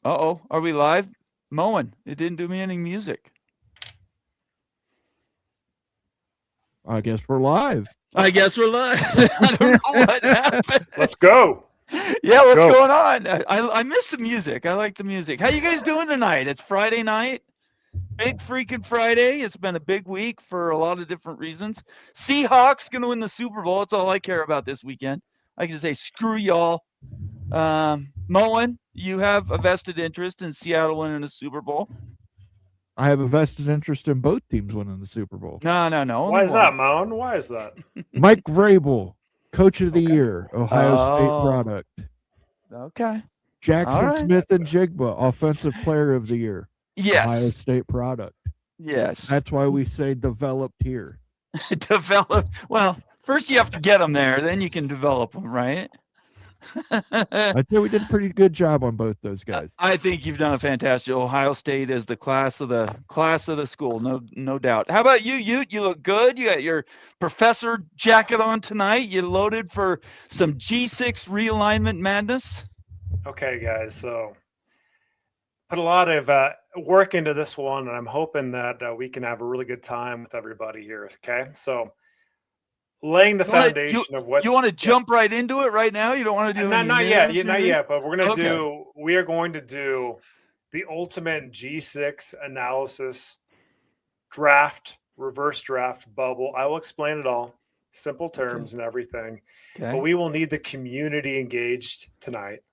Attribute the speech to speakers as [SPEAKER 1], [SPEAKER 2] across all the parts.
[SPEAKER 1] Uh-oh. Are we live? Mowing. It didn't do me any music.
[SPEAKER 2] I guess we're live.
[SPEAKER 1] I guess we're live. I don't know what happened.
[SPEAKER 3] Let's go.
[SPEAKER 1] Yeah,
[SPEAKER 3] Let's
[SPEAKER 1] what's
[SPEAKER 3] go.
[SPEAKER 1] going on? I miss the music. I like the music. How you guys doing tonight? It's Friday night. Big freaking Friday. It's been a big week for a lot of different reasons. Seahawks going to win the Super Bowl. That's all I care about this weekend. I can say screw y'all. Mullen, you have a vested interest in Seattle winning the Super Bowl.
[SPEAKER 2] I have a vested interest in both teams winning the Super Bowl.
[SPEAKER 1] No.
[SPEAKER 3] Why is that, Moan? Why is that?
[SPEAKER 2] Mike Vrabel, Coach of the Year, Ohio State product.
[SPEAKER 1] Okay.
[SPEAKER 2] Jackson
[SPEAKER 1] right.
[SPEAKER 2] Smith and Jigba, Offensive Player of the Year, Ohio
[SPEAKER 1] Yes.
[SPEAKER 2] State product.
[SPEAKER 1] Yes.
[SPEAKER 2] That's why we say developed here.
[SPEAKER 1] Develop. Well, first you have to get them there, then you can develop them, right?
[SPEAKER 2] I'd say we did a pretty good job on both those guys.
[SPEAKER 1] I think you've done a fantastic. Ohio State is the class of the school, no doubt. How about you, Ute? You look good. You got your professor jacket on tonight. You loaded for some G6 realignment madness.
[SPEAKER 3] Okay, guys. So put a lot of work into this one, and I'm hoping that we can have a really good time with everybody here. Okay, so laying the foundation of what
[SPEAKER 1] you want to jump right into it right now. You don't want to do
[SPEAKER 3] not yet, but we're gonna
[SPEAKER 1] Okay.
[SPEAKER 3] we are going to do the ultimate G6 analysis draft, reverse draft bubble. I will explain it all, simple terms and everything.
[SPEAKER 1] Okay.
[SPEAKER 3] But we will need the community engaged tonight.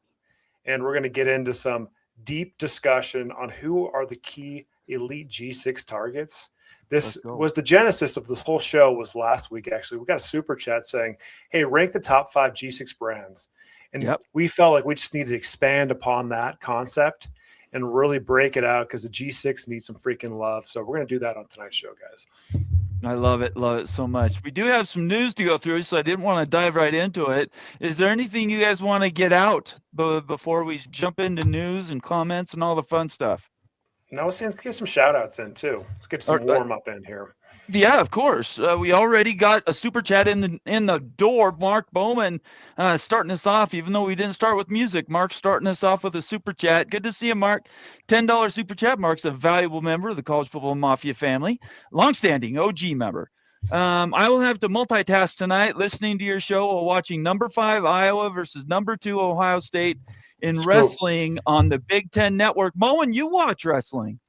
[SPEAKER 3] And we're going to get into some deep discussion on who are the key elite G6 targets. This was the genesis of this whole show was last week, actually. We got a super chat saying, hey, rank the top 5 G6 brands. And we felt like we just needed to expand upon that concept and really break it out because the G6 needs some freaking love. So we're going to do that on tonight's show, guys.
[SPEAKER 1] I love it so much. We do have some news to go through, so I didn't want to dive right into it. Is there anything you guys want to get out before we jump into news and comments and all the fun stuff?
[SPEAKER 3] No, let's get some shout outs in too. Let's get some warm up in here.
[SPEAKER 1] Yeah, of course. We already got a super chat in the door. Mark Bowman starting us off, even though we didn't start with music. Mark's starting us off with a super chat. Good to see you, Mark. $10 super chat. Mark's a valuable member of the College Football Mafia family, longstanding OG member. I will have to multitask tonight, listening to your show while watching number 5 Iowa versus number 2 Ohio State in wrestling on the Big Ten Network. Moen, you watch wrestling.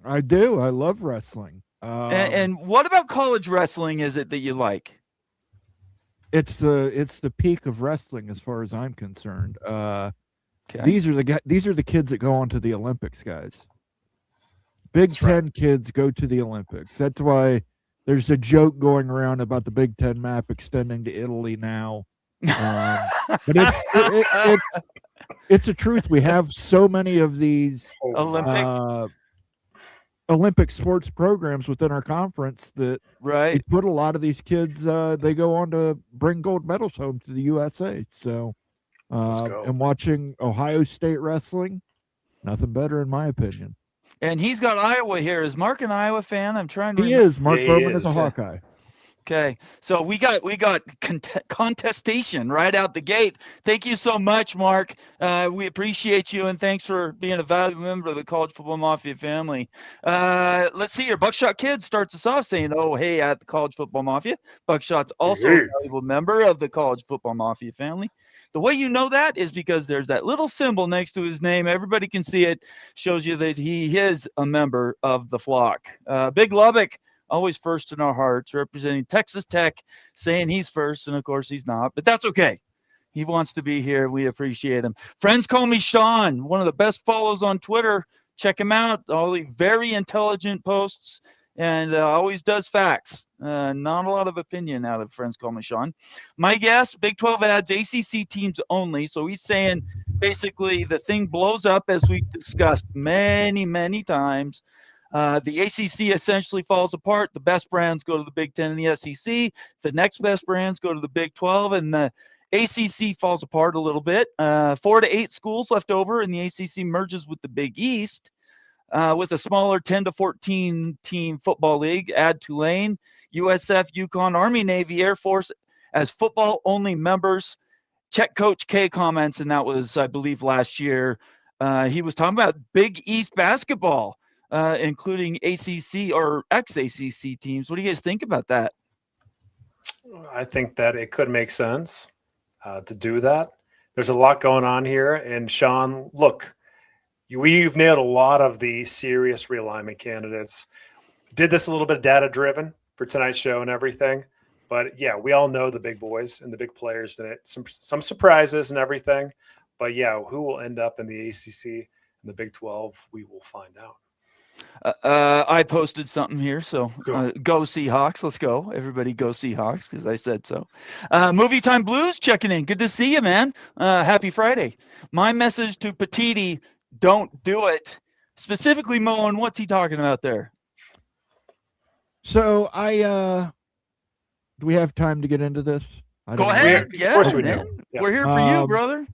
[SPEAKER 2] I do. I love wrestling.
[SPEAKER 1] And what about college wrestling is it that you like?
[SPEAKER 2] It's the peak of wrestling as far as I'm concerned. These are the kids that go on to the Olympics, guys. Big Ten kids go to the Olympics. That's why there's a joke going around about the Big Ten map extending to Italy now. But it's a truth. We have so many of these Olympic sports programs within our conference that we put a lot of these kids, they go on to bring gold medals home to the USA. So, and watching Ohio State wrestling, nothing better in my opinion.
[SPEAKER 1] And he's got Iowa here. Is Mark an Iowa fan? I'm trying to.
[SPEAKER 2] He is. Mark Bowman is a Hawkeye.
[SPEAKER 1] Okay, so we got contestation right out the gate. Thank you so much, Mark. We appreciate you, and thanks for being a valuable member of the College Football Mafia family. Let's see here. Buckshot Kid starts us off saying, "Oh, hey, at the College Football Mafia." Buckshot's also a valuable member of the College Football Mafia family. The way you know that is because there's that little symbol next to his name. Everybody can see it. Shows you that he is a member of the flock. Big Lubbock, always first in our hearts, representing Texas Tech, saying he's first, and of course he's not, but that's okay. He wants to be here. We appreciate him. Friends call me Sean, one of the best follows on Twitter. Check him out. All the very intelligent posts, and always does facts. Not a lot of opinion out of Friends call me Sean. My guess, Big 12 adds ACC teams only, so he's saying basically the thing blows up as we've discussed many, many times. The ACC essentially falls apart. The best brands go to the Big Ten and the SEC. The next best brands go to the Big 12, and the ACC falls apart a little bit. 4 to 8 schools left over, and the ACC merges with the Big East with a smaller 10 to 14 team football league. Add Tulane, USF, UConn, Army, Navy, Air Force as football-only members. Check Coach K comments, and that was, I believe, last year. he was talking about Big East basketball, including ACC or ex-ACC teams. What do you guys think about that?
[SPEAKER 3] I think that it could make sense to do that. There's a lot going on here. And Sean, look, we've nailed a lot of the serious realignment candidates. Did this a little bit data driven for tonight's show and everything. But yeah, we all know the big boys and the big players in it. Some surprises and everything. But yeah, who will end up in the ACC and the Big 12, we will find out.
[SPEAKER 1] I posted something here, so go Seahawks. Let's go. Everybody go Seahawks, because I said so. Movie Time Blues checking in. Good to see you, man. Happy Friday. My message to Petiti, don't do it. Specifically, Moen, what's he talking about there?
[SPEAKER 2] So do we have time to get into this?
[SPEAKER 1] Go ahead.
[SPEAKER 3] Of course we do.
[SPEAKER 1] Yeah. We're here for you, brother.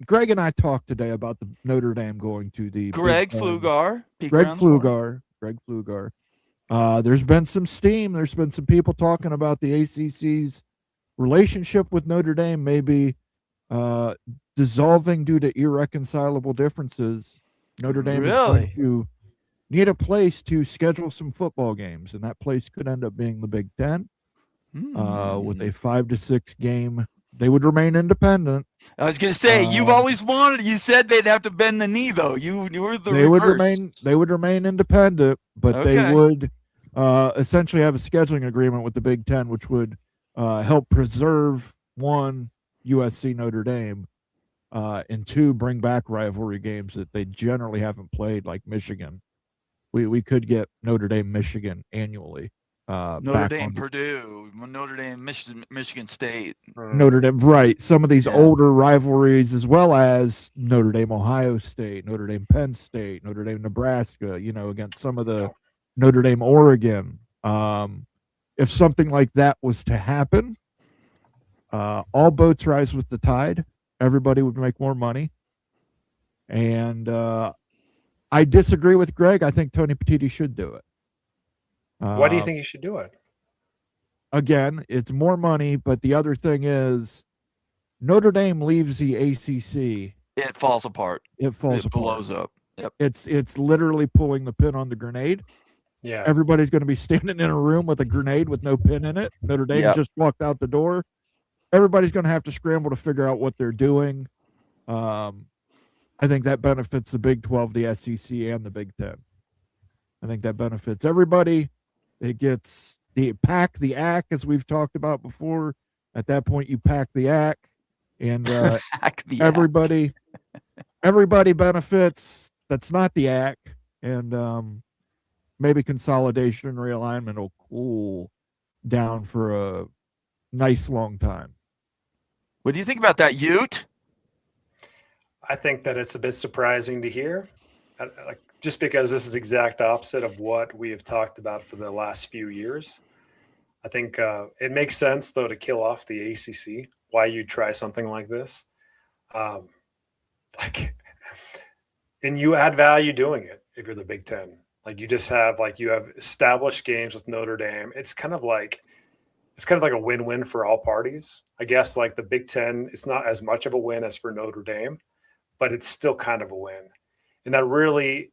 [SPEAKER 2] Greg and I talked today about the Notre Dame going to the
[SPEAKER 1] Greg Pflugar.
[SPEAKER 2] Greg Pflugar. There's been some steam. There's been some people talking about the ACC's relationship with Notre Dame maybe dissolving due to irreconcilable differences. Notre Dame is going to need a place to schedule some football games, and that place could end up being the Big Ten with a 5 to 6 game. They would remain independent.
[SPEAKER 1] I was going to say, you've always wanted. You said they'd have to bend the knee, though. You were the reverse.
[SPEAKER 2] They would remain independent, but they would essentially have a scheduling agreement with the Big Ten, which would help preserve, one, USC Notre Dame, and two, bring back rivalry games that they generally haven't played, like Michigan. We could get Notre Dame, Michigan annually.
[SPEAKER 1] Notre Dame, Purdue, Notre Dame, Michigan State.
[SPEAKER 2] Notre Dame, right. Some of these older rivalries, as well as Notre Dame, Ohio State, Notre Dame, Penn State, Notre Dame, Nebraska, against some of the Notre Dame, Oregon. If something like that was to happen, all boats rise with the tide. Everybody would make more money. And I disagree with Greg. I think Tony Petiti should do it.
[SPEAKER 3] Why do you think he should do it?
[SPEAKER 2] Again, it's more money, but the other thing is Notre Dame leaves the ACC.
[SPEAKER 1] It falls apart.
[SPEAKER 2] It
[SPEAKER 1] blows up. Yep.
[SPEAKER 2] It's literally pulling the pin on the grenade.
[SPEAKER 3] Yeah.
[SPEAKER 2] Everybody's going to be standing in a room with a grenade with no pin in it. Notre Dame just walked out the door. Everybody's going to have to scramble to figure out what they're doing. I think that benefits the Big 12, the SEC, and the Big 10. I think that benefits everybody. It gets the pack, the ACC, as we've talked about before. At that point, you pack the ACC, and everybody benefits. That's not the ACC, and maybe consolidation and realignment will cool down for a nice long time.
[SPEAKER 1] What do you think about that, Ute?
[SPEAKER 3] I think that it's a bit surprising to hear. Just because this is the exact opposite of what we have talked about for the last few years. I think it makes sense, though, to kill off the ACC. Why you try something like this. And you add value doing it if you're the Big Ten. You just have you have established games with Notre Dame. It's kind of like a win-win for all parties. I guess the Big Ten, it's not as much of a win as for Notre Dame, but it's still kind of a win. And that really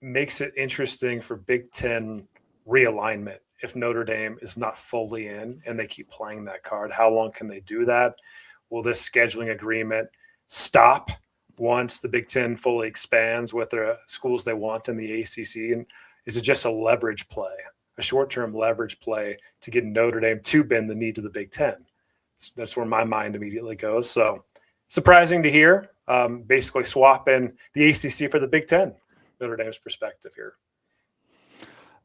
[SPEAKER 3] makes it interesting for Big Ten realignment. If Notre Dame is not fully in and they keep playing that card, how long can they do that? Will this scheduling agreement stop once the Big Ten fully expands with the schools they want in the ACC? And is it just a leverage play, a short-term leverage play to get Notre Dame to bend the knee to the Big Ten? That's where my mind immediately goes. So surprising to hear, basically swapping the ACC for the Big Ten. Notre Dame's perspective here.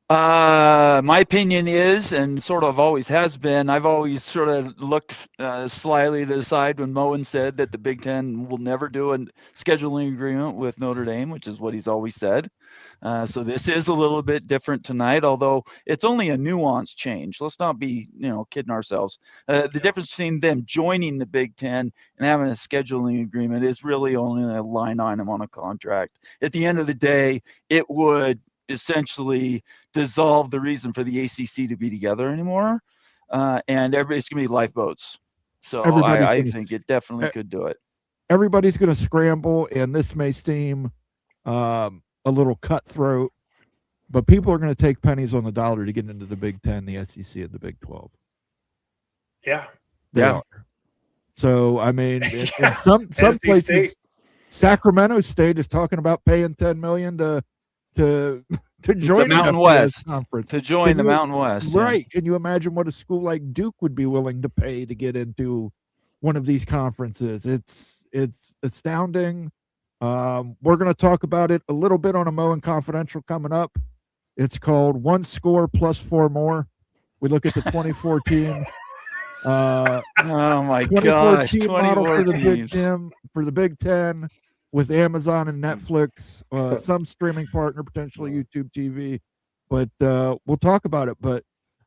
[SPEAKER 1] My opinion is, and sort of always has been, I've always sort of looked slyly to the side when Moen said that the Big Ten will never do a scheduling agreement with Notre Dame, which is what he's always said. So this is a little bit different tonight, although it's only a nuanced change. Let's not be, kidding ourselves. The difference between them joining the Big Ten and having a scheduling agreement is really only a line item on a contract. At the end of the day, it would essentially dissolve the reason for the ACC to be together anymore, and everybody's going to be lifeboats. So I think it definitely could do it.
[SPEAKER 2] everybody's going to scramble, and this may seem a little cutthroat, but people are going to take pennies on the dollar to get into the Big Ten, the SEC, and the Big 12.
[SPEAKER 3] Yeah.
[SPEAKER 2] They are. So, I mean, in some places, State. Sacramento State is talking about paying $10 million to join
[SPEAKER 1] the Mountain West
[SPEAKER 2] conference.
[SPEAKER 1] To join the Mountain West.
[SPEAKER 2] Right. Yeah. Can you imagine what a school like Duke would be willing to pay to get into one of these conferences? It's astounding. We're going to talk about it a little bit on a Moen Confidential coming up. It's called One Score Plus Four More. We look at the 24 team.
[SPEAKER 1] Oh my gosh!
[SPEAKER 2] 24 model for the Big Ten with Amazon and Netflix, some streaming partner, potentially YouTube TV. But we'll talk about it. But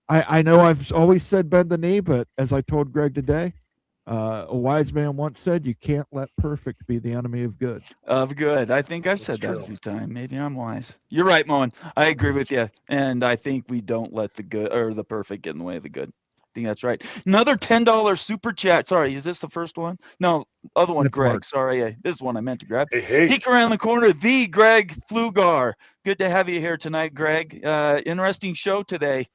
[SPEAKER 2] I know I've always said bend the knee, but as I told Greg today, a wise man once said, "You can't let perfect be the enemy of good."
[SPEAKER 1] Of good. I think I've said that a few times. Maybe I'm wise. You're right, Moen. I agree with you, and I think we don't let the good or the perfect get in the way of the good. I think that's right. Another $10 super chat. Sorry, is this the first one? No, other one, Greg. Mark. Sorry, this is one I meant to grab.
[SPEAKER 3] Hey.
[SPEAKER 1] Peek around the corner, the Greg Flugar. Good to have you here tonight, Greg. Interesting show today.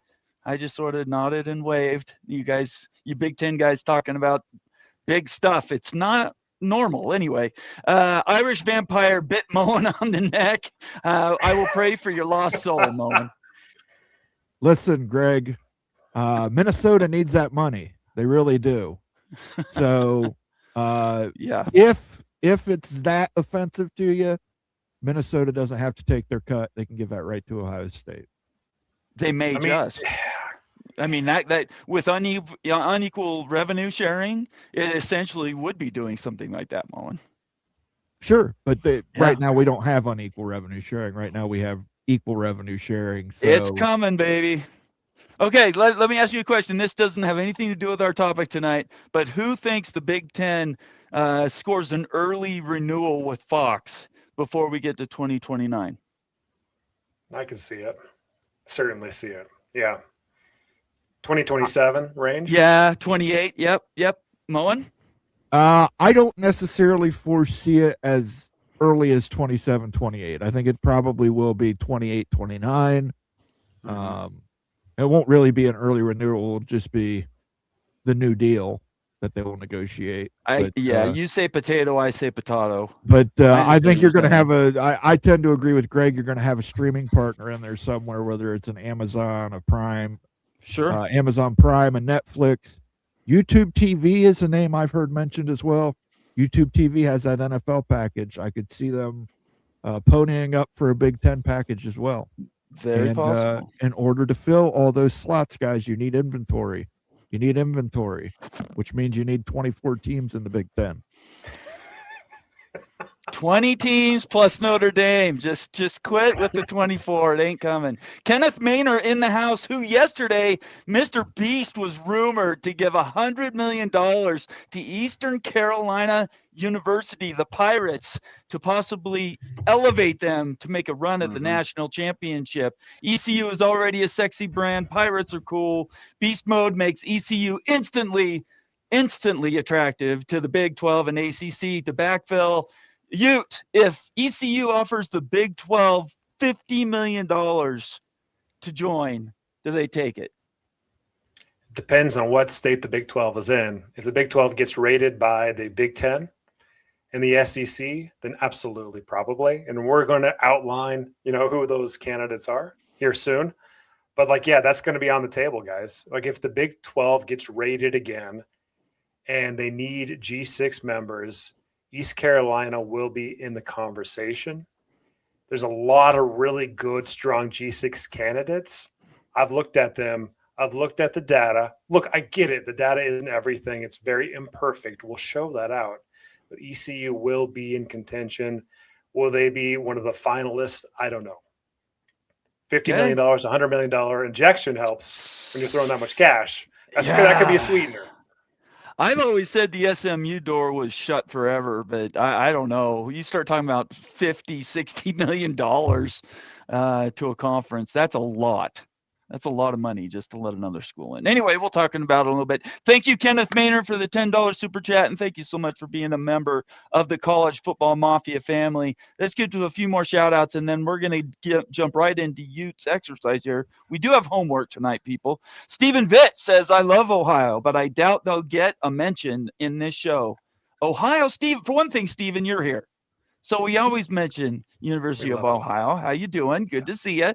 [SPEAKER 1] I just sort of nodded and waved. You guys, you Big Ten guys talking about big stuff. It's not normal anyway. Irish Vampire bit Moen on the neck. I will pray for your lost soul, Moen.
[SPEAKER 2] Listen, Greg. Minnesota needs that money. They really do. So, if it's that offensive to you, Minnesota doesn't have to take their cut. They can give that right to Ohio State.
[SPEAKER 1] They may just. I mean, that with unequal revenue sharing, it essentially would be doing something like that, Moen.
[SPEAKER 2] Sure, but right now we don't have unequal revenue sharing. Right now we have equal revenue sharing. So
[SPEAKER 1] it's coming, baby. Okay, let me ask you a question. This doesn't have anything to do with our topic tonight, but who thinks the Big Ten scores an early renewal with Fox before we get to 2029?
[SPEAKER 3] I can see it. Certainly see it. Yeah. 2027 range?
[SPEAKER 1] Yeah, 28. Yep. Moen?
[SPEAKER 2] I don't necessarily foresee it as early as 27, 28. I think it probably will be 28, 29. It won't really be an early renewal. It'll just be the new deal that they will negotiate.
[SPEAKER 1] You say potato, I say potato.
[SPEAKER 2] But I think you're going to have I tend to agree with Greg. You're going to have a streaming partner in there somewhere, whether it's an Amazon, a Prime.
[SPEAKER 1] Sure.
[SPEAKER 2] Amazon Prime and Netflix. YouTube TV is a name I've heard mentioned as well. YouTube TV has that NFL package. I could see them ponying up for a Big Ten package as well.
[SPEAKER 1] Very possible.
[SPEAKER 2] In order to fill all those slots, guys, you need inventory. Which means you need 24 teams in the Big Ten.
[SPEAKER 1] 20 teams plus Notre Dame. Just quit with the 24. It ain't coming. Kenneth Maynor in the house, who yesterday, Mr. Beast was rumored to give $100 million to Eastern Carolina University, the Pirates, to possibly elevate them to make a run at the national championship. ECU is already a sexy brand. Pirates are cool. Beast mode makes ECU instantly attractive to the Big 12 and ACC to backfill. Ute, if ECU offers the Big 12 $50 million to join, do they take it?
[SPEAKER 3] Depends on what state the Big 12 is in. If the Big 12 gets rated by the Big 10 and the SEC, then absolutely, probably. And we're going to outline, who those candidates are here soon. But that's going to be on the table, guys. If the Big 12 gets rated again and they need G6 members, East Carolina will be in the conversation. There's a lot of really good, strong G6 candidates. I've looked at them. I've looked at the data. Look, I get it. The data isn't everything. It's very imperfect. We'll show that out. But ECU will be in contention. Will they be one of the finalists? I don't know. $50 million, $100 million injection helps when you're throwing that much cash. That could be a sweetener.
[SPEAKER 1] I've always said the SMU door was shut forever, but I don't know. You start talking about $50, $60 million to a conference. That's a lot. That's a lot of money just to let another school in. Anyway, we'll talking about it a little bit. Thank you, Kenneth Maynard, for the $10 super chat, and thank you so much for being a member of the College Football Mafia family. Let's get to a few more shout-outs, and then we're going to jump right into Utes exercise here. We do have homework tonight, people. Stephen Vitt says, I love Ohio, but I doubt they'll get a mention in this show. Ohio, Steve, for one thing, Stephen, you're here. So we always mention University of Ohio. How you doing? Good to see you.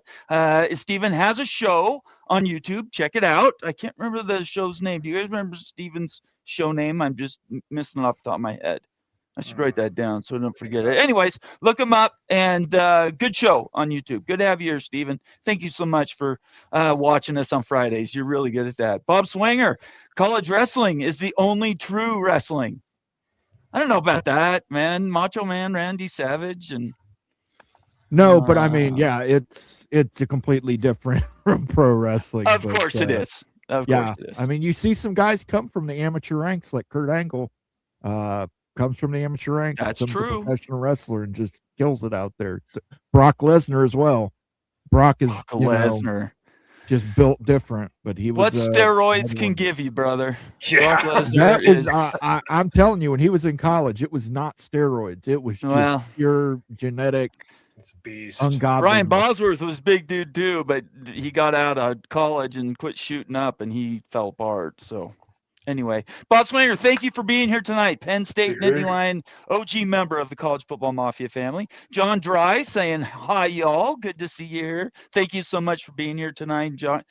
[SPEAKER 1] Stephen has a show on YouTube. Check it out. I can't remember the show's name. Do you guys remember Stephen's show name? I'm just missing it off the top of my head. I should write that down so I don't forget it. Anyways, look him up, and good show on YouTube. Good to have you here, Stephen. Thank you so much for watching us on Fridays. You're really good at that. Bob Swanger, college wrestling is the only true wrestling. I don't know about that, man. Macho Man Randy Savage and
[SPEAKER 2] no, but I mean, yeah, it's a completely different from pro wrestling.
[SPEAKER 1] Of course it is. Of course it is.
[SPEAKER 2] I mean, you see some guys come from the amateur ranks, like Kurt Angle, comes from the amateur ranks.
[SPEAKER 1] That's true.
[SPEAKER 2] A professional wrestler and just kills it out there. Brock Lesnar as well. Brock Lesnar. Just built different, but he was.
[SPEAKER 1] What steroids can give you, brother?
[SPEAKER 2] Yeah, I'm telling you, when he was in college, it was not steroids. It was just pure genetic.
[SPEAKER 3] It's a beast.
[SPEAKER 1] Ryan Bosworth was big dude too, but he got out of college and quit shooting up, and he fell apart. So. Anyway, Bob Swanger, thank you for being here tonight. Penn State Nittany Lion, OG member of the College Football Mafia family. John Dry saying hi, y'all. Good to see you here. Thank you so much for being here tonight, John.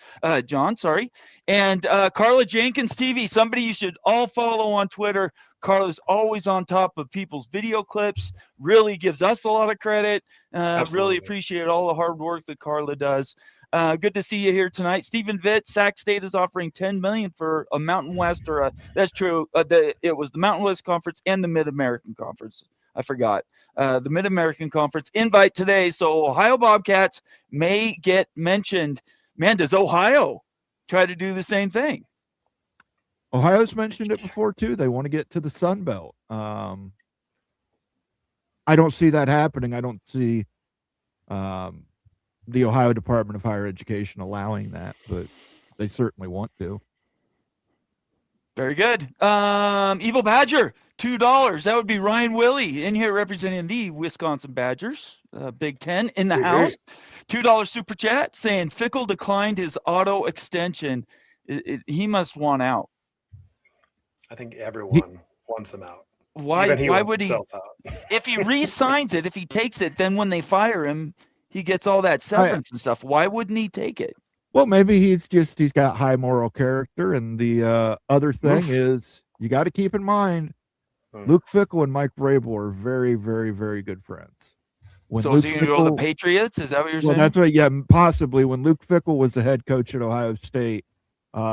[SPEAKER 1] And Carla Jenkins TV, somebody you should all follow on Twitter. Carla's always on top of people's video clips. Really gives us a lot of credit. Really appreciate all the hard work that Carla does. Good to see you here tonight. Stephen Vitt, Sac State is offering $10 million for a Mountain West, that's true. It was the Mountain West Conference and the Mid-American Conference. I forgot. The Mid-American Conference invite today. So Ohio Bobcats may get mentioned. Man, does Ohio try to do the same thing?
[SPEAKER 2] Ohio's mentioned it before too. They want to get to the Sun Belt. I don't see that happening. I don't see the Ohio Department of Higher Education allowing that, but they certainly want to.
[SPEAKER 1] Very good. Evil Badger, $2. That would be Ryan Willie in here representing the Wisconsin Badgers. Big Ten in the house. $2 super chat saying Fickle declined his auto extension. He must want out.
[SPEAKER 3] I think everyone wants him out.
[SPEAKER 1] Why would he?
[SPEAKER 3] Out.
[SPEAKER 1] If he re-signs it, if he takes it, then when they fire him, he gets all that severance and stuff. Why wouldn't he take it?
[SPEAKER 2] Well, maybe he's got high moral character. And the other thing is, you got to keep in mind, Luke Fickell and Mike Vrabel are very, very, very good friends.
[SPEAKER 1] So is he going to go to the Patriots? Is that what you're saying?
[SPEAKER 2] Well, that's right. Yeah, possibly. When Luke Fickell was the head coach at Ohio State,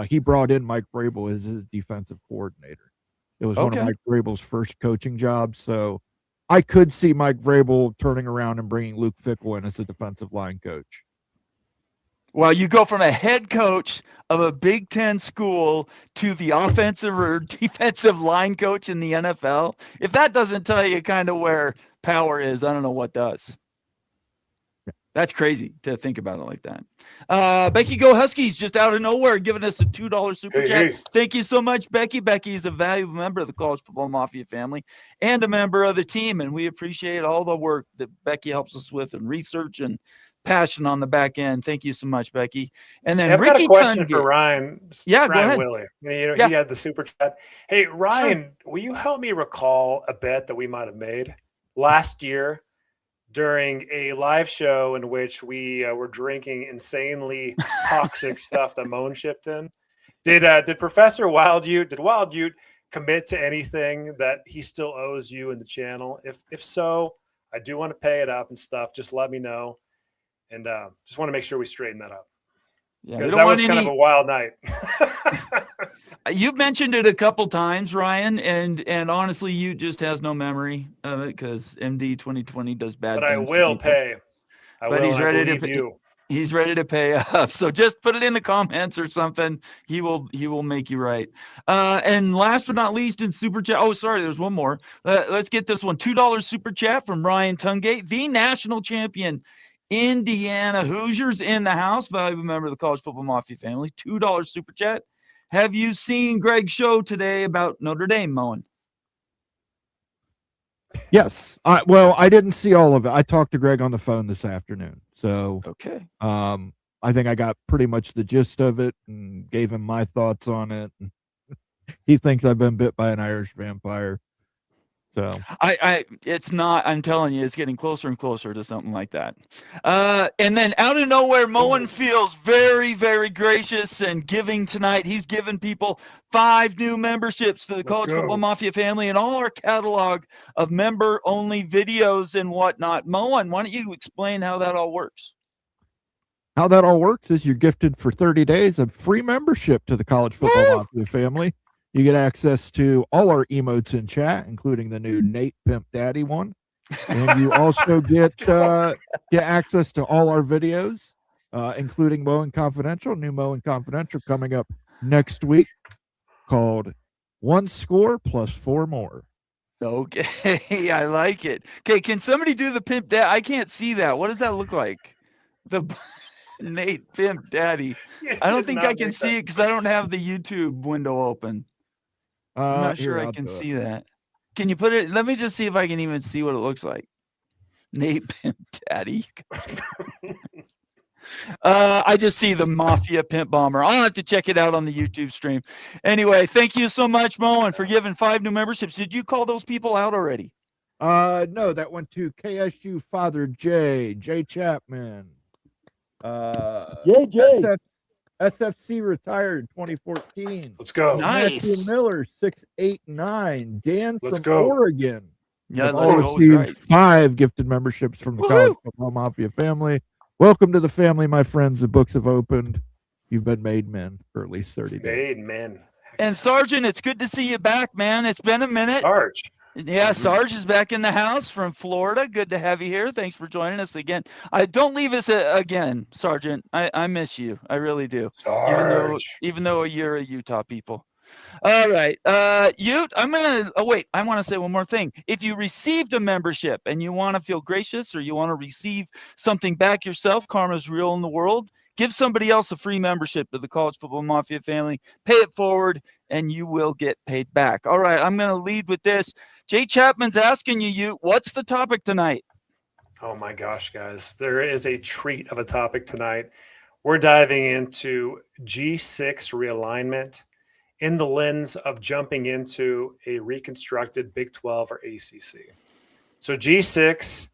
[SPEAKER 2] he brought in Mike Vrabel as his defensive coordinator. It was one of Mike Vrabel's first coaching jobs. So I could see Mike Vrabel turning around and bringing Luke Fickell in as a defensive line coach.
[SPEAKER 1] Well, you go from a head coach of a Big Ten school to the offensive or defensive line coach in the NFL. If that doesn't tell you kind of where power is, I don't know what does. That's crazy to think about it like that. Becky Go Huskies just out of nowhere giving us a $2 super chat. Thank you so much, Becky. Becky is a valuable member of the College Football Mafia family and a member of the team, and we appreciate all the work that Becky helps us with and research and passion on the back end. Thank you so much, Becky. And then
[SPEAKER 3] I've
[SPEAKER 1] Ricky
[SPEAKER 3] got a question
[SPEAKER 1] Tungate.
[SPEAKER 3] for Ryan.
[SPEAKER 1] Yeah, go ahead.
[SPEAKER 3] Willie. He had the super chat. Hey, Ryan, will you help me recall a bet that we might have made last year during a live show in which we were drinking insanely toxic stuff that Moan shipped in? Did Professor Wild Ute commit to anything that he still owes you in the channel? If so, I do want to pay it up and stuff. Just let me know. And just want to make sure we straighten that up. Because that was kind of a wild night.
[SPEAKER 1] You've mentioned it a couple times, Ryan, and honestly, you just has no memory of it because MD 2020 does bad.
[SPEAKER 3] But I will pay.
[SPEAKER 1] He's ready to pay. He's ready to pay up. So just put it in the comments or something. He will make you right. And last but not least, in super chat. Oh, sorry, there's one more. Let's get this one. $2 super chat from Ryan Tungate, the national champion Indiana Hoosiers in the house, valuable member of the College Football Mafia family, $2 super chat. Have you seen Greg's show today about Notre Dame, Moen?
[SPEAKER 2] Yes. I didn't see all of it. I talked to Greg on the phone this afternoon. So,
[SPEAKER 1] okay.
[SPEAKER 2] I think I got pretty much the gist of it and gave him my thoughts on it. He thinks I've been bit by an Irish vampire. So
[SPEAKER 1] it's not, I'm telling you, it's getting closer and closer to something like that. And then out of nowhere, Moen feels very, very gracious and giving tonight. He's given people 5 new memberships to the College Football Mafia family and all our catalog of member-only videos and whatnot. Moen, why don't you explain how that all works?
[SPEAKER 2] How that all works is you're gifted for 30 days of free membership to the College Football Mafia family. You get access to all our emotes in chat, including the new Nate Pimp Daddy one. And you also get access to all our videos, including Moen Confidential, new Moen Confidential coming up next week called One Score Plus 4 More.
[SPEAKER 1] Okay, I like it. Okay, can somebody do the Pimp Daddy? I can't see that. What does that look like? The Nate Pimp Daddy. I don't think I can see it because I don't have the YouTube window open. I'm not sure I can see that. Can you put it? Let me just see if I can even see what it looks like. Nate Pimp Daddy. I just see the Mafia Pimp Bomber. I'll have to check it out on the YouTube stream. Anyway, thank you so much, Moen, for giving 5 new memberships. Did you call those people out already?
[SPEAKER 2] No, that went to KSU Father J Chapman.
[SPEAKER 1] JJ.
[SPEAKER 2] SFC retired 2014.
[SPEAKER 3] Let's go.
[SPEAKER 1] Nice.
[SPEAKER 2] Matthew Miller 689. Dan from
[SPEAKER 3] go.
[SPEAKER 2] Oregon.
[SPEAKER 1] Yeah,
[SPEAKER 2] all received 5 gifted memberships from the College Football Mafia family. Welcome to the family, my friends. The books have opened. You've been made men for at least 30 days.
[SPEAKER 3] Made men.
[SPEAKER 1] And Sergeant, it's good to see you back, man. It's been a minute.
[SPEAKER 3] Sarge.
[SPEAKER 1] Yeah, Sarge is back in the house from Florida. Good to have you here. Thanks for joining us again. Don't leave us again, Sergeant. I miss you. I really do.
[SPEAKER 3] Sarge.
[SPEAKER 1] Even though you're a Utah people. All right. Ute, I want to say one more thing. If you received a membership and you want to feel gracious or you want to receive something back yourself, karma's real in the world, give somebody else a free membership to the College Football Mafia family. Pay it forward, and you will get paid back. All right, I'm going to lead with this. Jay Chapman's asking you, what's the topic tonight?
[SPEAKER 3] Oh, my gosh, guys. There is a treat of a topic tonight. We're diving into G6 realignment in the lens of jumping into a reconstructed Big 12 or ACC. So G6,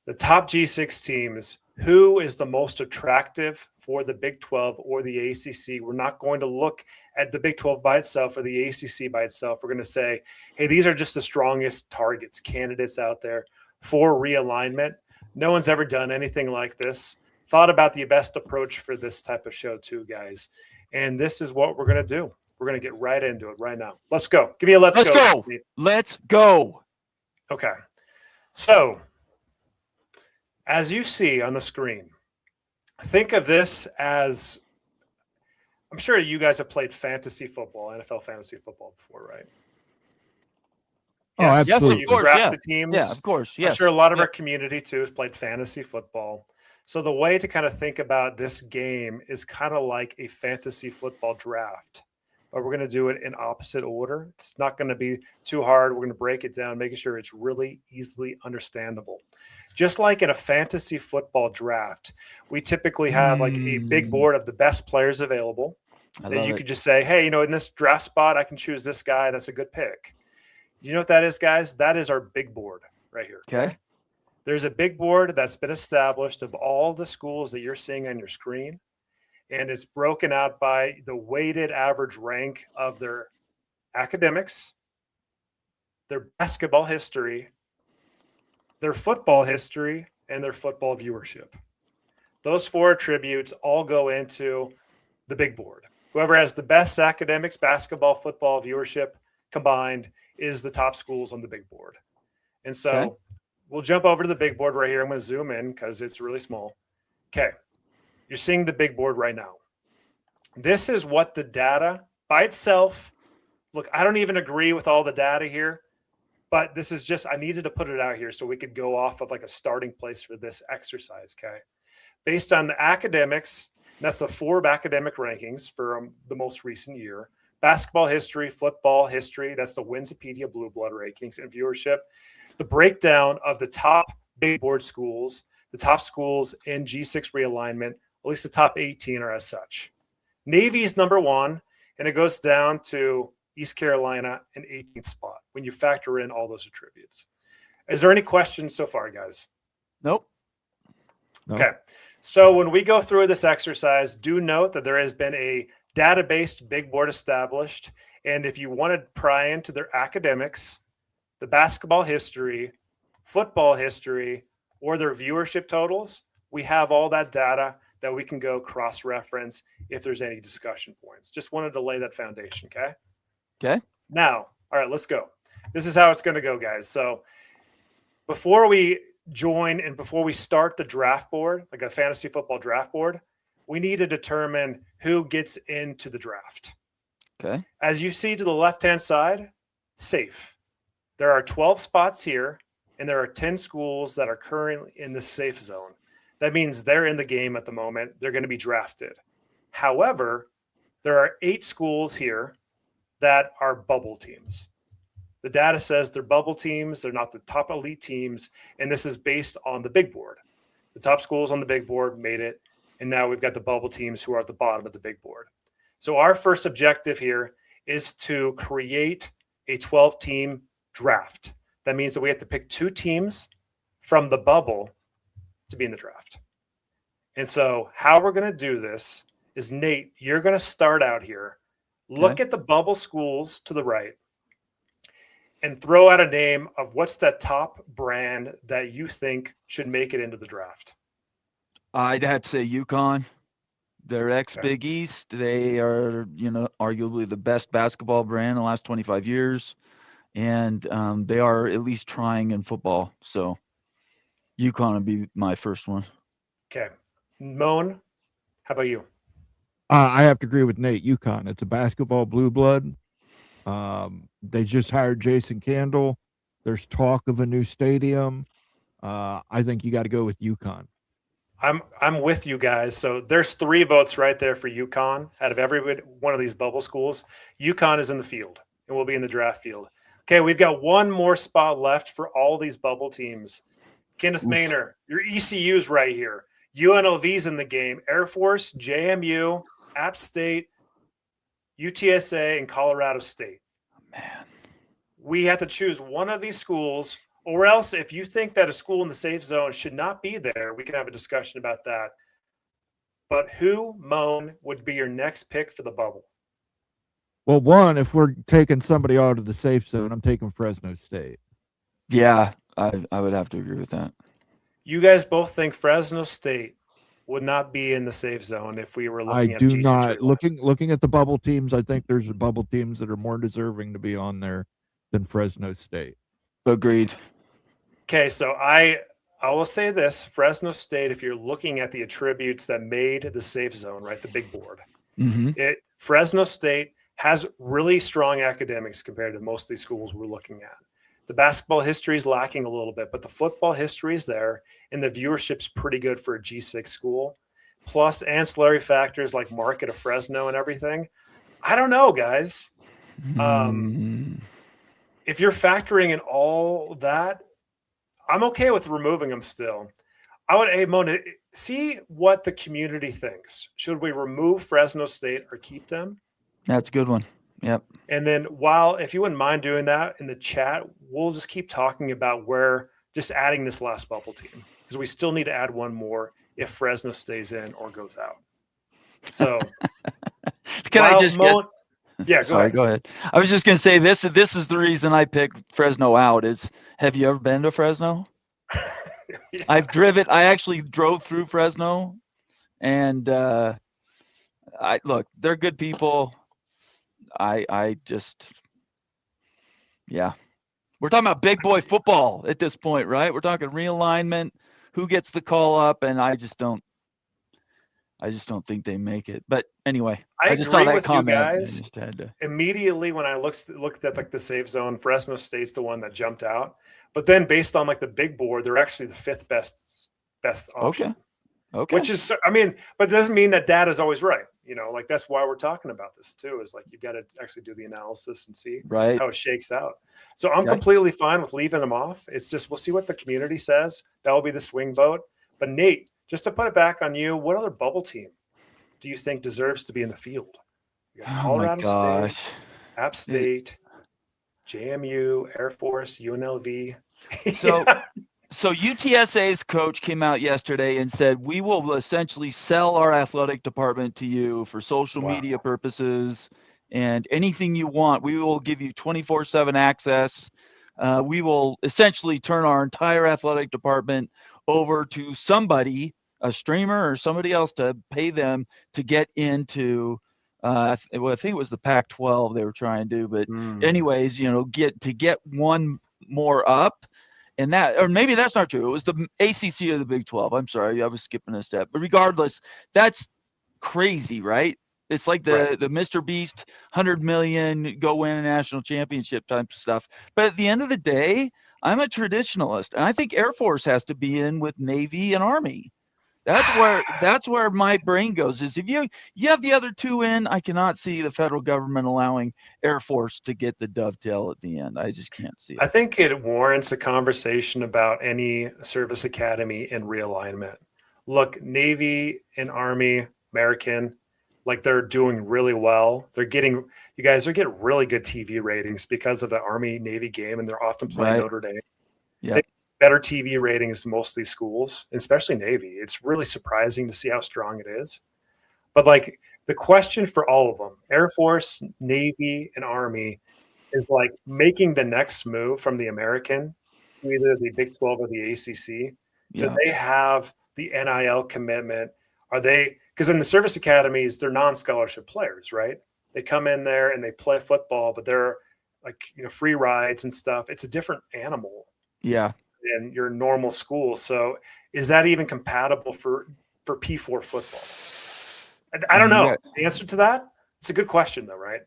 [SPEAKER 3] the top G6 teams, who is the most attractive for the Big 12 or the ACC? We're not going to look at the Big 12 by itself or the ACC by itself. We're going to say, hey, these are just the strongest targets, candidates out there for realignment. No one's ever done anything like this. Thought about the best approach for this type of show too, guys. And this is what we're going to do. We're going to get right into it right now. Let's go. Give me a let's go.
[SPEAKER 1] Let's go.
[SPEAKER 3] Okay. So, as you see on the screen, think of this as, I'm sure you guys have played fantasy football, NFL fantasy football before, right?
[SPEAKER 2] Oh, absolutely.
[SPEAKER 1] Yes, of course.
[SPEAKER 3] Drafted teams.
[SPEAKER 1] Yeah, of course. Yes.
[SPEAKER 3] I'm sure a lot of our community too has played fantasy football. So the way to kind of think about this game is kind of like a fantasy football draft. But we're going to do it in opposite order. It's not going to be too hard. We're going to break it down, making sure it's really easily understandable. Just like in a fantasy football draft, we typically have like a big board of the best players available. That you could just say, hey, in this draft spot, I can choose this guy. That's a good pick. You know what that is, guys? That is our big board right here.
[SPEAKER 1] Okay.
[SPEAKER 3] There's a big board that's been established of all the schools that you're seeing on your screen. And it's broken out by the weighted average rank of their academics, their basketball history, their football history, and their football viewership. Those 4 attributes all go into the big board. Whoever has the best academics, basketball, football viewership combined is the top schools on the big board. And so we'll jump over to the big board right here. I'm going to zoom in because it's really small. Okay. You're seeing the big board right now. This is what the data by itself, look, I don't even agree with all the data here, But this is just, I needed to put it out here so we could go off of like a starting place for this exercise. Okay. Based on the academics, that's the 4 academic rankings for the most recent year. Basketball history, football history, that's the Winsipedia Blue Blood rankings and viewership. The breakdown of the top big board schools, the top schools in G6 realignment, at least the top 18 are as such. Navy's number 1, and it goes down to East Carolina in 18th spot when you factor in all those attributes. Is there any questions so far, guys?
[SPEAKER 1] Nope.
[SPEAKER 3] Okay. So when we go through this exercise, do note that there has been a database big board established. And if you want to pry into their academics, the basketball history, football history, or their viewership totals, we have all that data that we can go cross-reference if there's any discussion points. Just wanted to lay that foundation, okay?
[SPEAKER 1] Okay.
[SPEAKER 3] Now, all right, let's go. This is how it's going to go, guys. So before we join and before we start the draft board, like a fantasy football draft board, we need to determine who gets into the draft.
[SPEAKER 1] Okay.
[SPEAKER 3] As you see to the left-hand side, safe. There are 12 spots here, and there are 10 schools that are currently in the safe zone. That means they're in the game at the moment. They're going to be drafted. However, there are 8 schools here that are bubble teams. The data says they're bubble teams. They're not the top elite teams. And this is based on the big board. The top schools on the big board made it. And now we've got the bubble teams who are at the bottom of the big board. So our first objective here is to create a 12-team draft. That means that we have to pick 2 teams from the bubble to be in the draft. And so how we're going to do this is, Nate, you're going to start out here. Look at the bubble schools to the right and throw out a name of what's that top brand that you think should make it into the draft.
[SPEAKER 1] I'd have to say UConn. They're ex-Big East. They are, arguably the best basketball brand in the last 25 years. And they are at least trying in football. So UConn would be my first one.
[SPEAKER 3] Okay. Moan, how about you?
[SPEAKER 2] I have to agree with Nate. UConn. It's a basketball blue blood. They just hired Jason Candle. There's talk of a new stadium. I think you got to go with UConn.
[SPEAKER 3] I'm with you guys. So there's 3 votes right there for UConn out of every one of these bubble schools. UConn is in the field and will be in the draft field. Okay, we've got 1 more spot left for all these bubble teams. Kenneth Maynor, your ECU's right here. UNLV's in the game. Air Force, JMU, App State, UTSA, and Colorado State.
[SPEAKER 1] Man.
[SPEAKER 3] We have to choose one of these schools, or else if you think that a school in the safe zone should not be there, we can have a discussion about that. But who, Moan, would be your next pick for the bubble?
[SPEAKER 2] Well, one, if we're taking somebody out of the safe zone, I'm taking Fresno State.
[SPEAKER 1] Yeah, I would have to agree with that.
[SPEAKER 3] You guys both think Fresno State would not be in the safe zone if we were looking at G6
[SPEAKER 2] not. Looking at the bubble teams, I think there's bubble teams that are more deserving to be on there than Fresno State.
[SPEAKER 1] Agreed.
[SPEAKER 3] Okay, so I will say this. Fresno State, if you're looking at the attributes that made the safe zone, right, the big board, Fresno State has really strong academics compared to most of these schools we're looking at. The basketball history is lacking a little bit, but the football history is there, and the viewership's pretty good for a G6 school. Plus ancillary factors like market of Fresno and everything. I don't know, guys. If you're factoring in all that, I'm okay with removing them still. I would, hey, Mona, see what the community thinks. Should we remove Fresno State or keep them?
[SPEAKER 1] That's a good one. Yep.
[SPEAKER 3] And then if you wouldn't mind doing that in the chat, we'll just keep talking about just adding this last bubble team, because we still need to add one more if Fresno stays in or goes out. So
[SPEAKER 1] Go ahead. I was just going to say this is the reason I picked Fresno out is, have you ever been to Fresno?
[SPEAKER 3] Yeah.
[SPEAKER 1] I actually drove through Fresno, and they're good people. We're talking about big boy football at this point, right? We're talking realignment, who gets the call up, and I I just don't think they make it. But anyway,
[SPEAKER 3] I
[SPEAKER 1] just saw
[SPEAKER 3] agree
[SPEAKER 1] that
[SPEAKER 3] with you
[SPEAKER 1] comment.
[SPEAKER 3] guys. Immediately when I looked at like the safe zone, Fresno State's the one that jumped out. But then based on like the big board, they're actually the fifth best option.
[SPEAKER 1] Okay.
[SPEAKER 3] Which is, I mean, but it doesn't mean that data is always right. You know, like that's why we're talking about this too, is like you've got to actually do the analysis and see how it shakes out. So I'm completely fine with leaving them off. It's just, we'll see what the community says. That will be the swing vote. But Nate, just to put it back on you, what other bubble team do you think deserves to be in the field? You got Colorado State, App State, JMU, Air Force, UNLV.
[SPEAKER 1] So UTSA's coach came out yesterday and said, we will essentially sell our athletic department to you for social media purposes and anything you want. We will give you 24/7 access. We will essentially turn our entire athletic department over to somebody, a streamer or somebody else, to pay them to get into I think it was the Pac-12 they were trying to do. But anyways, get one more up. And that, or maybe that's not true. It was the ACC or the Big 12. I'm sorry, I was skipping a step. But regardless, that's crazy, right? It's like the Mr. Beast 100 million go win a national championship type of stuff. But at the end of the day, I'm a traditionalist, and I think Air Force has to be in with Navy and Army. That's where my brain goes, is if you have the other two in, I cannot see the federal government allowing Air Force to get the dovetail at the end. I just can't see it.
[SPEAKER 3] I think it warrants a conversation about any service academy and realignment. Look, Navy and Army, American, like they're doing really well. You guys are getting really good TV ratings because of the Army Navy game, and they're often playing Notre Dame.
[SPEAKER 1] Yeah.
[SPEAKER 3] Better TV ratings than most of these schools, especially Navy. It's really surprising to see how strong it is. But like the question for all of them, Air Force, Navy, and Army, is like making the next move from the American to either the Big 12 or the ACC. Do they have the NIL commitment? Are they, because in the service academies, they're non-scholarship players, right? They come in there and they play football, but they're like, free rides and stuff. It's a different animal.
[SPEAKER 1] Yeah.
[SPEAKER 3] In your normal school. So is that even compatible for P4 football? I don't know. The answer to that? It's a good question though, right?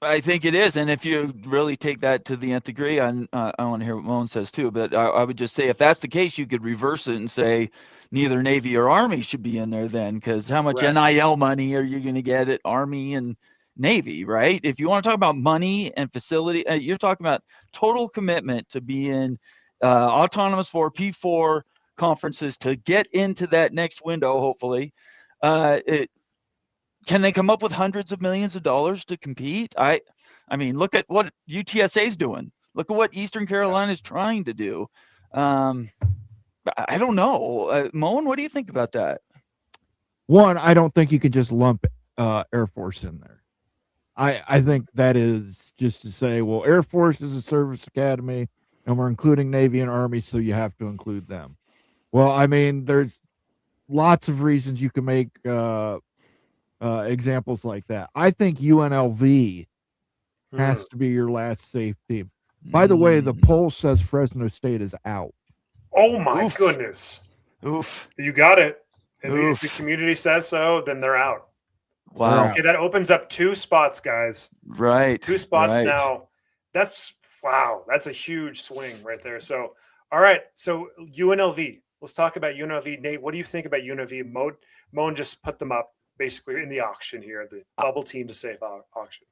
[SPEAKER 1] I think it is. And if you really take that to the nth degree, I want to hear what Moan says too, but I would just say if that's the case, you could reverse it and say neither Navy or Army should be in there then, because how much NIL money are you going to get at Army and Navy, right? If you want to talk about money and facility, you're talking about total commitment to be in autonomous P4 conferences to get into that next window, hopefully. Can they come up with hundreds of millions of dollars to compete? I mean, look at what UTSA is doing. Look at what Eastern Carolina is trying to do. I don't know. Moen, what do you think about that?
[SPEAKER 2] One, I don't think you can just lump Air Force in there. I think that is just to say, well, Air Force is a service academy, and we're including Navy and Army, so you have to include them. Well, I mean, there's lots of reasons you can make examples like that. I think UNLV has to be your last safe team. By the way, the poll says Fresno State is out.
[SPEAKER 3] Oh, my goodness.
[SPEAKER 1] Oof.
[SPEAKER 3] You got it. And if the community says so, then they're out.
[SPEAKER 1] Wow.
[SPEAKER 3] Okay, that opens up 2 spots, guys.
[SPEAKER 1] Right.
[SPEAKER 3] 2 spots now. That's a huge swing right there. So, all right. So UNLV, let's talk about UNLV. Nate, what do you think about UNLV? Moan just put them up basically in the auction here, the bubble team to safe auction.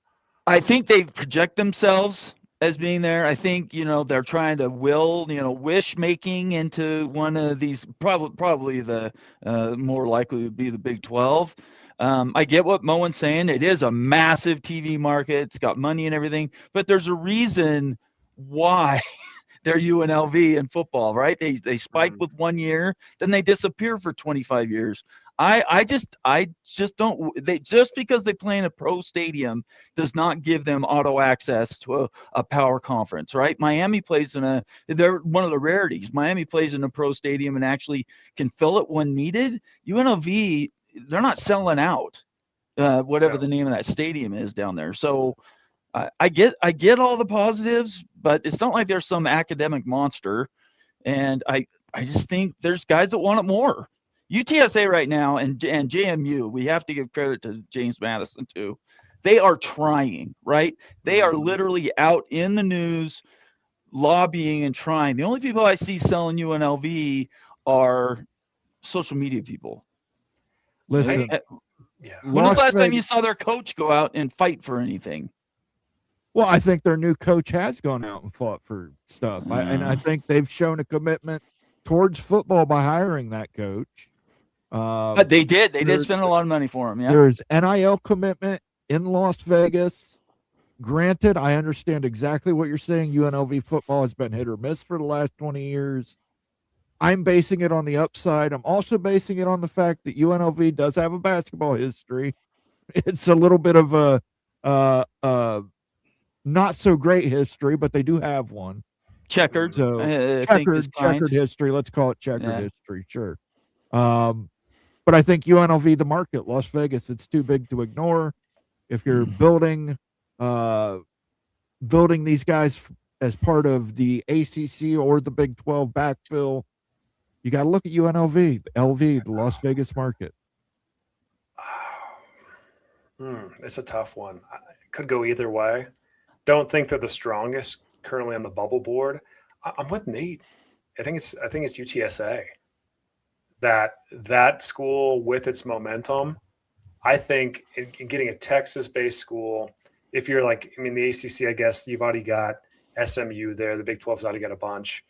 [SPEAKER 1] I think they project themselves as being there. I think, they're trying to wish making into one of these, probably the more likely would be the Big 12. I get what Moen's saying. It is a massive TV market. It's got money and everything, but there's a reason why they're UNLV in football, right? They spike with 1 year, then they disappear for 25 years. I just don't. Just because they play in a pro stadium does not give them auto access to a power conference, right? Miami plays they're one of the rarities. Miami plays in a pro stadium and actually can fill it when needed. UNLV, they're not selling out, whatever the name of that stadium is down there. So I get all the positives, but it's not like there's some academic monster. And I just think there's guys that want it more. UTSA right now and JMU, we have to give credit to James Madison too. They are trying, right? They are literally out in the news, lobbying and trying. The only people I see selling UNLV are social media people.
[SPEAKER 2] Listen,
[SPEAKER 1] when was the last time you saw their coach go out and fight for anything?
[SPEAKER 2] Well, I think their new coach has gone out and fought for stuff. And I think they've shown a commitment towards football by hiring that coach.
[SPEAKER 1] But they did. They did spend a lot of money for him. Yeah.
[SPEAKER 2] There's NIL commitment in Las Vegas. Granted, I understand exactly what you're saying. UNLV football has been hit or miss for the last 20 years. I'm basing it on the upside. I'm also basing it on the fact that UNLV does have a basketball history. It's a little bit of a not so great history, but they do have one.
[SPEAKER 1] Checkered.
[SPEAKER 2] So checkered history. Let's call it checkered history. Sure. But I think UNLV, the market, Las Vegas, it's too big to ignore. If you're building these guys as part of the ACC or the Big 12 backfill, you got to look at UNLV, LV, the Las Vegas market.
[SPEAKER 3] It's a tough one. It could go either way. Don't think they're the strongest currently on the bubble board. I'm with Nate. I think it's UTSA. That school with its momentum, I think in getting a Texas-based school, if you're like, I mean, the ACC, I guess you've already got SMU there. The Big 12's already got a bunch.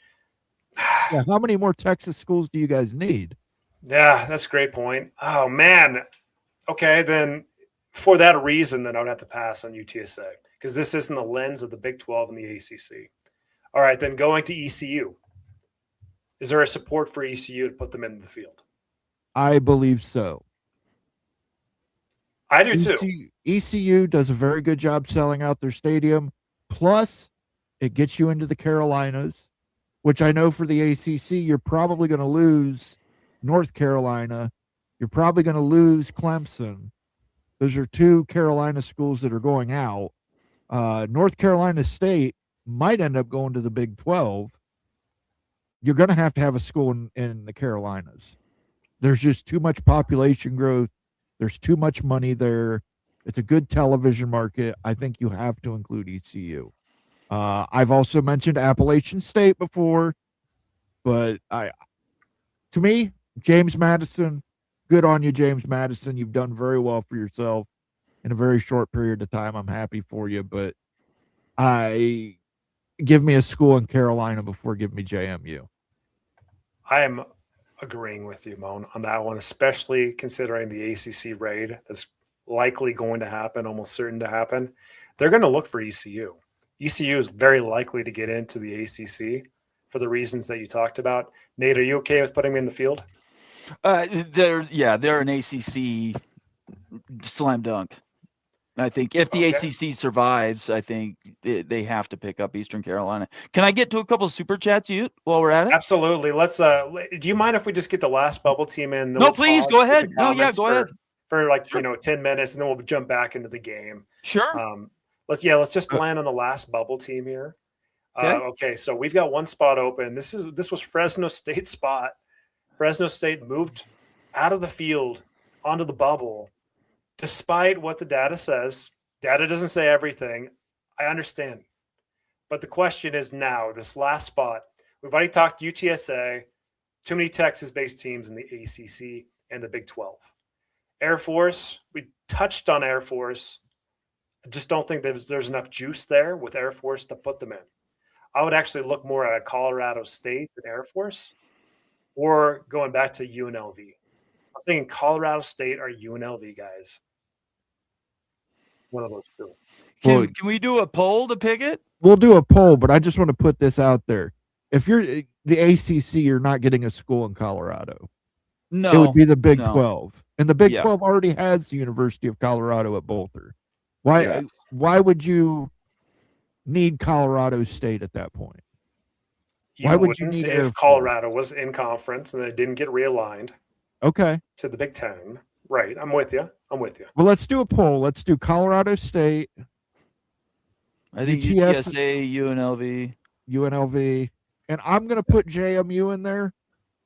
[SPEAKER 2] Yeah, how many more Texas schools do you guys need?
[SPEAKER 3] Yeah, that's a great point. Oh, man. Okay, then for that reason, then I would have to pass on UTSA because this isn't the lens of the Big 12 and the ACC. All right, then going to ECU. Is there a support for ECU to put them into the field?
[SPEAKER 2] I believe so.
[SPEAKER 3] I do too.
[SPEAKER 2] ECU does a very good job selling out their stadium. Plus, it gets you into the Carolinas, which I know for the ACC, you're probably going to lose North Carolina. You're probably going to lose Clemson. Those are two Carolina schools that are going out. North Carolina State might end up going to the Big 12. You're going to have a school in the Carolinas. There's just too much population growth. There's too much money there. It's a good television market. I think you have to include ECU. I've also mentioned Appalachian State before, but to me, James Madison, good on you, James Madison. You've done very well for yourself in a very short period of time. I'm happy for you, but give me a school in Carolina before give me JMU.
[SPEAKER 3] I am agreeing with you, Moan, on that one, especially considering the ACC raid that's likely going to happen, almost certain to happen. They're going to look for ECU. ECU is very likely to get into the ACC for the reasons that you talked about. Nate, are you okay with putting me in the field?
[SPEAKER 1] They're an ACC slam dunk. I think if the ACC survives, I think they have to pick up Eastern Carolina. Can I get to a couple of super chats, while we're at it?
[SPEAKER 3] Absolutely. Let's. Do you mind if we just get the last bubble team in?
[SPEAKER 1] No, please go ahead. No, yeah, go ahead
[SPEAKER 3] for 10 minutes, and then we'll jump back into the game.
[SPEAKER 1] Sure.
[SPEAKER 3] Let's just land on the last bubble team here. Okay, so we've got one spot open. This was Fresno State's spot. Fresno State moved out of the field onto the bubble. Despite what the data says, data doesn't say everything. I understand. But the question is now, this last spot, we've already talked UTSA, too many Texas-based teams in the ACC and the Big 12. Air Force, we touched on Air Force. I just don't think there's enough juice there with Air Force to put them in. I would actually look more at Colorado State than Air Force or going back to UNLV. I'm thinking Colorado State or UNLV, guys. One of those two.
[SPEAKER 1] Can we do a poll to pick it?
[SPEAKER 2] We'll do a poll, but I just want to put this out there. If you're the ACC, you're not getting a school in Colorado.
[SPEAKER 1] No.
[SPEAKER 2] It would be the Big 12. And the Big 12 already has the University of Colorado at Boulder. Why would you need Colorado State at that point?
[SPEAKER 3] Why would you need if Colorado was in conference and they didn't get realigned?
[SPEAKER 2] Okay.
[SPEAKER 3] To the Big 10. Right. I'm with you.
[SPEAKER 2] Well, let's do a poll. Let's do Colorado State.
[SPEAKER 1] I think UTSA, UNLV.
[SPEAKER 2] And I'm going to put JMU in there.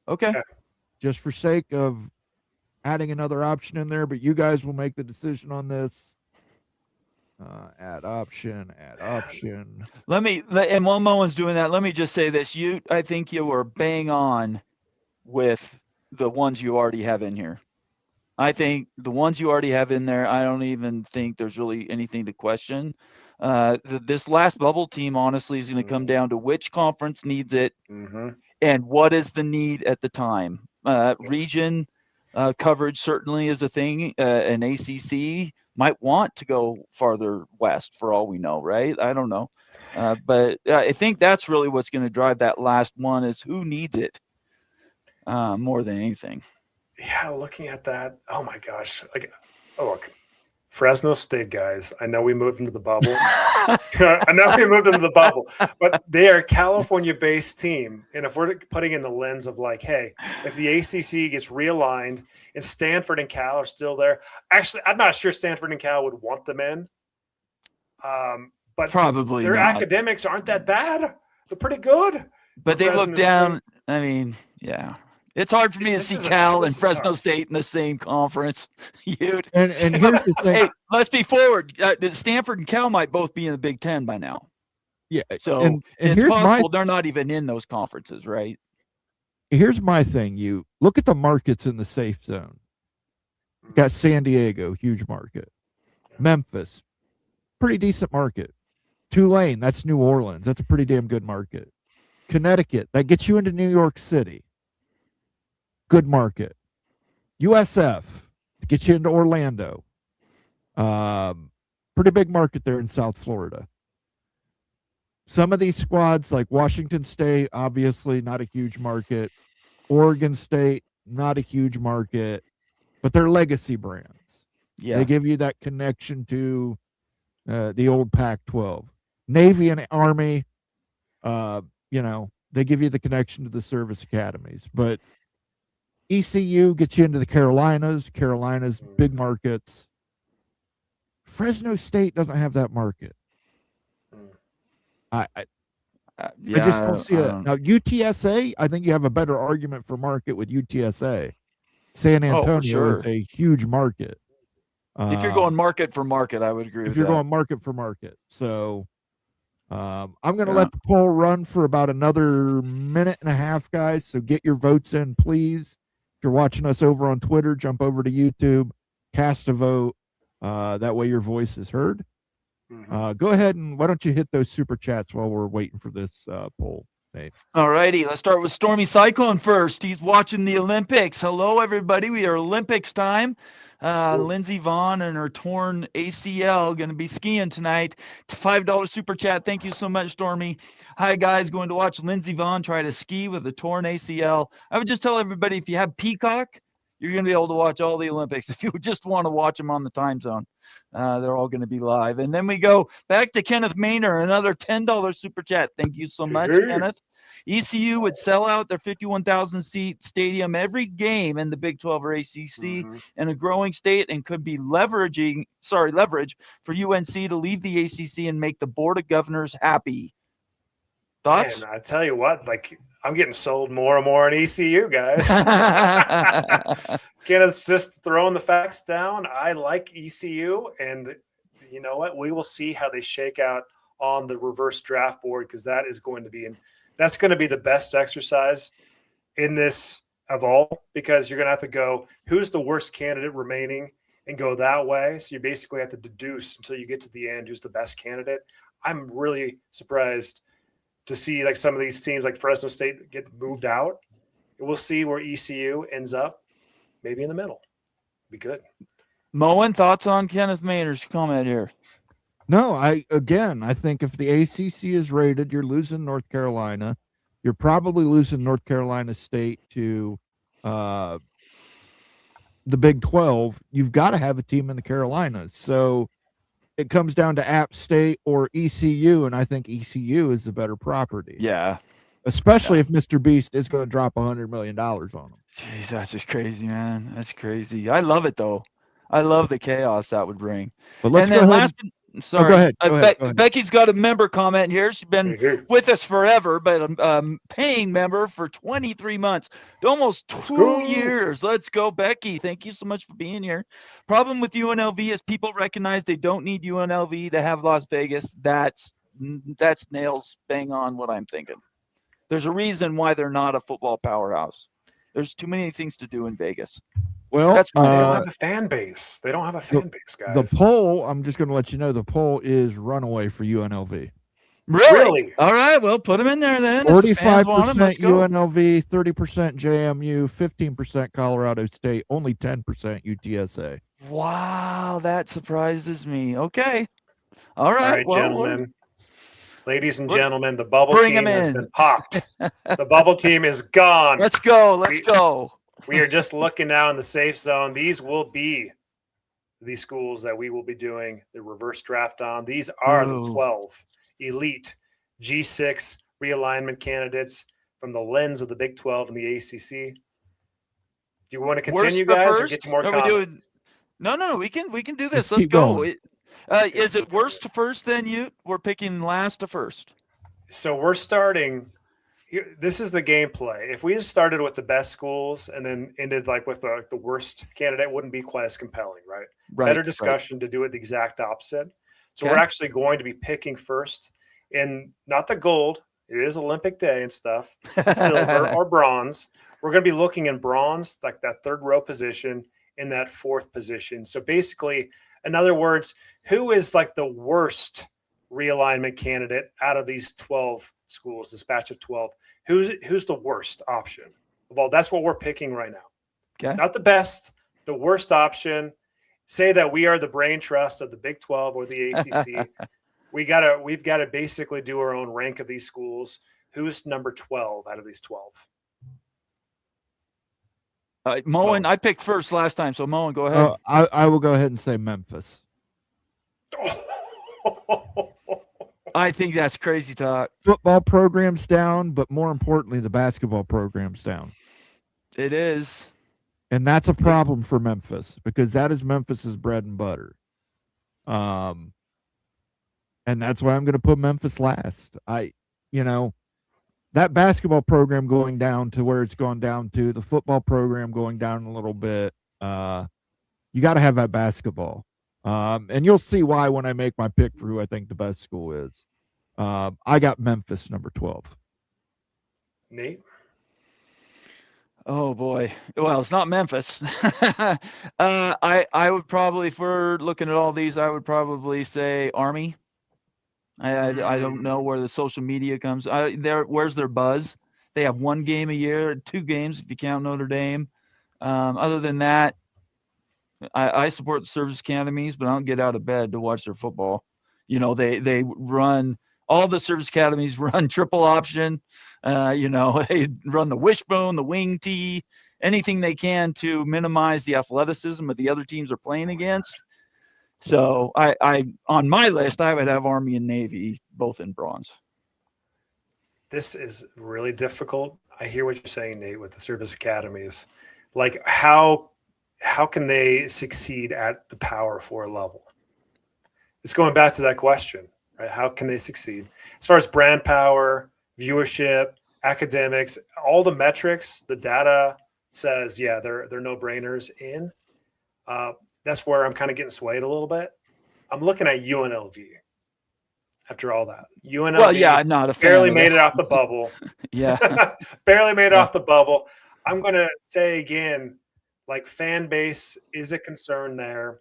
[SPEAKER 1] Okay.
[SPEAKER 2] just for sake of adding another option in there, but you guys will make the decision on this. Add option.
[SPEAKER 1] And while Moen's doing that, let me just say this. I think you were bang on with the ones you already have in here. I think the ones you already have in there, I don't even think there's really anything to question. This last bubble team, honestly, is going to come down to which conference needs it and what is the need at the time. Region coverage certainly is a thing. An ACC might want to go farther west for all we know, right? I don't know. But I think that's really what's going to drive that last one is who needs it more than anything.
[SPEAKER 3] Yeah, looking at that, oh my gosh. Look, Fresno State guys, I know we moved into the bubble. But they are a California-based team. And if we're putting in the lens of like, hey, if the ACC gets realigned and Stanford and Cal are still there, actually, I'm not sure Stanford and Cal would want them in. But
[SPEAKER 1] probably
[SPEAKER 3] their
[SPEAKER 1] not.
[SPEAKER 3] Academics aren't that bad. They're pretty good.
[SPEAKER 1] But they look down. State. I mean, yeah. It's hard for me to see Cal and Fresno State in the same conference.
[SPEAKER 2] And here's the thing.
[SPEAKER 1] Hey, let's be forward. Stanford and Cal might both be in the Big Ten by now.
[SPEAKER 2] Yeah.
[SPEAKER 1] So it's possible they're not even in those conferences, right?
[SPEAKER 2] Here's my thing. You look at the markets in the safe zone. You got San Diego, huge market. Memphis, pretty decent market. Tulane, that's New Orleans. That's a pretty damn good market. Connecticut, that gets you into New York City. Good market. USF to get you into Orlando. Pretty big market there in South Florida. Some of these squads, like Washington State, obviously not a huge market. Oregon State, not a huge market, but they're legacy brands.
[SPEAKER 1] Yeah.
[SPEAKER 2] They give you that connection to the old Pac-12. Navy and Army, they give you the connection to the service academies, but ECU gets you into the Carolinas, big markets. Fresno State doesn't have that market. I just don't see it. Now, UTSA, I think you have a better argument for market with UTSA. San Antonio is a huge market.
[SPEAKER 1] If you're going market for market, I would agree with that.
[SPEAKER 2] If you're going market for market. So I'm going to let the poll run for about another minute and a half, guys. So get your votes in, please. If you're watching us over on Twitter, jump over to YouTube, cast a vote. That way your voice is heard. Go ahead and why don't you hit those super chats while we're waiting for this poll, Nate?
[SPEAKER 1] All righty. Let's start with Stormy Cyclone first. He's watching the Olympics. Hello, everybody. We are Olympics time. Lindsey Vaughn and her torn ACL going to be skiing tonight. $5 super chat. Thank you so much, Stormy. Hi, guys. Going to watch Lindsey Vaughn try to ski with a torn ACL. I would just tell everybody, if you have Peacock, you're going to be able to watch all the Olympics. If you just want to watch them on the time zone, they're all going to be live. And then we go back to Kenneth Maynor, another $10 super chat. Thank you so much, Kenneth. ECU would sell out their 51,000 seat stadium every game in the Big 12 or ACC in a growing state, and could be leverage for UNC to leave the ACC and make the Board of Governors happy. Thoughts?
[SPEAKER 3] Man, I tell you what, I'm getting sold more and more on ECU, guys. Kenneth's just throwing the facts down. I like ECU, and you know what? We will see how they shake out on the reverse draft board, because that is going to be that's going to be the best exercise in this of all, because you're going to have to go, who's the worst candidate remaining, and go that way. So you basically have to deduce until you get to the end who's the best candidate. I'm really surprised to see some of these teams like Fresno State get moved out. We'll see where ECU ends up, maybe in the middle. Be good.
[SPEAKER 1] Moen, thoughts on Kenneth Maynor's comment here?
[SPEAKER 2] No, I think if the ACC is rated, you're losing North Carolina. You're probably losing North Carolina State to the Big 12. You've got to have a team in the Carolinas. So it comes down to App State or ECU, and I think ECU is the better property.
[SPEAKER 1] Yeah.
[SPEAKER 2] Especially if Mr. Beast is going to drop $100 million on them.
[SPEAKER 1] Jeez, that's just crazy, man. That's crazy. I love it, though. I love the chaos that would bring.
[SPEAKER 2] But let's go ahead.
[SPEAKER 1] Sorry.
[SPEAKER 2] Go ahead.
[SPEAKER 1] Becky's got a member comment here. She's been with us forever, but a paying member for 23 months, almost 2 years. Let's go, Becky. Thank you so much for being here. Problem with UNLV is people recognize they don't need UNLV to have Las Vegas. That's nails bang on what I'm thinking. There's a reason why they're not a football powerhouse. There's too many things to do in Vegas.
[SPEAKER 2] Well,
[SPEAKER 3] they don't have a fan base. They don't have a fan base, guys.
[SPEAKER 2] The poll, I'm just going to let you know, the poll is runaway for UNLV.
[SPEAKER 3] Really?
[SPEAKER 1] All right, well, put them in there then.
[SPEAKER 2] 45% UNLV, 30% JMU, 15% Colorado State, only 10% UTSA.
[SPEAKER 1] Wow, that surprises me. Okay. All right,
[SPEAKER 3] gentlemen. Ladies and gentlemen, the bubble team has been popped. The bubble team is gone.
[SPEAKER 1] Let's go. Let's go.
[SPEAKER 3] We are just looking now in the safe zone. These will be the schools that we will be doing the reverse draft on. These are the 12 elite G6 realignment candidates from the lens of the Big 12 and the ACC. Do you want to continue, guys, or get to more comments?
[SPEAKER 1] No. We can do this. Let's go. Is it worst to first then, Ute? We're picking last to first.
[SPEAKER 3] So we're starting – this is the gameplay. If we just started with the best schools and then ended like with the worst candidate, it wouldn't be quite as compelling, right? Better discussion to do it the exact opposite. So we're actually going to be picking first in not the gold. It is Olympic Day and stuff, silver or bronze. We're going to be looking in bronze, like that third row position, in that fourth position. So basically, in other words, who is like the worst realignment candidate out of these 12 schools, this batch of 12? Who's the worst option of all? That's what we're picking right now.
[SPEAKER 1] Okay.
[SPEAKER 3] Not the best, the worst option. Say that we are the brain trust of the Big 12 or the ACC. We've got to basically do our own rank of these schools. Who's number 12 out of these 12?
[SPEAKER 1] Moen, I picked first last time, so Moen, go ahead.
[SPEAKER 2] I will go ahead and say Memphis.
[SPEAKER 1] I think that's crazy talk.
[SPEAKER 2] Football program's down, but more importantly, the basketball program's down.
[SPEAKER 1] It is.
[SPEAKER 2] And that's a problem for Memphis because that is Memphis's bread and butter. And that's why I'm going to put Memphis last. That basketball program going down to where it's gone down to, the football program going down a little bit. You got to have that basketball. And you'll see why when I make my pick for who I think the best school is. I got Memphis number 12.
[SPEAKER 3] Nate?
[SPEAKER 1] Oh boy. Well, it's not Memphis. I would probably, if we're looking at all these, I would probably say Army. I don't know where the social media comes. Where's their buzz? They have one game a year, 2 games if you count Notre Dame. Other than that, I support the service academies, but I don't get out of bed to watch their football. They run all the service academies run triple option. They run the wishbone, the wing tee, anything they can to minimize the athleticism of the other teams are playing against. So I on my list, I would have Army and Navy both in bronze.
[SPEAKER 3] This is really difficult. I hear what you're saying, Nate, with the service academies. Like how can they succeed at the Power 4 level? It's going back to that question, right? How can they succeed? As far as brand power, viewership, academics, all the metrics, the data says, yeah, they're no-brainers in. That's where I'm kind of getting swayed a little bit. I'm looking at UNLV after all that. UNLV
[SPEAKER 1] well, yeah, I'm not a fan
[SPEAKER 3] barely
[SPEAKER 1] of
[SPEAKER 3] made it off the bubble.
[SPEAKER 1] Yeah.
[SPEAKER 3] Barely made it off the bubble. I'm going to say again, like fan base is a concern there.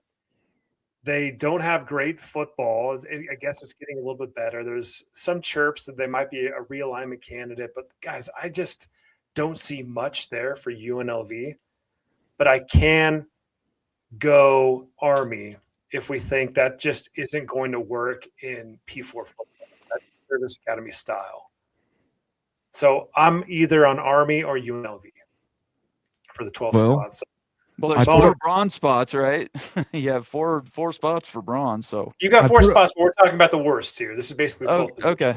[SPEAKER 3] They don't have great football. I guess it's getting a little bit better. There's some chirps that they might be a realignment candidate, but guys, I just don't see much there for UNLV. But I can go Army if we think that just isn't going to work in P4 football, that service academy style. So I'm either on Army or UNLV for the 12 spots.
[SPEAKER 1] Well, there's 4 bronze spots, right? You have four spots for bronze. So
[SPEAKER 3] you got 4 spots, but we're talking about the worst here. This is basically 12 positions.
[SPEAKER 1] Okay.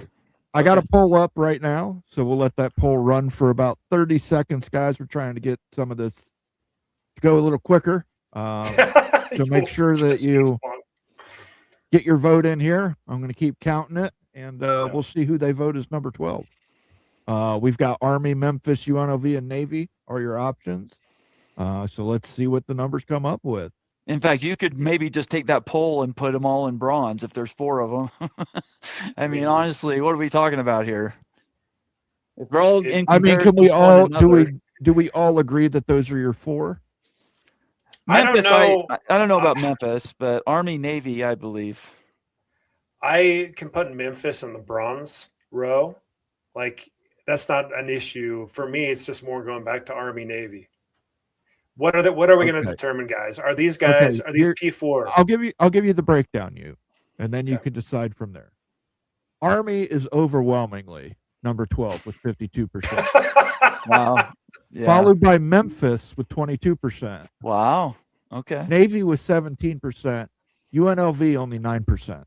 [SPEAKER 2] I got a poll up right now, so we'll let that poll run for about 30 seconds, guys. We're trying to get some of this to go a little quicker. So make sure that get your vote in here. I'm going to keep counting it, and we'll see who they vote as number 12. We've got Army, Memphis, UNLV, and Navy are your options. So let's see what the numbers come up with.
[SPEAKER 1] In fact, you could maybe just take that poll and put them all in bronze if there's 4 of them. I mean, honestly, what are we talking about here? If we're all in
[SPEAKER 2] can we all do we all agree that those are your 4?
[SPEAKER 1] Memphis, I don't know about Memphis, but Army, Navy, I believe.
[SPEAKER 3] I can put Memphis in the bronze row. Like, that's not an issue for me. It's just more going back to Army, Navy. What are we going to determine, guys? Are these guys are these P4?
[SPEAKER 2] I'll give you the breakdown, and then you can decide from there. Army is overwhelmingly number 12 with 52%.
[SPEAKER 1] Wow.
[SPEAKER 2] Yeah. Followed by Memphis with 22%.
[SPEAKER 1] Wow. Okay.
[SPEAKER 2] Navy with 17%. UNLV only 9%.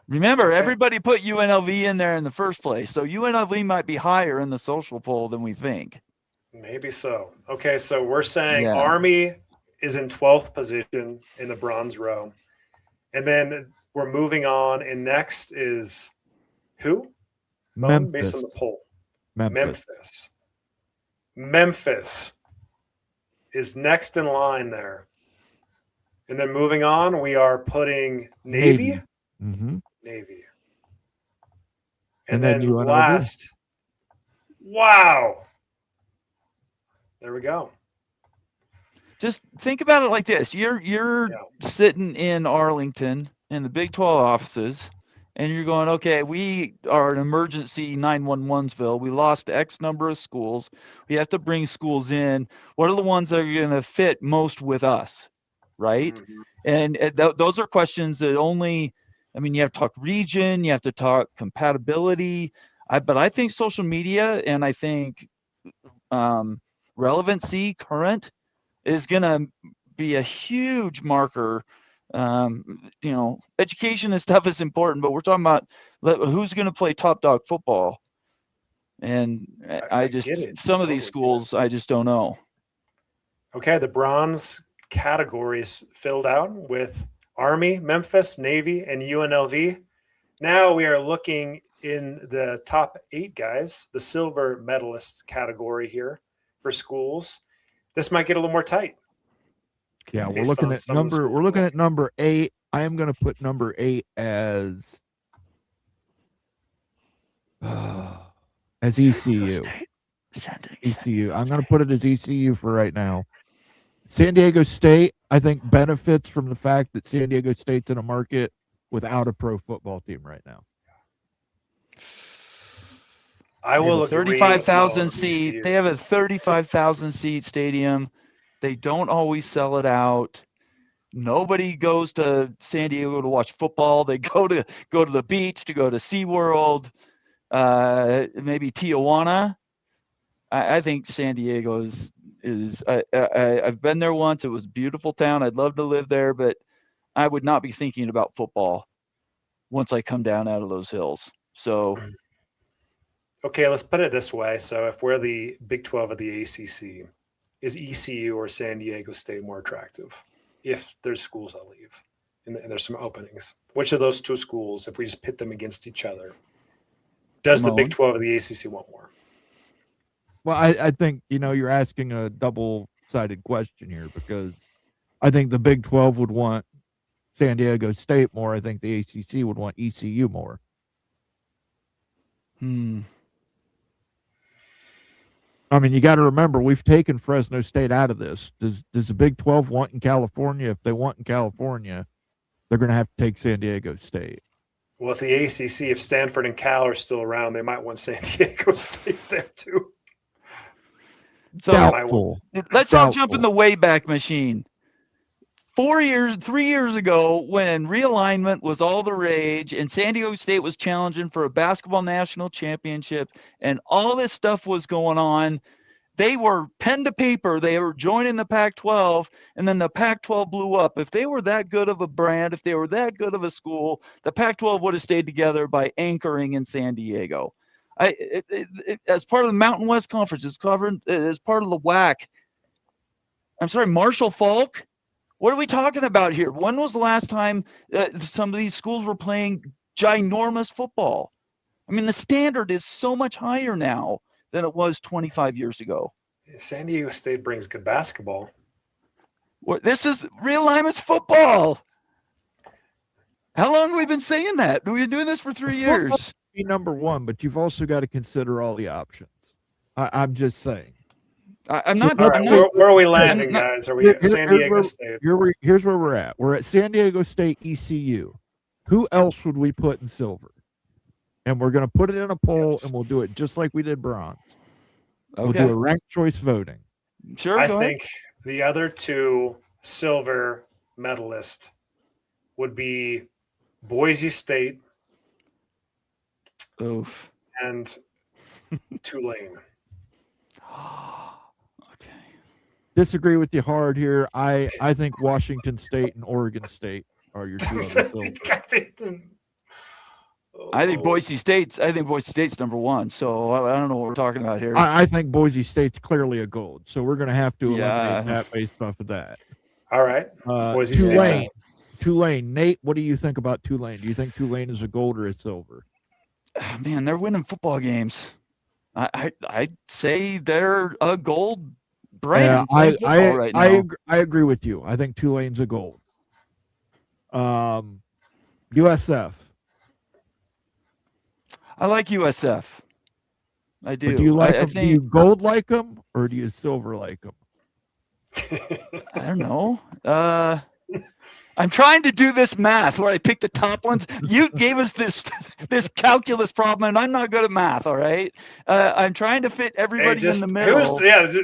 [SPEAKER 1] Remember, everybody put UNLV in there in the first place, so UNLV might be higher in the social poll than we think.
[SPEAKER 3] Maybe so. Okay, so we're saying Army is in 12th position in the bronze row. And then we're moving on, and next is who?
[SPEAKER 2] Memphis.
[SPEAKER 3] Based on the poll.
[SPEAKER 2] Memphis
[SPEAKER 3] is next in line there. And then moving on, we are putting Navy.
[SPEAKER 2] Mm-hmm.
[SPEAKER 3] Navy.
[SPEAKER 2] And then
[SPEAKER 3] last. Wow. There we go.
[SPEAKER 1] Just think about it like this. You're sitting in Arlington in the Big 12 offices, and you're going, okay, we are an emergency 911'sville. We lost X number of schools. We have to bring schools in. What are the ones that are going to fit most with us, right? Mm-hmm. And those are questions that only, you have to talk region, you have to talk compatibility. But I think social media and I think relevancy, current, is going to be a huge marker. Education and stuff is important, but we're talking about who's going to play top dog football. And some of these schools, I just don't know.
[SPEAKER 3] Okay, the bronze categories filled out with Army, Memphis, Navy, and UNLV. Now we are looking in the top 8 guys, the silver medalist category here for schools. This might get a little more tight.
[SPEAKER 2] Yeah, we're looking at number 8. I am going to put number 8 as ECU. ECU. I'm going to put it as ECU for right now. San Diego State, I think, benefits from the fact that San Diego State's in a market without a pro football team right now.
[SPEAKER 3] I will agree.
[SPEAKER 1] 35,000 seat. They have a 35,000 seat stadium. They don't always sell it out. Nobody goes to San Diego to watch football. They go to the beach, to go to SeaWorld, maybe Tijuana. I think San Diego is I've been there once. It was a beautiful town. I'd love to live there, but I would not be thinking about football once I come down out of those hills. So,
[SPEAKER 3] okay, let's put it this way. So if we're the Big 12 of the ACC, is ECU or San Diego State more attractive? If there's schools that leave and there's some openings, which of those 2 schools, if we just pit them against each other, does the Big 12 of the ACC want more?
[SPEAKER 2] Well, I think, you're asking a double-sided question here, because I think the Big 12 would want San Diego State more. I think the ACC would want ECU more. You got to remember, we've taken Fresno State out of this. Does the Big 12 want in California? If they want in California, they're going to have to take San Diego State.
[SPEAKER 3] Well, if the ACC, if Stanford and Cal are still around, they might want San Diego State there too.
[SPEAKER 1] So let's all jump in the Wayback Machine. 3 years ago, when realignment was all the rage and San Diego State was challenging for a basketball national championship and all this stuff was going on, they were pen to paper. They were joining the Pac-12, and then the Pac-12 blew up. If they were that good of a brand, if they were that good of a school, the Pac-12 would have stayed together by anchoring in San Diego. As part of the Mountain West Conference, it's covered as part of the WAC. I'm sorry, Marshall Falk What are we talking about here? When was the last time some of these schools were playing ginormous football? I mean, the standard is so much higher now than it was 25 years ago.
[SPEAKER 3] San Diego State brings good basketball.
[SPEAKER 1] This is realignment's football. How long have we been saying that? We've been doing this for 3 years.
[SPEAKER 2] Be number one, but you've also got to consider all the options. I'm just saying.
[SPEAKER 1] I'm not.
[SPEAKER 3] Where are we landing, guys? Are we at San Diego State?
[SPEAKER 2] Here's where we're at. We're at San Diego State ECU. Who else would we put in silver? And we're going to put it in a poll, and we'll do it just like we did bronze.
[SPEAKER 1] Okay.
[SPEAKER 2] We'll do a ranked choice voting.
[SPEAKER 1] Sure.
[SPEAKER 3] I think the other two silver medalists would be Boise State and Tulane.
[SPEAKER 2] Okay. Disagree with you hard here. I think Washington State and Oregon State are your two other silver.
[SPEAKER 1] I think Boise State's number one. So I don't know what we're talking about here.
[SPEAKER 2] I think Boise State's clearly a gold. So we're going to have to eliminate that based off of that.
[SPEAKER 3] All right.
[SPEAKER 2] Boise State. Tulane. Nate, what do you think about Tulane? Do you think Tulane is a gold or a silver?
[SPEAKER 1] Man, they're winning football games. I'd say they're a gold brand.
[SPEAKER 2] Yeah, I agree with you. I think Tulane's a gold. USF.
[SPEAKER 1] I like USF. I do.
[SPEAKER 2] But do you like them? Do you gold like them or do you silver like them?
[SPEAKER 1] I don't know. I'm trying to do this math where I pick the top ones. You gave us this calculus problem, and I'm not good at math. All right, I'm trying to fit everybody in the middle.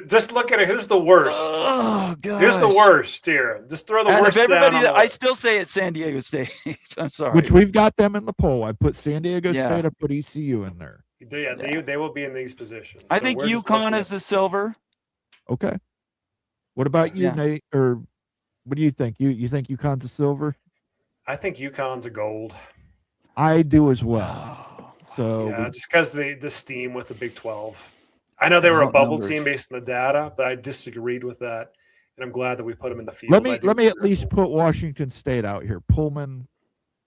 [SPEAKER 3] Just look at it. Who's the worst?
[SPEAKER 1] Oh god,
[SPEAKER 3] who's the worst here? Just throw the worst down.
[SPEAKER 1] I still say it's San Diego State. I'm sorry.
[SPEAKER 2] Which we've got them in the poll. I put San Diego State. I put ECU in there.
[SPEAKER 3] Yeah, they will be in these positions.
[SPEAKER 1] I think UConn is a silver.
[SPEAKER 2] Okay. What about you, Nate? Or what do you think? You think UConn's a silver?
[SPEAKER 3] I think UConn's a gold.
[SPEAKER 2] I do as well. So
[SPEAKER 3] just because the steam with the Big 12. I know they were a bubble team based on the data, but I disagreed with that, and I'm glad that we put them in the field.
[SPEAKER 2] Let me at least put Washington State out here. Pullman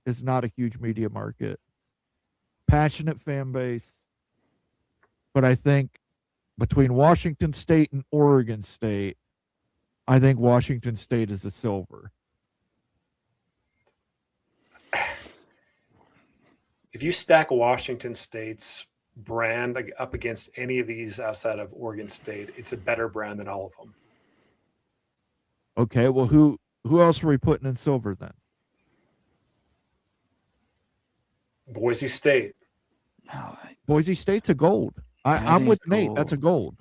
[SPEAKER 2] is not a huge media market, passionate fan base, but I think between Washington State and Oregon State, I think Washington State is a silver.
[SPEAKER 3] If you stack Washington State's brand up against any of these outside of Oregon State, it's a better brand than all of them.
[SPEAKER 2] Okay, well, who else are we putting in silver then?
[SPEAKER 3] Boise State.
[SPEAKER 2] Boise State's a gold. I'm with Nate. That's a gold.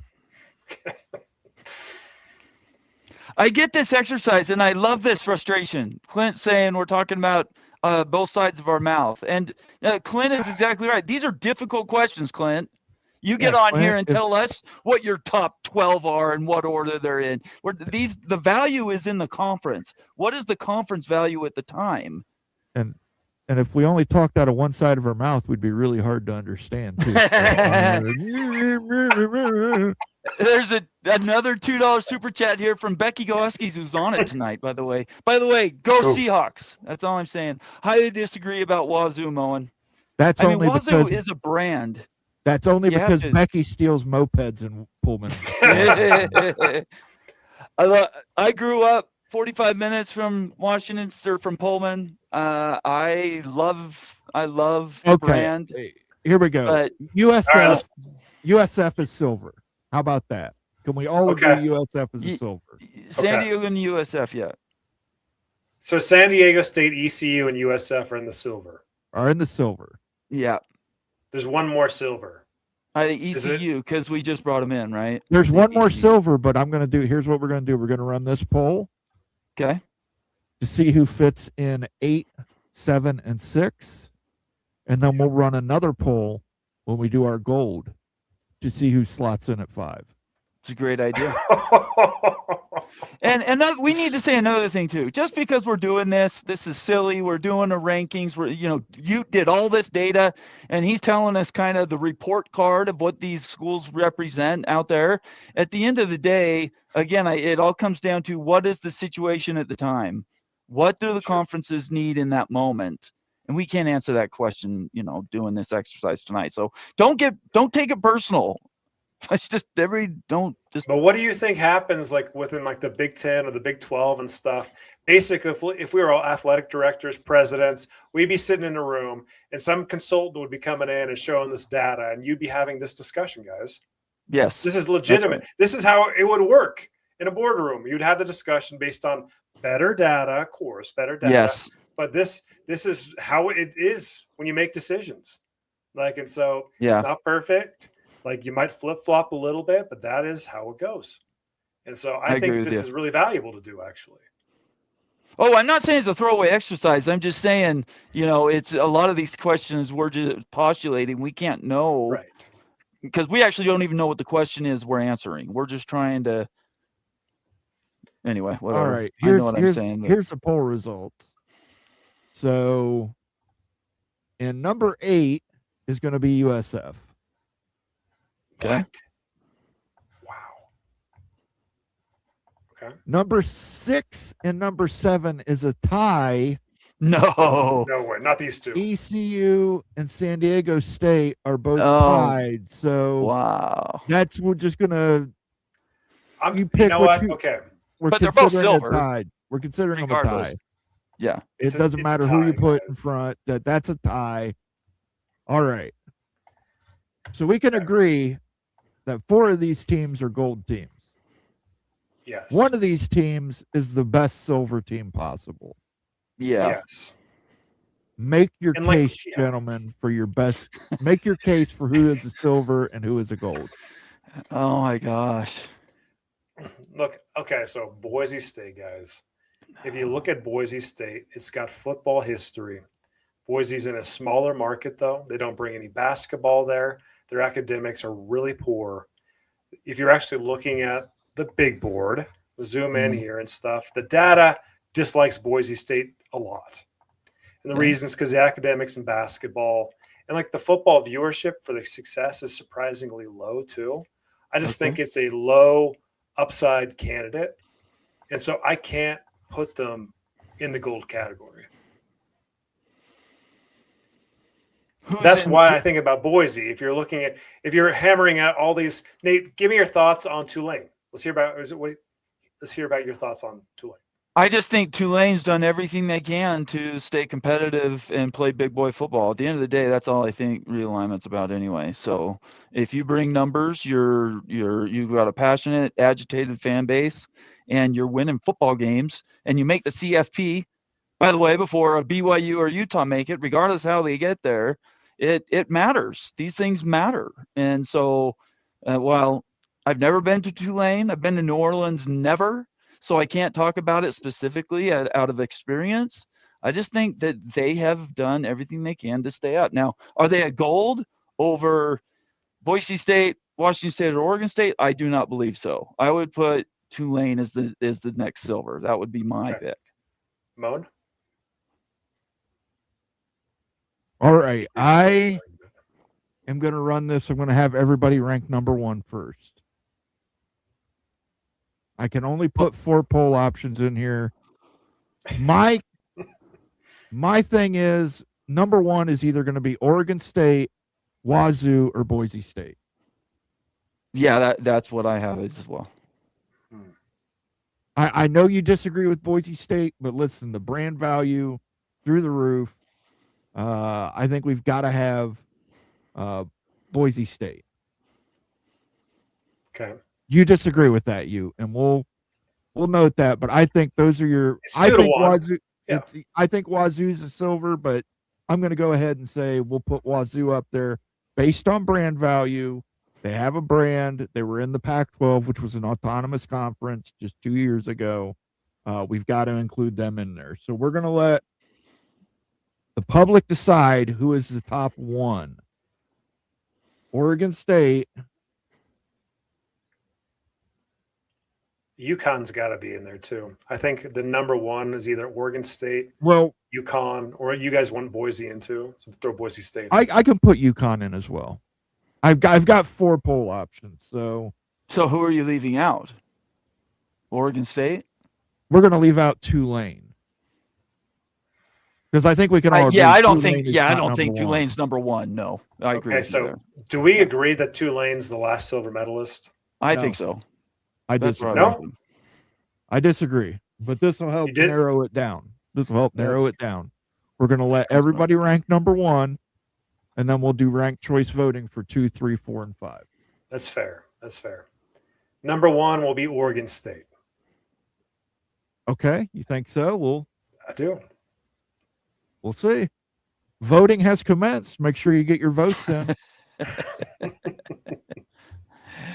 [SPEAKER 1] I get this exercise, and I love this frustration. Clint saying we're talking about both sides of our mouth. And Clint is exactly right. These are difficult questions, Clint. You get on Clint, here and tell us what your top 12 are and what order they're in. The value is in the conference. What is the conference value at the time?
[SPEAKER 2] And if we only talked out of one side of our mouth, we'd be really hard to understand, too.
[SPEAKER 1] There's another $2 super chat here from Becky Goskis, who's on it tonight, by the way. Go Seahawks. That's all I'm saying. Highly disagree about Wazoo, Moen. Wazoo is a brand.
[SPEAKER 2] That's only because Becky steals mopeds in Pullman.
[SPEAKER 1] I grew up 45 minutes from Washington or from Pullman. I love the brand.
[SPEAKER 2] Here we go. USF is silver. How about that? Can we all agree USF is a silver?
[SPEAKER 1] San Diego and USF, yeah.
[SPEAKER 3] So San Diego State, ECU, and USF are in the silver.
[SPEAKER 1] Yeah.
[SPEAKER 3] There's one more silver.
[SPEAKER 1] I think ECU because we just brought them in, right?
[SPEAKER 2] There's one more silver, but here's what we're going to do. We're going to run this poll.
[SPEAKER 1] Okay.
[SPEAKER 2] To see who fits in 8, 7, and 6. And then we'll run another poll when we do our gold to see who slots in at 5.
[SPEAKER 1] It's a great idea. And we need to say another thing too. Just because we're doing this is silly. We're doing the rankings. You did all this data, and he's telling us kind of the report card of what these schools represent out there. At the end of the day, again, it all comes down to what is the situation at the time. What do the conferences need in that moment? And we can't answer that question, doing this exercise tonight. So don't take it personal. It's just
[SPEAKER 3] But what do you think happens like within like the Big 10 or the Big 12 and stuff? Basically, if we were all athletic directors, presidents, we'd be sitting in a room and some consultant would be coming in and showing this data, and you'd be having this discussion, guys.
[SPEAKER 1] Yes.
[SPEAKER 3] This is legitimate. Right. This is how it would work in a boardroom. You'd have the discussion based on better data, of course, better data.
[SPEAKER 1] Yes.
[SPEAKER 3] But this is how it is when you make decisions. And so it's not perfect. Like you might flip-flop a little bit, but that is how it goes. And so I think this is really valuable to do, actually.
[SPEAKER 1] Oh, I'm not saying it's a throwaway exercise. I'm just saying, it's a lot of these questions we're just postulating. We can't know.
[SPEAKER 3] Right.
[SPEAKER 1] Because we actually don't even know what the question is we're answering. We're just trying to. Anyway, whatever.
[SPEAKER 2] All right. Here's the poll results. So, and number 8 is going to be USF.
[SPEAKER 1] Okay.
[SPEAKER 3] What? Wow. Okay.
[SPEAKER 2] Number 6 and number 7 is a tie.
[SPEAKER 1] No
[SPEAKER 3] way. Not these two.
[SPEAKER 2] ECU and San Diego State are both tied. So
[SPEAKER 1] wow.
[SPEAKER 2] We're just gonna.
[SPEAKER 3] You know what? Okay.
[SPEAKER 1] But they're both silver.
[SPEAKER 2] Tied. We're considering them a tie.
[SPEAKER 1] Yeah.
[SPEAKER 2] It doesn't matter who you put in front. That's a tie. All right. So we can agree that 4 of these teams are gold teams.
[SPEAKER 3] Yes.
[SPEAKER 2] One of these teams is the best silver team possible.
[SPEAKER 1] Yeah.
[SPEAKER 3] Yes.
[SPEAKER 2] Make your case, gentlemen, for your best. Make your case for who is a silver and who is a gold.
[SPEAKER 1] Oh my gosh.
[SPEAKER 3] Look, okay, so Boise State, guys. If you look at Boise State, it's got football history. Boise's in a smaller market, though. They don't bring any basketball there. Their academics are really poor. If you're actually looking at the big board, zoom in here and stuff, the data dislikes Boise State a lot. And the reason is because the academics and basketball and like the football viewership for the success is surprisingly low too. I just think it's a low upside candidate. And so I can't put them in the gold category. That's why I think about Boise. If you're hammering out all these, Nate, give me your thoughts on Tulane. Let's hear about your thoughts on Tulane.
[SPEAKER 1] I just think Tulane's done everything they can to stay competitive and play big boy football. At the end of the day, that's all I think realignment's about anyway. So if you bring numbers, you've got a passionate, agitated fan base, and you're winning football games, and you make the CFP. By the way, before a BYU or Utah make it, regardless how they get there, it matters. These things matter. And so, while I've never been to Tulane, I've been to New Orleans, never. So I can't talk about it specifically out of experience. I just think that they have done everything they can to stay up. Now, are they a gold over Boise State, Washington State, or Oregon State? I do not believe so. I would put Tulane as the next silver. That would be my pick.
[SPEAKER 3] Moan?
[SPEAKER 2] All right. I am going to run this. I'm going to have everybody rank number 1 first. I can only put 4 poll options in here. My thing is number 1 is either going to be Oregon State, Wazoo, or Boise State.
[SPEAKER 1] Yeah, that's what I have as well.
[SPEAKER 2] I know you disagree with Boise State, but listen, the brand value through the roof. I think we've got to have Boise State.
[SPEAKER 3] Okay.
[SPEAKER 2] You disagree with that, and we'll note that. But I think those are your. I think Wazoo. Yeah. I think Wazoo's a silver, but I'm going to go ahead and say we'll put Wazoo up there based on brand value. They have a brand. They were in the Pac-12, which was an autonomous conference just 2 years ago. We've got to include them in there. So we're going to let the public decide who is the top 1. Oregon State,
[SPEAKER 3] UConn's got to be in there too. I think the number one is either Oregon State,
[SPEAKER 2] Well,
[SPEAKER 3] UConn, or you guys want Boise in too. So throw Boise State.
[SPEAKER 2] I can put UConn in as well. I've got 4 poll options. So
[SPEAKER 1] who are you leaving out? Oregon State?
[SPEAKER 2] We're going to leave out Tulane. Because I think we can all agree.
[SPEAKER 1] I don't think Tulane's number one. No, I agree.
[SPEAKER 3] Okay, so do we agree that Tulane's the last silver medalist?
[SPEAKER 1] I think so.
[SPEAKER 2] I disagree.
[SPEAKER 3] No?
[SPEAKER 2] I disagree. But this will help narrow it down. We're going to let everybody rank number 1, and then we'll do ranked choice voting for 2, 3, 4, and 5.
[SPEAKER 3] That's fair. Number 1 will be Oregon State.
[SPEAKER 2] Okay, you think so?
[SPEAKER 3] I do.
[SPEAKER 2] We'll see. Voting has commenced. Make sure you get your votes in.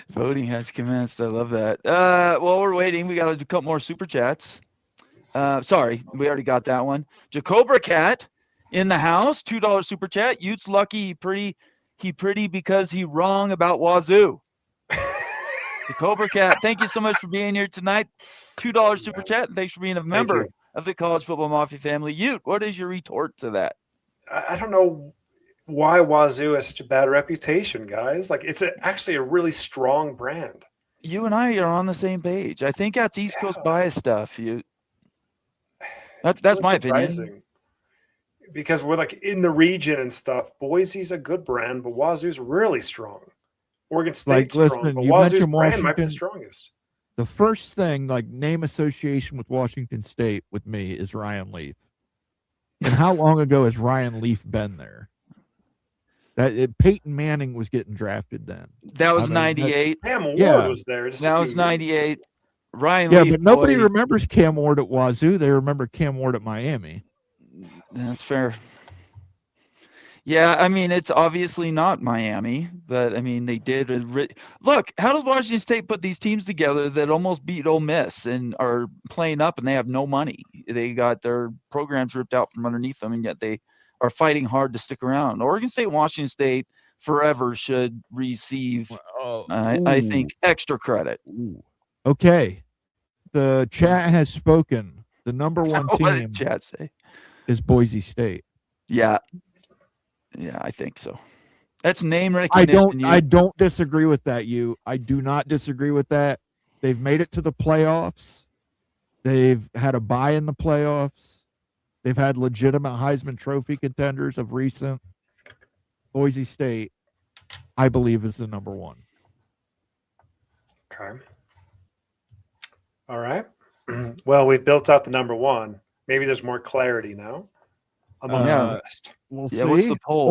[SPEAKER 1] Voting has commenced. I love that. While we're waiting, we got a couple more super chats. Sorry, we already got that one. Jacobra Cat in the house, $2 super chat. Utes lucky he pretty because he wrong about Wazoo. Jacobra Cat, thank you so much for being here tonight. $2 super chat, and thanks for being a member of the College Football Mafia family. Ute, what is your retort to that?
[SPEAKER 3] I don't know why Wazoo has such a bad reputation, guys. Like, it's actually a really strong brand.
[SPEAKER 1] You and I are on the same page. I think that's East Coast bias stuff. That's my opinion.
[SPEAKER 3] Because we're like in the region and stuff. Boise's a good brand, but Wazoo's really strong. Oregon State's strong, but Wazoo's brand might be the strongest.
[SPEAKER 2] The first thing, like name association with Washington State with me, is Ryan Leaf. And how long ago has Ryan Leaf been there? Peyton Manning was getting drafted then.
[SPEAKER 1] That was 98.
[SPEAKER 3] Cam Ward was there.
[SPEAKER 1] That was 98. Ryan
[SPEAKER 2] Leaf.
[SPEAKER 1] Yeah,
[SPEAKER 2] but nobody remembers Cam Ward at Wazoo. They remember Cam Ward at Miami.
[SPEAKER 1] That's fair. Yeah, I mean, it's obviously not Miami, but I mean, they did. Look, how does Washington State put these teams together that almost beat Ole Miss and are playing up and they have no money? They got their programs ripped out from underneath them, and yet they are fighting hard to stick around. Oregon State, Washington State forever should receive, I think, extra credit.
[SPEAKER 2] Okay. The chat has spoken. The number 1 team
[SPEAKER 1] what did chat say?
[SPEAKER 2] Is Boise State.
[SPEAKER 1] Yeah. Yeah, I think so. That's name recognition.
[SPEAKER 2] I don't disagree with that, I do not disagree with that. They've made it to the playoffs. They've had a bye in the playoffs. They've had legitimate Heisman Trophy contenders of recent. Boise State, I believe, is the number 1.
[SPEAKER 3] Okay. All right. Well, we've built out the number 1. Maybe there's more clarity now amongst the rest.
[SPEAKER 2] We'll see.
[SPEAKER 1] What's the poll?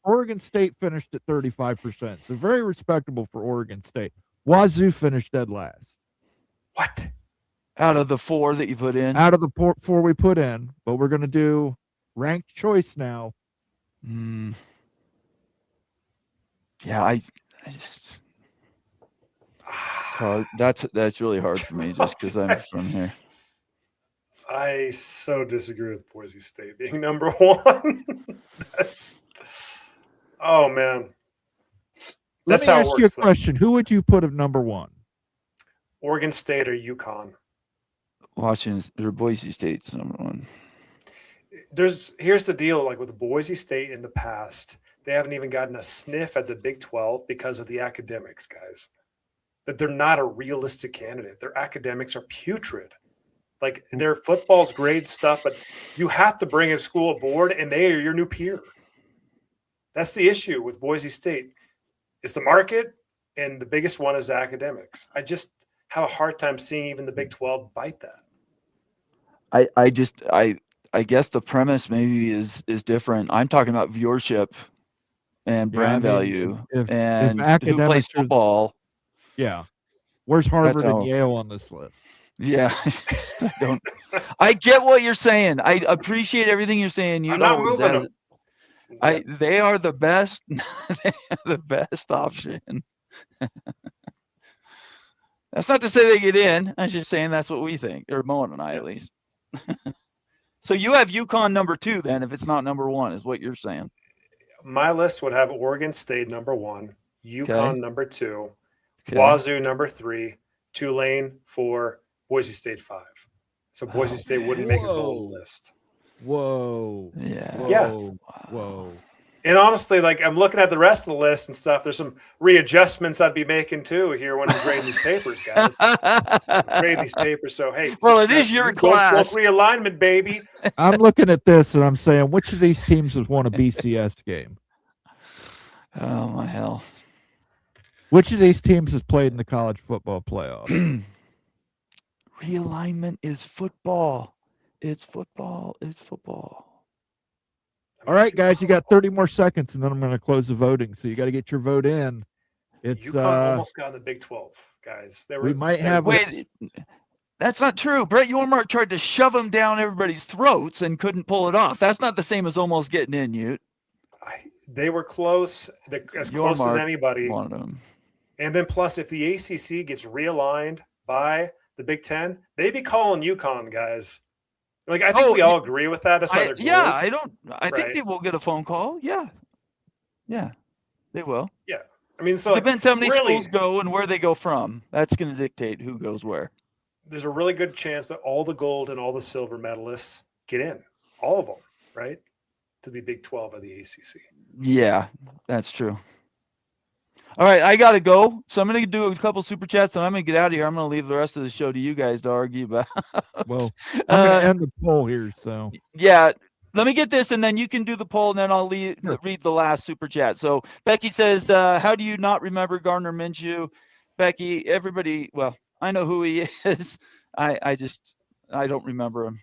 [SPEAKER 2] Oregon State finished at 35%, so very respectable for Oregon State. Wazoo finished dead last.
[SPEAKER 3] What?
[SPEAKER 1] Out of the 4 that you put in?
[SPEAKER 2] Out of the 4 we put in, but we're going to do ranked choice now.
[SPEAKER 1] Yeah, I just hard. That's really hard for me just because I'm from here.
[SPEAKER 3] I so disagree with Boise State being number 1. Oh man.
[SPEAKER 2] Let me ask you a question. Who would you put at number 1?
[SPEAKER 3] Oregon State or UConn?
[SPEAKER 1] Washington or Boise State's number 1.
[SPEAKER 3] Here's the deal. Like with Boise State in the past, they haven't even gotten a sniff at the Big 12 because of the academics, guys. That they're not a realistic candidate. Their academics are putrid. Like, their football's great stuff, but you have to bring a school aboard, and they are your new peer. That's the issue with Boise State. It's the market, and the biggest one is academics. I just have a hard time seeing even the Big 12 bite that.
[SPEAKER 1] I guess the premise maybe is different. I'm talking about viewership and brand value and who plays football.
[SPEAKER 2] Yeah. Where's Harvard and Yale on this list?
[SPEAKER 1] Yeah, I get what you're saying. I appreciate everything you're saying.
[SPEAKER 3] I'm not moving them.
[SPEAKER 1] They are the best. They are the best option. That's not to say they get in. I'm just saying that's what we think, or Moen and I at least. So you have UConn number 2 then, if it's not number 1, is what you're saying.
[SPEAKER 3] My list would have Oregon State number 1, UConn number 2, Wazoo number 3, Tulane 4, Boise State 5. So Boise State wouldn't make a gold list.
[SPEAKER 2] Whoa.
[SPEAKER 1] Yeah.
[SPEAKER 3] Yeah.
[SPEAKER 2] Whoa.
[SPEAKER 3] And honestly, like I'm looking at the rest of the list and stuff, there's some readjustments I'd be making too here when I'm grading these papers, guys. Grade these papers. So hey,
[SPEAKER 1] well, it is your class.
[SPEAKER 3] Realignment, baby.
[SPEAKER 2] I'm looking at this and I'm saying, which of these teams has won a BCS game?
[SPEAKER 1] Oh my hell.
[SPEAKER 2] Which of these teams has played in the college football playoff?
[SPEAKER 1] Realignment is football. It's football. It's football.
[SPEAKER 2] All right, guys, you got 30 more seconds, and then I'm going to close the voting. So you got to get your vote in. It's
[SPEAKER 3] UConn almost got in the Big 12, guys.
[SPEAKER 2] We might have.
[SPEAKER 1] Wait, that's not true. Brett Yormark tried to shove them down everybody's throats and couldn't pull it off. That's not the same as almost getting in, Ute.
[SPEAKER 3] They were close, as close as anybody.
[SPEAKER 1] Wanted them.
[SPEAKER 3] And then plus, if the ACC gets realigned by the Big Ten, they be calling UConn, guys. Like I think we all agree with that. That's why they're gold.
[SPEAKER 1] I think they will get a phone call. Yeah, they will.
[SPEAKER 3] Yeah, I mean, so
[SPEAKER 1] depends how many schools go and where they go from. That's going to dictate who goes where.
[SPEAKER 3] There's a really good chance that all the gold and all the silver medalists get in, all of them, right, to the Big 12 of the ACC.
[SPEAKER 1] Yeah, that's true. All right, I got to go. So I'm going to do a couple super chats, and I'm going to get out of here. I'm going to leave the rest of the show to you guys to argue about.
[SPEAKER 2] Well, I'm going to end the poll here. So
[SPEAKER 1] yeah, let me get this, and then you can do the poll, and then I'll read the last super chat. So Becky says, how do you not remember Gardner Minshew? Becky, everybody, well, I know who he is. I don't remember him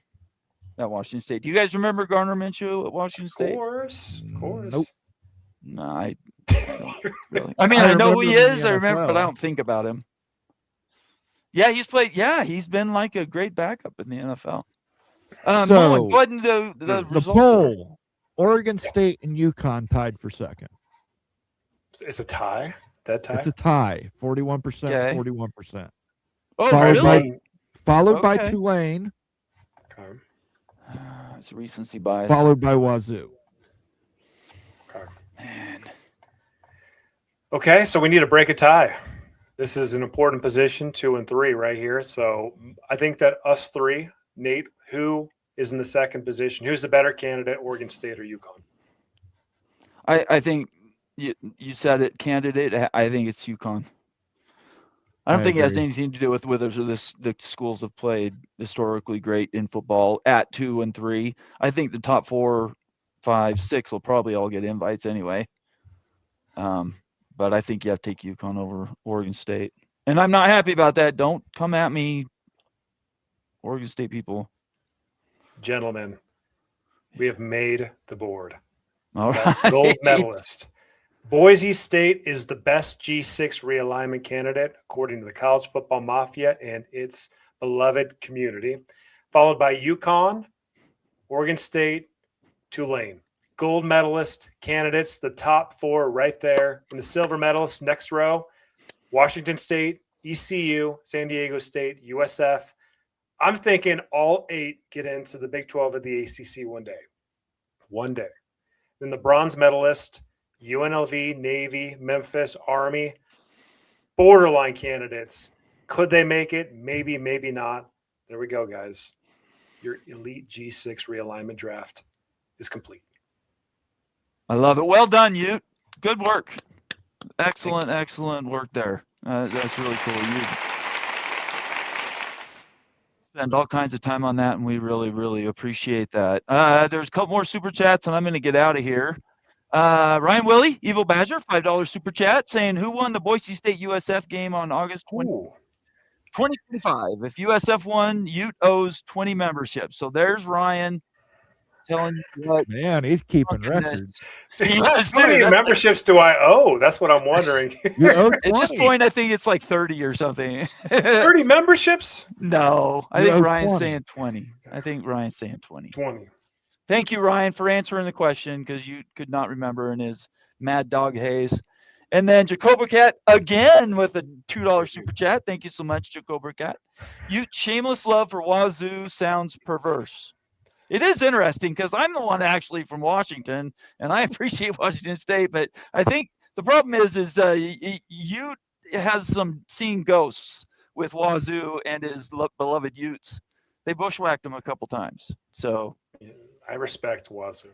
[SPEAKER 1] at Washington State. Do you guys remember Gardner Minshew at Washington State?
[SPEAKER 3] Of course.
[SPEAKER 2] Nope.
[SPEAKER 1] No, I really. I mean, I know who he is. I remember, but I don't think about him. Yeah, he's played. Yeah, he's been like a great backup in the NFL.
[SPEAKER 2] So
[SPEAKER 1] Mullen, go ahead and the results.
[SPEAKER 2] Poll: Oregon State and UConn tied for second.
[SPEAKER 3] It's a tie. That tie.
[SPEAKER 2] It's a tie. 41%. 41%.
[SPEAKER 1] Oh,
[SPEAKER 2] Followed by Tulane.
[SPEAKER 3] Okay.
[SPEAKER 1] It's recency bias.
[SPEAKER 2] Followed by Wazoo.
[SPEAKER 1] Man.
[SPEAKER 3] Okay, so we need to break a tie. This is an important position, 2 and 3 right here. So I think that us three, Nate, who is in the second position? Who's the better candidate, Oregon State or UConn?
[SPEAKER 1] I think you said it, candidate. I think it's UConn. I don't think it has anything to do with whether the schools have played historically great in football at 2 and 3. I think the top 4, 5, 6 will probably all get invites anyway. But I think you have to take UConn over Oregon State. And I'm not happy about that. Don't come at me, Oregon State people.
[SPEAKER 3] Gentlemen, we have made the board.
[SPEAKER 1] All right.
[SPEAKER 3] Gold medalist. Boise State is the best G6 realignment candidate, according to the College Football Mafia and its beloved community, followed by UConn, Oregon State, Tulane. Gold medalist candidates, the top 4 right there. And the silver medalists, next row, Washington State, ECU, San Diego State, USF. I'm thinking all 8 get into the Big 12 of the ACC one day. One day. Then the bronze medalist, UNLV, Navy, Memphis, Army. Borderline candidates. Could they make it? Maybe, maybe not. There we go, guys. Your elite G6 realignment draft is complete.
[SPEAKER 1] I love it. Well done, Ute. Good work. Excellent work there. That's really cool. You spend all kinds of time on that, and we really appreciate that. There's a couple more super chats, and I'm going to get out of here. Ryan Willie, Evil Badger, $5 super chat, saying, who won the Boise State USF game on August 2025? If USF won, Ute owes 20 memberships. So there's Ryan telling you what.
[SPEAKER 2] Man, he's keeping records.
[SPEAKER 3] How many memberships do I owe? That's what I'm wondering.
[SPEAKER 1] At this point, I think it's like 30 or something.
[SPEAKER 3] 30 memberships?
[SPEAKER 1] No, I think Ryan's saying 20. I think Ryan's saying 20.
[SPEAKER 3] 20.
[SPEAKER 1] Thank you, Ryan, for answering the question because you could not remember in his mad dog haze. And then Jacoba Cat again with a $2 super chat. Thank you so much, Jacoba Cat. Shameless love for Wazoo sounds perverse. It is interesting because I'm the one actually from Washington, and I appreciate Washington State. But I think the problem is Ute has some seeing ghosts with Wazoo and his beloved Utes. They bushwhacked him a couple times. So
[SPEAKER 3] I respect Wazoo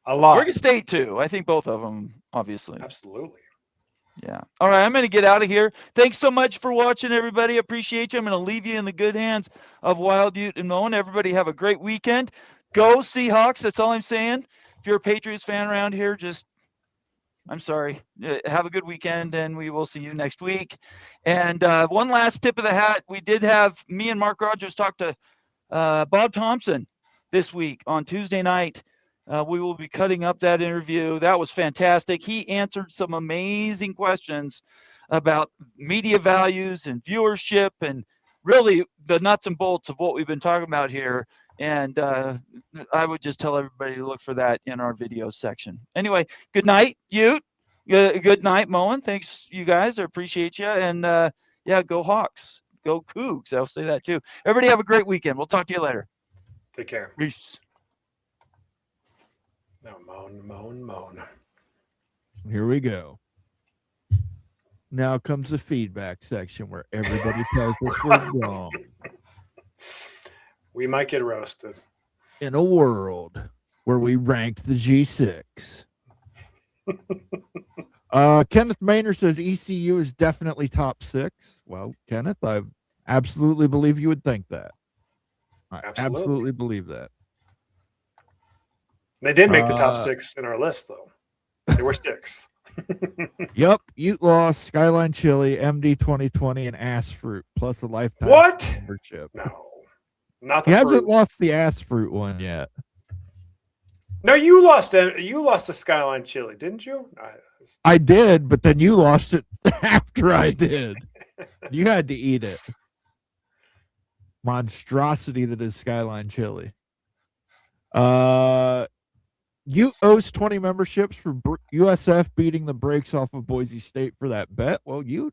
[SPEAKER 3] a lot.
[SPEAKER 1] Oregon State too. I think both of them, obviously.
[SPEAKER 3] Absolutely.
[SPEAKER 1] Yeah. All right. I'm going to get out of here. Thanks so much for watching, everybody. Appreciate you. I'm going to leave you in the good hands of Wild Ute and Moen. Everybody have a great weekend. Go Seahawks. That's all I'm saying. If you're a Patriots fan around here, I'm sorry. Have a good weekend, and we will see you next week. And one last tip of the hat. We did have me and Mark Rogers talk to Bob Thompson this week on Tuesday night. We will be cutting up that interview. That was fantastic. He answered some amazing questions about media values and viewership and really the nuts and bolts of what we've been talking about here. And I would just tell everybody to look for that in our video section. Anyway, good night, Ute. Good night, Moen. Thanks, you guys. I appreciate you. And yeah, go Hawks. Go Cougs. I'll say that too. Everybody have a great weekend. We'll talk to you later.
[SPEAKER 3] Take care.
[SPEAKER 1] Peace.
[SPEAKER 3] No, moan.
[SPEAKER 2] Here we go. Now comes the feedback section where everybody tells us we're wrong.
[SPEAKER 3] We might get roasted.
[SPEAKER 2] In a world where we ranked the G6. Kenneth Maynard says ECU is definitely top 6. Well, Kenneth, I absolutely believe you would think that. I absolutely believe that.
[SPEAKER 3] They did make the top 6 in our list, though. They were 6.
[SPEAKER 2] Yep. Ute lost, Skyline Chili, MD 2020, and Ass Fruit, plus a lifetime membership.
[SPEAKER 3] No. Not the
[SPEAKER 2] He
[SPEAKER 3] fruit.
[SPEAKER 2] hasn't lost the Ass Fruit one yet.
[SPEAKER 3] No, you lost the Skyline Chili, didn't you?
[SPEAKER 2] I did, but then you lost it after I did. You had to eat it. Monstrosity that is Skyline Chili. You owes 20 memberships for USF beating the brakes off of Boise State for that bet. Well, you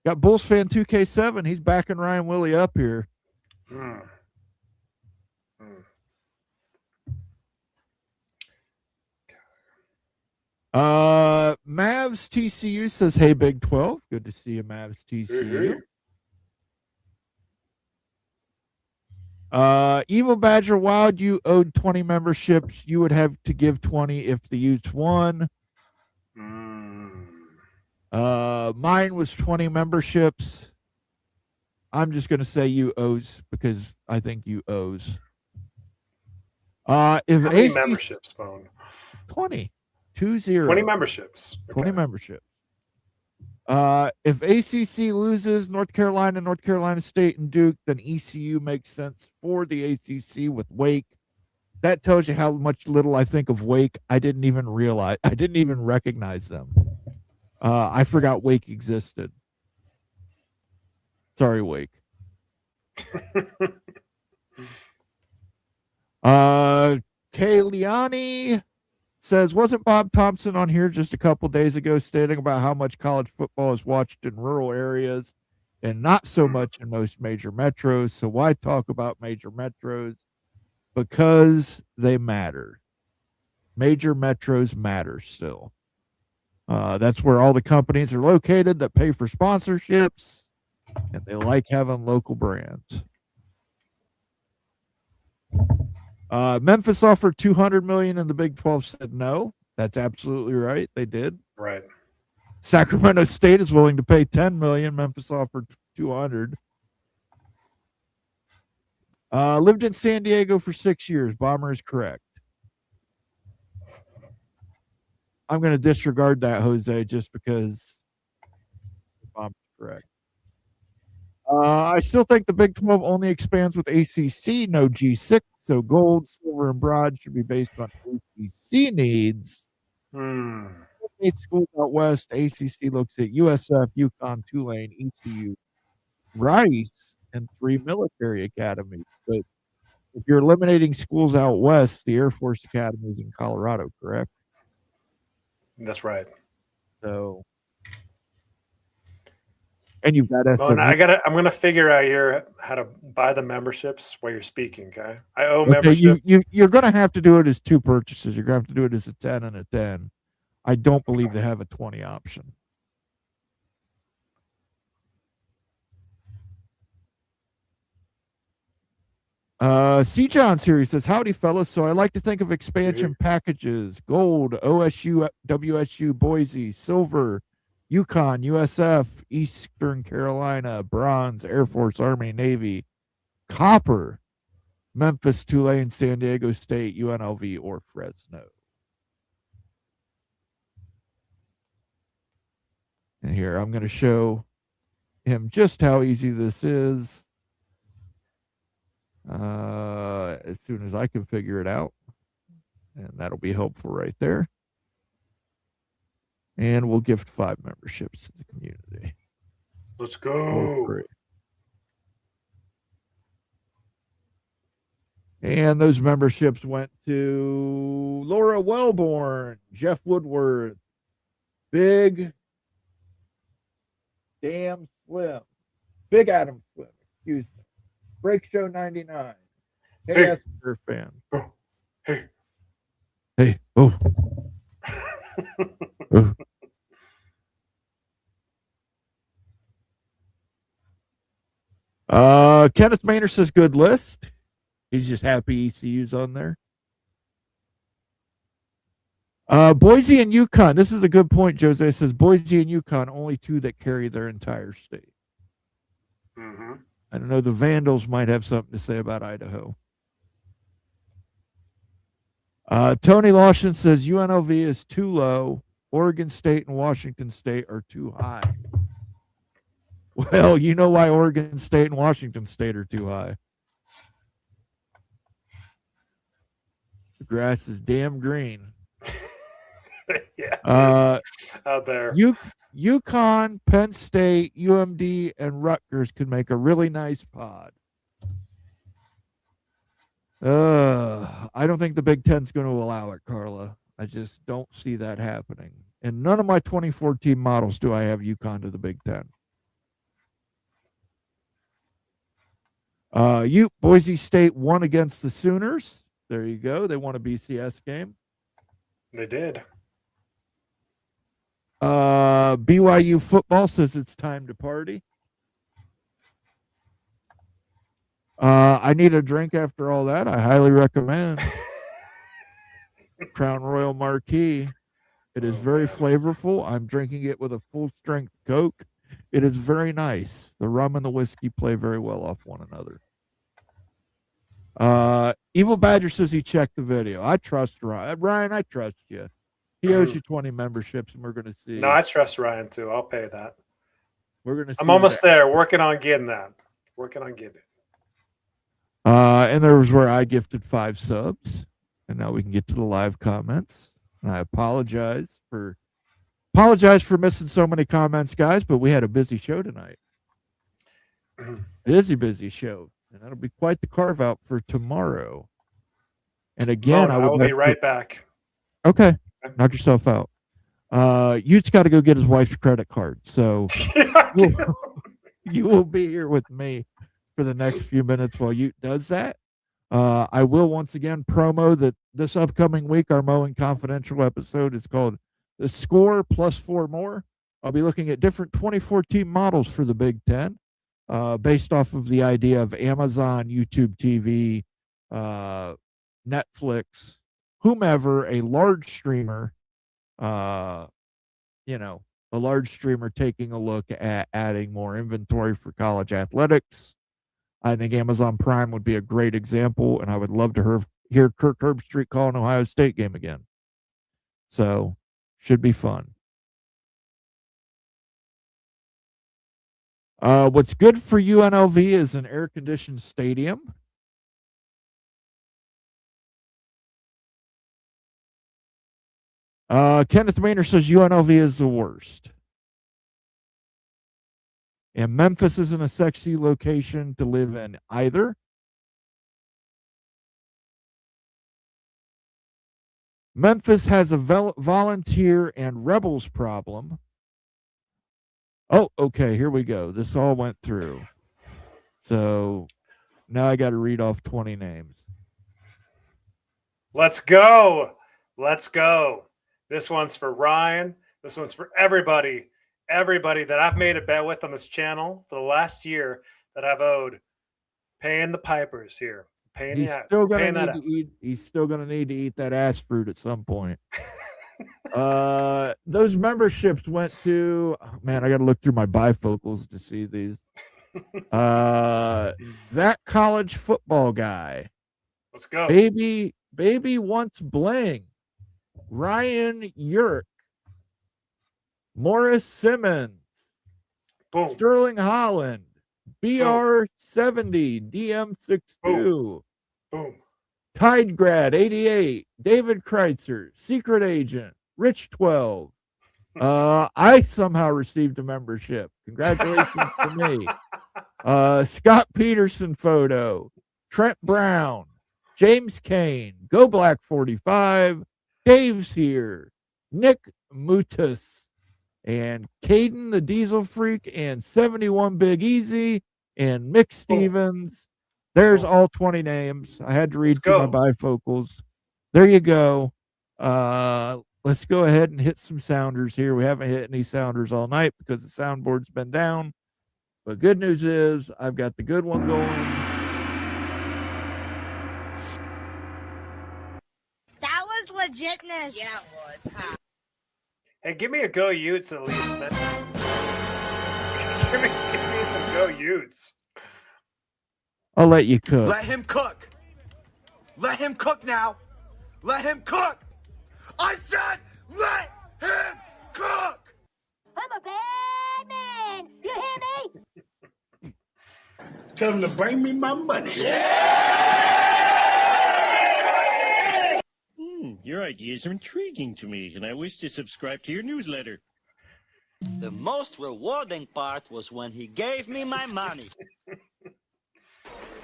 [SPEAKER 2] got Bulls fan 2K7. He's backing Ryan Willie up here. Mavs TCU says, hey, Big 12. Good to see you, Mavs TCU. Evil Badger Wild, you owed 20 memberships. You would have to give 20 if the Utes won. Mine was 20 memberships. I'm just going to say you owes because I think you owes. If
[SPEAKER 3] How many
[SPEAKER 2] ACC,
[SPEAKER 3] memberships, Phone?
[SPEAKER 2] 20. 20.
[SPEAKER 3] 20 memberships. Okay.
[SPEAKER 2] 20 memberships. If ACC loses North Carolina State, and Duke, then ECU makes sense for the ACC with Wake. That tells you how much little I think of Wake. I didn't even recognize them. I forgot Wake existed. Sorry, Wake. Kayliani says, wasn't Bob Thompson on here just a couple days ago stating about how much college football is watched in rural areas and not so much in most major metros? So why talk about major metros? Because they matter. Major metros matter still. That's where all the companies are located that pay for sponsorships, and they like having local brands. Memphis offered $200 million, and the Big 12 said no. That's absolutely right. They did.
[SPEAKER 3] Right.
[SPEAKER 2] Sacramento State is willing to pay $10 million. Memphis offered $200. Lived in San Diego for 6 years. Bomber is correct. I'm going to disregard that, Jose, just because Bomber's correct. I still think the Big 12 only expands with ACC, no G6. So gold, silver, and bronze should be based on ACC needs. Schools out west, ACC looks at USF, UConn, Tulane, ECU, Rice, and 3 military academies. But if you're eliminating schools out west, the Air Force Academy is in Colorado, correct?
[SPEAKER 3] That's right.
[SPEAKER 2] So, and you've got
[SPEAKER 3] I'm gonna figure out here how to buy the memberships while you're speaking. Okay, I owe memberships.
[SPEAKER 2] You're gonna have to do it as 2 purchases. You're gonna have to do it as a 10 and a 10. I don't believe they have a 20 option. C. John's here. He says, howdy, fellas. So I like to think of expansion packages: gold, OSU, WSU, Boise, silver, Yukon, USF, Eastern Carolina, bronze, Air Force, Army, Navy, copper, Memphis, Tulane, San Diego State, UNLV, or Fresno. And here, I'm going to show him just how easy this is. As soon as I can figure it out, and that'll be helpful right there. And we'll gift 5 memberships to the community.
[SPEAKER 3] Let's go.
[SPEAKER 2] And those memberships went to Laura Wellborn, Jeff Woodward, Big Damn Slim, Big Adam Slim, excuse me, Break Show 99, KS fan.
[SPEAKER 3] Oh. Hey.
[SPEAKER 2] Hey. Oh. Kenneth Maynard says good list. He's just happy ECU's on there. Boise and Yukon. This is a good point. Jose says Boise and Yukon, only 2 that carry their entire state.
[SPEAKER 3] Mm-hmm.
[SPEAKER 2] I don't know. The Vandals might have something to say about Idaho. Tony Lawson says UNLV is too low. Oregon State and Washington State are too high. Well, you know why Oregon State and Washington State are too high. The grass is damn green.
[SPEAKER 3] Yeah, out there.
[SPEAKER 2] Yukon, Penn State, UMD, and Rutgers could make a really nice pod. I don't think the Big Ten's going to allow it, Carla. I just don't see that happening. And none of my 2014 models do I have Yukon to the Big Ten. Boise State won against the Sooners. There you go. They won a BCS game.
[SPEAKER 3] They did.
[SPEAKER 2] BYU football says it's time to party. I need a drink after all that. I highly recommend Crown Royal Marquis. It is very flavorful. I'm drinking it with a full strength Coke. It is very nice. The rum and the whiskey play very well off one another. Evil Badger says he checked the video. I trust Ryan. Ryan, I trust you. He owes you 20 memberships, and we're going to see.
[SPEAKER 3] No, I trust Ryan too. I'll pay that.
[SPEAKER 2] We're going to.
[SPEAKER 3] I'm almost there. Working on getting that. Working on getting it.
[SPEAKER 2] And there was where I gifted 5 subs, and now we can get to the live comments. And I apologize for missing so many comments, guys. But we had a busy show tonight. Busy show, and that'll be quite the carve out for tomorrow. And again, I will
[SPEAKER 3] be right back.
[SPEAKER 2] Okay. Knock yourself out. You've got to go get his wife's credit card. So you will be here with me for the next few minutes while you does that. I will once again promo that this upcoming week, our Mowing Confidential episode is called The Score Plus 4 More. I'll be looking at different 2014 models for the Big Ten, based off of the idea of Amazon, YouTube TV, Netflix, whomever, a large streamer, a large streamer taking a look at adding more inventory for college athletics. I think Amazon Prime would be a great example, and I would love to hear Kirk Herbstreit call an Ohio State game again. So, should be fun. What's good for UNLV is an air-conditioned stadium. Kenneth Maynard says UNLV is the worst. And Memphis isn't a sexy location to live in either. Memphis has a volunteer and rebels problem. Oh, okay, here we go. This all went through. So now I got to read off 20 names.
[SPEAKER 3] Let's go. Let's go. This one's for Ryan. This one's for everybody. Everybody that I've made a bet with on this channel for the last year that I've owed. Paying the pipers here.
[SPEAKER 2] He's still gonna need to eat. He's still gonna need to eat that ass fruit at some point. Those memberships went to. Oh, man, I got to look through my bifocals to see these. That college football guy.
[SPEAKER 3] Let's go.
[SPEAKER 2] Baby wants bling. Ryan Yerk. Morris Simmons.
[SPEAKER 3] Boom.
[SPEAKER 2] Sterling Holland. BR70. DM62.
[SPEAKER 3] Boom.
[SPEAKER 2] Tidegrad 88. David Kreitzer. Secret Agent. Rich 12. I somehow received a membership. Congratulations to me. Scott Peterson photo. Trent Brown. James Kane. Go Black 45. Dave's here. Nick Mutus. And Caden the Diesel Freak. And 71 Big Easy. And Mick Stevens. There's all 20 names. I had to read through my bifocals. There you go. Let's go ahead and hit some sounders here. We haven't hit any sounders all night because the soundboard's been down. But good news is I've got the good one going.
[SPEAKER 4] That was legitness. Yeah, it was. Huh?
[SPEAKER 3] Hey, give me a Go Utes at least, man. give me some Go Utes.
[SPEAKER 2] I'll let you cook.
[SPEAKER 5] Let him cook. Let him cook now. Let him cook. I said let him cook.
[SPEAKER 4] I'm a bad man. You hear me?
[SPEAKER 6] Tell him to bring me my money.
[SPEAKER 7] Your ideas are intriguing to me, and I wish to subscribe to your newsletter.
[SPEAKER 8] The most rewarding part was when he gave me my money.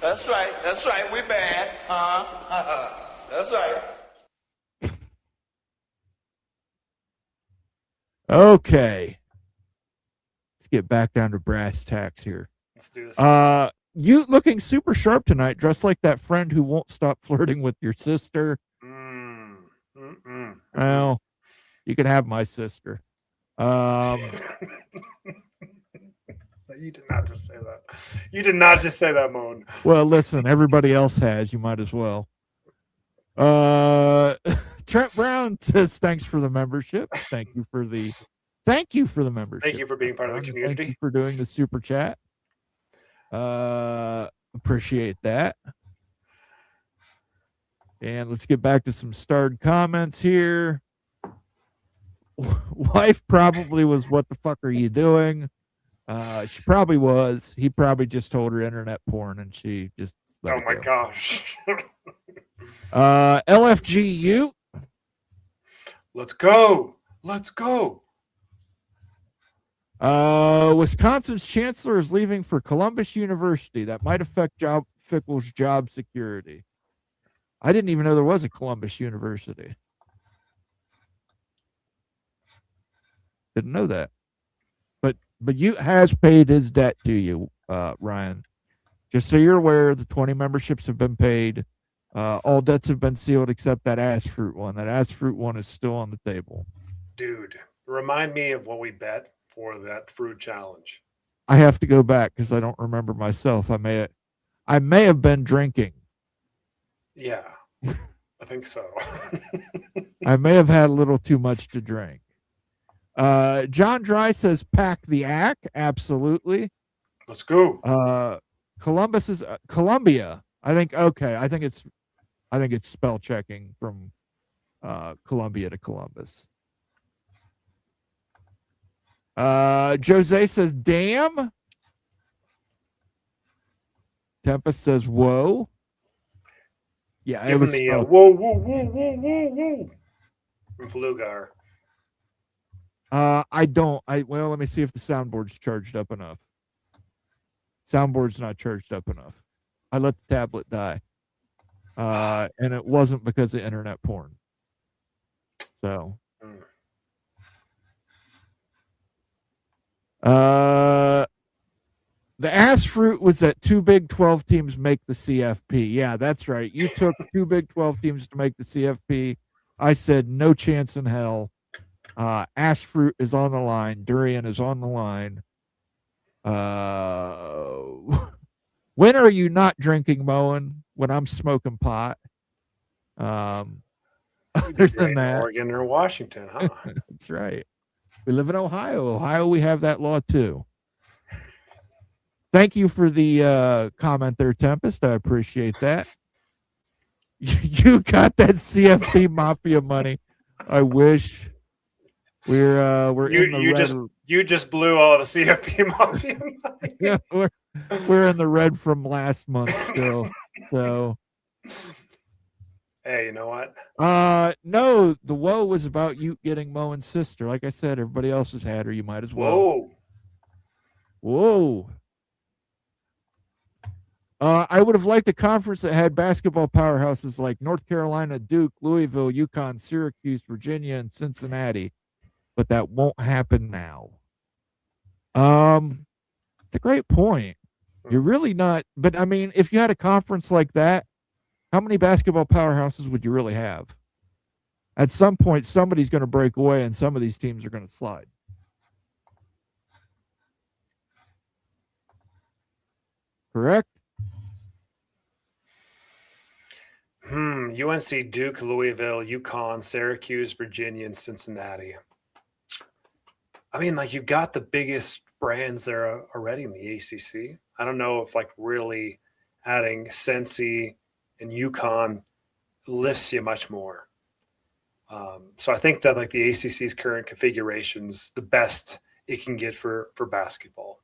[SPEAKER 6] That's right. We bad. That's right.
[SPEAKER 2] Okay. Let's get back down to brass tacks here.
[SPEAKER 3] Let's do this.
[SPEAKER 2] You looking super sharp tonight, dressed like that friend who won't stop flirting with your sister. Well, you can have my sister.
[SPEAKER 3] You did not just say that. You did not just say that, Moan.
[SPEAKER 2] Well, listen, everybody else has. You might as well. Trent Brown says, "Thanks for the membership. Thank you for the membership.
[SPEAKER 3] Thank you for being part of the community.
[SPEAKER 2] Thank you for doing the super chat. Appreciate that." And let's get back to some starred comments here. Wife probably was, "What the fuck are you doing?" She probably was. He probably just told her internet porn, and she just.
[SPEAKER 3] Oh my gosh.
[SPEAKER 2] LFGU.
[SPEAKER 3] Let's go.
[SPEAKER 2] Wisconsin's chancellor is leaving for Columbus University. That might affect Fickle's job security. I didn't even know there was a Columbus University. Didn't know that. But you has paid his debt to you, Ryan. Just so you're aware, the 20 memberships have been paid. All debts have been sealed except that ass fruit one. That ass fruit one is still on the table.
[SPEAKER 3] Dude, remind me of what we bet for that fruit challenge.
[SPEAKER 2] I have to go back because I don't remember myself. I may have been drinking.
[SPEAKER 3] Yeah, I think so.
[SPEAKER 2] I may have had a little too much to drink. John Dry says, "Pack the ack." Absolutely.
[SPEAKER 3] Let's go.
[SPEAKER 2] Columbus is Columbia. I think it's spell checking from Columbia to Columbus. Jose says, "Damn." Tampa says, "Whoa." Yeah,
[SPEAKER 3] give him the whoa from Flugar.
[SPEAKER 2] Well, let me see if the soundboard's charged up enough. Soundboard's not charged up enough. I let the tablet die. And it wasn't because of internet porn. So. The ass fruit was that two Big 12 teams make the CFP. Yeah, that's right. You took two Big 12 teams to make the CFP. I said no chance in hell. Ass fruit is on the line. Durian is on the line. When are you not drinking, Moen? when I'm smoking pot. Other
[SPEAKER 3] than
[SPEAKER 2] that,
[SPEAKER 3] Oregon or Washington, huh?
[SPEAKER 2] That's right. We live in Ohio. Ohio, we have that law too. Thank you for the comment there, Tempest. I appreciate that. You got that CFP Mafia money. I wish we're in the red.
[SPEAKER 3] You just blew all the CFP Mafia money.
[SPEAKER 2] Yeah, we're in the red from last month still. So
[SPEAKER 3] hey, you know what?
[SPEAKER 2] No, the woe was about you getting Moen's sister. Like I said, everybody else has had her. You might as well. Whoa. I would have liked a conference that had basketball powerhouses like North Carolina, Duke, Louisville, UConn, Syracuse, Virginia, and Cincinnati, but that won't happen now. It's a great point. You're really not, but I mean, if you had a conference like that, how many basketball powerhouses would you really have? At some point, somebody's going to break away, and some of these teams are going to slide. Correct?
[SPEAKER 3] UNC, Duke, Louisville, UConn, Syracuse, Virginia, and Cincinnati. I mean, like, you've got the biggest brands there already in the ACC. I don't know if, like, really adding Cincy and UConn lifts you much more. So I think that, like, the ACC's current configuration's the best it can get for basketball.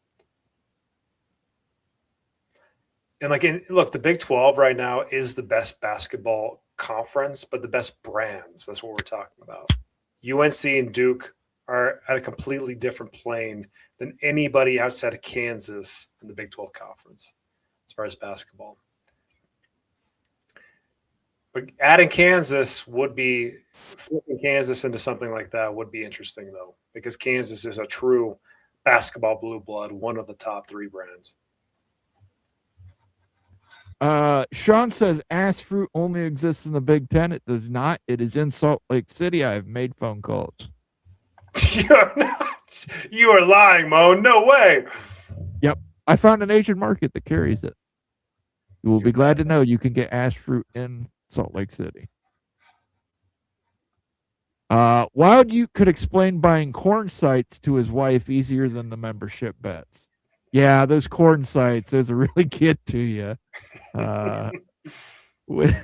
[SPEAKER 3] And look, the Big 12 right now is the best basketball conference, but the best brands. That's what we're talking about. UNC and Duke are at a completely different plane than anybody outside of Kansas in the Big 12 conference as far as basketball. But adding Kansas would be flipping Kansas into something like that would be interesting, though, because Kansas is a true basketball blue blood, one of the top 3 brands.
[SPEAKER 2] Sean says ass fruit only exists in the Big Ten. It does not. It is in Salt Lake City. I have made phone calls.
[SPEAKER 3] You're not. You are lying, Mo. No way.
[SPEAKER 2] Yep. I found an Asian market that carries it. You will be glad to know you can get ass fruit in Salt Lake City. Wild you could explain buying corn sites to his wife easier than the membership bets. Yeah, those corn sites, those really get to you. When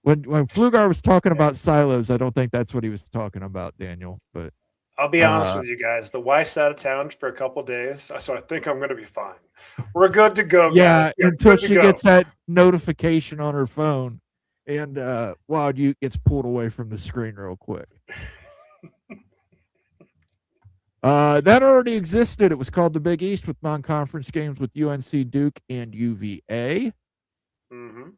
[SPEAKER 2] Pflugar was talking about silos, I don't think that's what he was talking about, Daniel. But
[SPEAKER 3] I'll be honest with you guys. The wife's out of town for a couple of days, so I think I'm going to be fine. We're good to go, guys.
[SPEAKER 2] Yeah, until she gets that notification on her phone, and Wild Ute gets pulled away from the screen real quick. That already existed. It was called the Big East with non-conference games with UNC, Duke, and UVA.
[SPEAKER 3] Mm-hmm.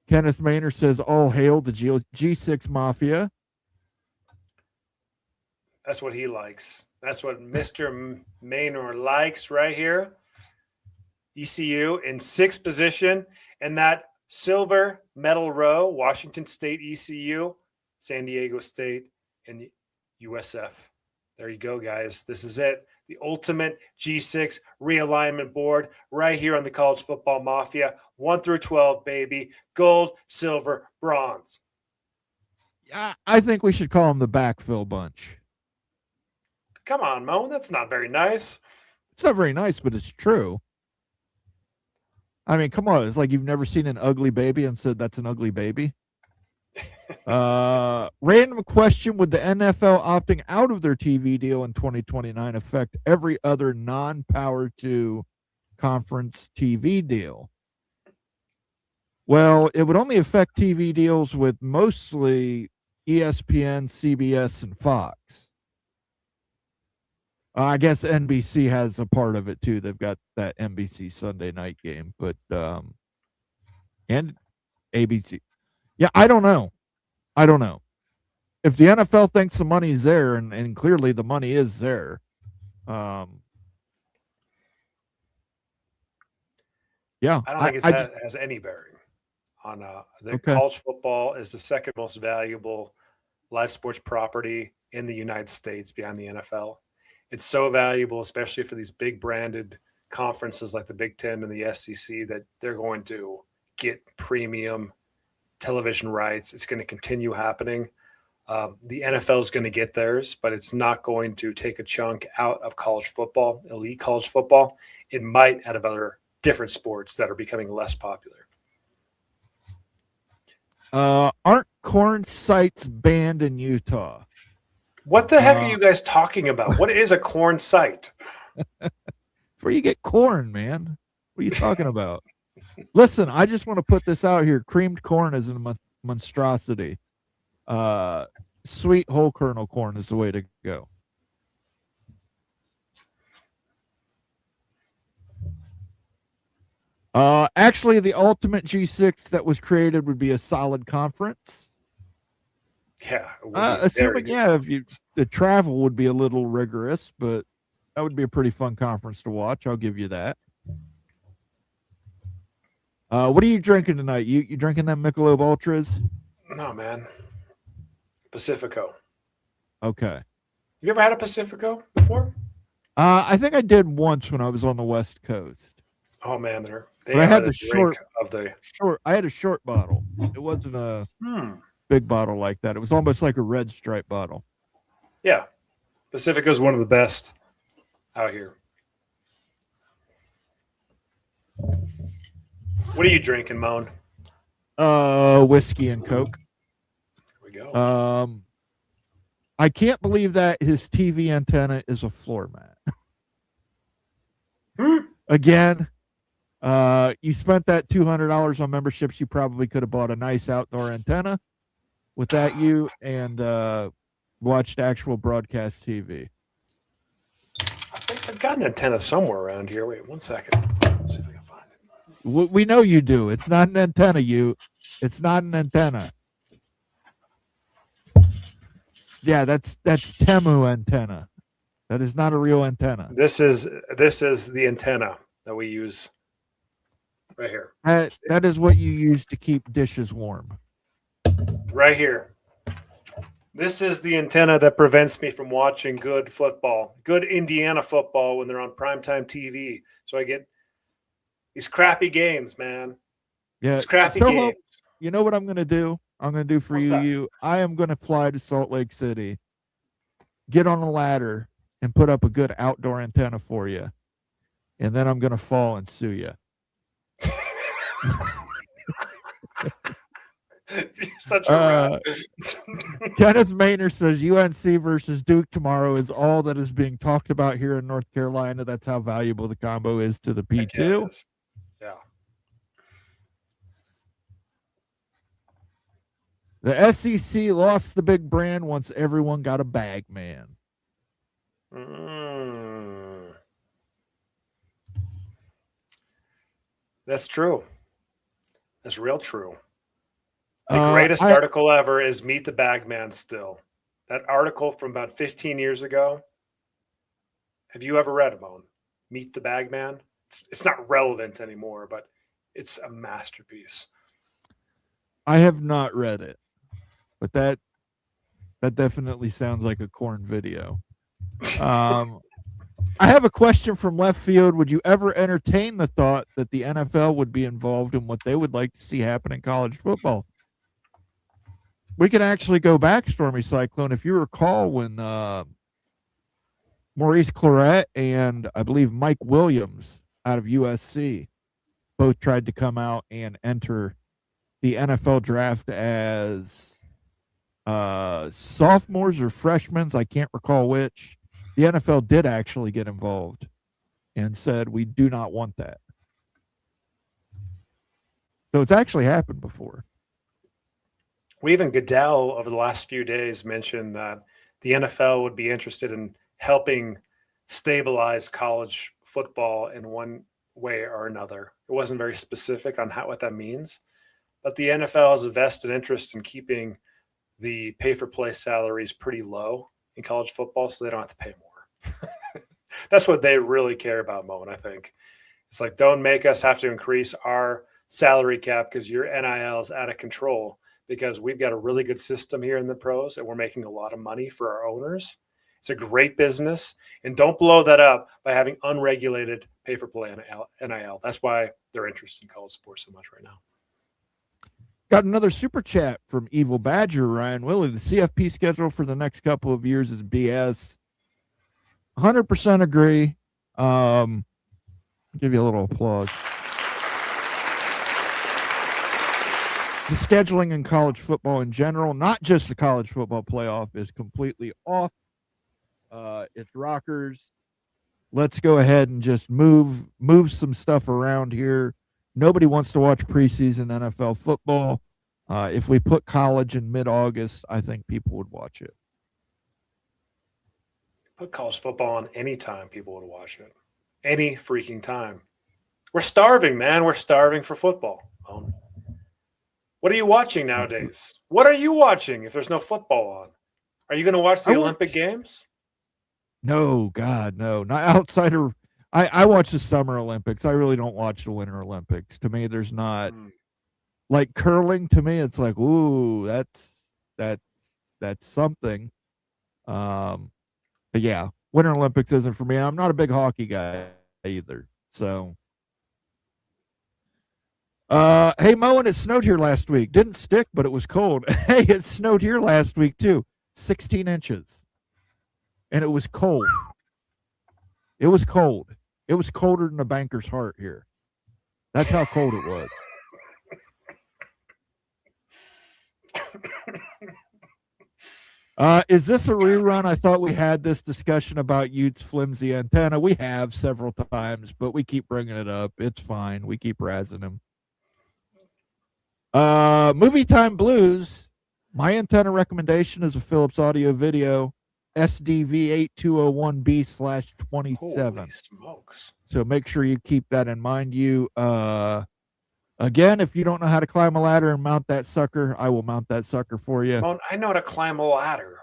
[SPEAKER 2] Kenneth Maynard says, all hail the G6 Mafia.
[SPEAKER 3] That's what he likes. That's what Mr. Maynard likes right here. ECU in 6th position. And that silver medal row, Washington State, ECU, San Diego State, and USF. There you go, guys. This is it. The ultimate G6 realignment board right here on the College Football Mafia. 1 through 12, baby. Gold, silver, bronze.
[SPEAKER 2] Yeah, I think we should call them the backfill bunch.
[SPEAKER 3] Come on, Mo. That's not very nice.
[SPEAKER 2] It's not very nice, but it's true. I mean, come on. It's like you've never seen an ugly baby and said that's an ugly baby. Random question: would the NFL opting out of their TV deal in 2029 affect every other non-Power 2 conference TV deal? Well, it would only affect TV deals with mostly ESPN, CBS, and Fox. I guess NBC has a part of it too. They've got that NBC Sunday night game, but and ABC. Yeah, I don't know. If the NFL thinks the money's there, and clearly the money is there, yeah.
[SPEAKER 3] I don't think it has any bearing on college football is the second most valuable live sports property in the United States behind the NFL. It's so valuable, especially for these big branded conferences like the Big Ten and the SEC that they're going to get premium television rights. It's going to continue happening. The NFL is going to get theirs, but it's not going to take a chunk out of college football, elite college football. It might out of other different sports that are becoming less popular.
[SPEAKER 2] Aren't corn sites banned in Utah?
[SPEAKER 3] What the heck are you guys talking about? What is a corn site?
[SPEAKER 2] Where you get corn, man. What are you talking about? Listen, I just want to put this out here. Creamed corn is a monstrosity. Sweet whole kernel corn is the way to go. Actually, the ultimate G6 that was created would be a solid conference.
[SPEAKER 3] Yeah.
[SPEAKER 2] Assuming, the travel would be a little rigorous, but that would be a pretty fun conference to watch. I'll give you that. What are you drinking tonight? You drinking them Michelob Ultras?
[SPEAKER 3] No, man. Pacifico.
[SPEAKER 2] Okay.
[SPEAKER 3] You ever had a Pacifico before?
[SPEAKER 2] I think I did once when I was on the West Coast.
[SPEAKER 3] Oh man,
[SPEAKER 2] I had the
[SPEAKER 3] short.
[SPEAKER 2] I had a short bottle. It wasn't a big bottle like that. It was almost like a red stripe bottle.
[SPEAKER 3] Yeah, Pacifico is one of the best out here. What are you drinking, Moan?
[SPEAKER 2] Whiskey and Coke.
[SPEAKER 3] There we go.
[SPEAKER 2] I can't believe that his TV antenna is a floor mat. Again, you spent that $200 on memberships. You probably could have bought a nice outdoor antenna with that and watched actual broadcast TV.
[SPEAKER 3] I think I've got an antenna somewhere around here. Wait 1 second. See if I can find it.
[SPEAKER 2] We know you do. It's not an antenna, It's not an antenna. Yeah, that's Temu antenna. That is not a real antenna.
[SPEAKER 3] This is the antenna that we use right here.
[SPEAKER 2] That is what you use to keep dishes warm.
[SPEAKER 3] Right here. This is the antenna that prevents me from watching good football, good Indiana football when they're on primetime TV. So I get these crappy games, man.
[SPEAKER 2] Yeah,
[SPEAKER 3] these crappy games.
[SPEAKER 2] You know what I'm going to do? I'm going to do for you. I am going to fly to Salt Lake City, get on a ladder, and put up a good outdoor antenna for you. And then I'm going to fall and sue you.
[SPEAKER 3] You're such a rat.
[SPEAKER 2] Kenneth Maynard says UNC versus Duke tomorrow is all that is being talked about here in North Carolina. That's how valuable the combo is to the P2.
[SPEAKER 3] Yeah.
[SPEAKER 2] The SEC lost the big brand once everyone got a bag man.
[SPEAKER 3] That's true. That's real true. The greatest article ever is Meet the Bagman still. That article from about 15 years ago. Have you ever read it, Moan? Meet the Bagman? It's not relevant anymore, but it's a masterpiece.
[SPEAKER 2] I have not read it, but that definitely sounds like a corn video. I have a question from left field. Would you ever entertain the thought that the NFL would be involved in what they would like to see happen in college football? We can actually go back, Stormy Cyclone. If you recall when Maurice Clarett and I believe Mike Williams out of USC both tried to come out and enter the NFL draft as sophomores or freshmen, I can't recall which. The NFL did actually get involved and said, we do not want that. So it's actually happened before.
[SPEAKER 3] Even Goodell over the last few days mentioned that the NFL would be interested in helping stabilize college football in one way or another. It wasn't very specific on what that means, but the NFL has a vested interest in keeping the pay-for-play salaries pretty low in college football, so they don't have to pay more. That's what they really care about, Mo, and I think. It's like, don't make us have to increase our salary cap because your NIL is out of control, because we've got a really good system here in the pros and we're making a lot of money for our owners. It's a great business, and don't blow that up by having unregulated pay-for-play NIL. That's why they're interested in college sports so much right now.
[SPEAKER 2] Got another super chat from Evil Badger, Ryan Willie. The CFP schedule for the next couple of years is BS. 100% agree. Give you a little applause. The scheduling in college football in general, not just the college football playoff, is completely off. It's rockers. Let's go ahead and just move some stuff around here. Nobody wants to watch preseason NFL football. If we put college in mid-August, I think people would watch it.
[SPEAKER 3] Put college football on any time, people would watch it. Any freaking time. We're starving, man. We're starving for football. What are you watching nowadays? What are you watching if there's no football on? Are you going to watch the Olympic Games?
[SPEAKER 2] No, God, no. Not outside of I watch the Summer Olympics. I really don't watch the Winter Olympics. To me, there's not like curling. To me, it's like, ooh, that's something. But yeah, Winter Olympics isn't for me. I'm not a big hockey guy either. So, hey, Mo, and it snowed here last week. Didn't stick, but it was cold. Hey, it snowed here last week too. 16 inches. And it was cold. It was cold. It was colder than a banker's heart here. That's how cold it was. Is this a rerun? I thought we had this discussion about Utes' flimsy antenna. We have several times, but we keep bringing it up. It's fine. We keep razzing him. Movie Time Blues. My antenna recommendation is a Philips audio video. SDV8201B/27.
[SPEAKER 3] Holy smokes.
[SPEAKER 2] So make sure you keep that in mind. Again, if you don't know how to climb a ladder and mount that sucker, I will mount that sucker for you.
[SPEAKER 3] I know how to climb a ladder.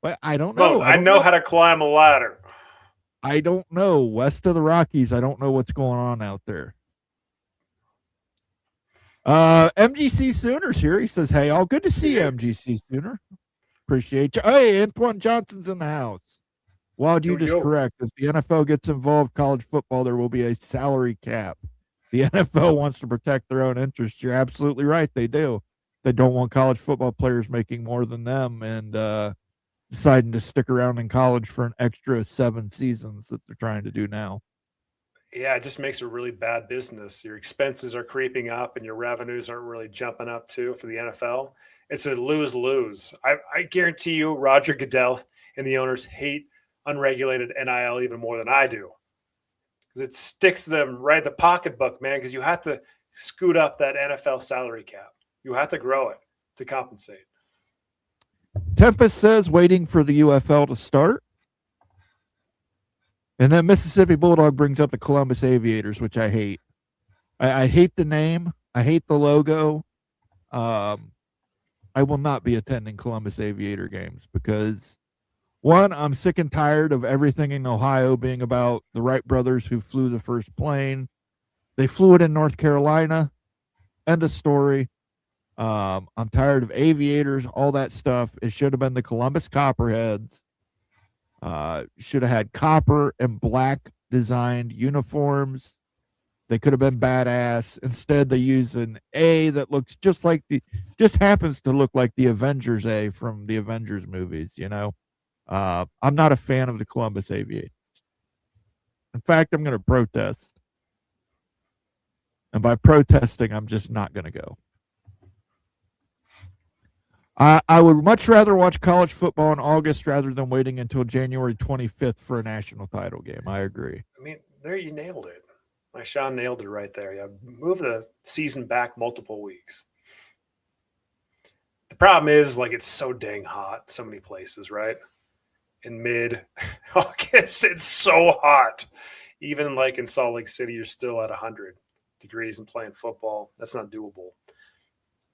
[SPEAKER 2] But I don't know.
[SPEAKER 3] I know how to climb a ladder.
[SPEAKER 2] I don't know. West of the Rockies, I don't know what's going on out there. MGC Sooners here. He says, hey, all good to see you, MGC Sooner. Appreciate you. Hey, Antoine Johnson's in the house. Wild Ute is correct. If the NFL gets involved, college football, there will be a salary cap. The NFL wants to protect their own interests. You're absolutely right. They do. They don't want college football players making more than them and deciding to stick around in college for an extra 7 seasons that they're trying to do now.
[SPEAKER 3] Yeah, it just makes a really bad business. Your expenses are creeping up and your revenues aren't really jumping up too for the NFL. It's a lose-lose. I guarantee you Roger Goodell and the owners hate unregulated NIL even more than I do. Because it sticks them right in the pocketbook, man, because you have to scoot up that NFL salary cap. You have to grow it to compensate.
[SPEAKER 2] Tempest says waiting for the UFL to start. And then Mississippi Bulldog brings up the Columbus Aviators, which I hate. I hate the name. I hate the logo. I will not be attending Columbus Aviator games because, one, I'm sick and tired of everything in Ohio being about the Wright brothers who flew the first plane. They flew it in North Carolina. End of story. I'm tired of aviators, all that stuff. It should have been the Columbus Copperheads. Should have had copper and black designed uniforms. They could have been badass. Instead, they use an A that looks just happens to look like the Avengers A from the Avengers movies, you know. I'm not a fan of the Columbus Aviators. In fact, I'm going to protest. And by protesting, I'm just not going to go. I would much rather watch college football in August rather than waiting until January 25th for a national title game. I agree.
[SPEAKER 3] I mean, there you nailed it. Like Sean nailed it right there. Yeah, move the season back multiple weeks. The problem is, like, it's so dang hot so many places, right? In mid-August, it's so hot. Even like in Salt Lake City, you're still at 100 degrees and playing football. That's not doable.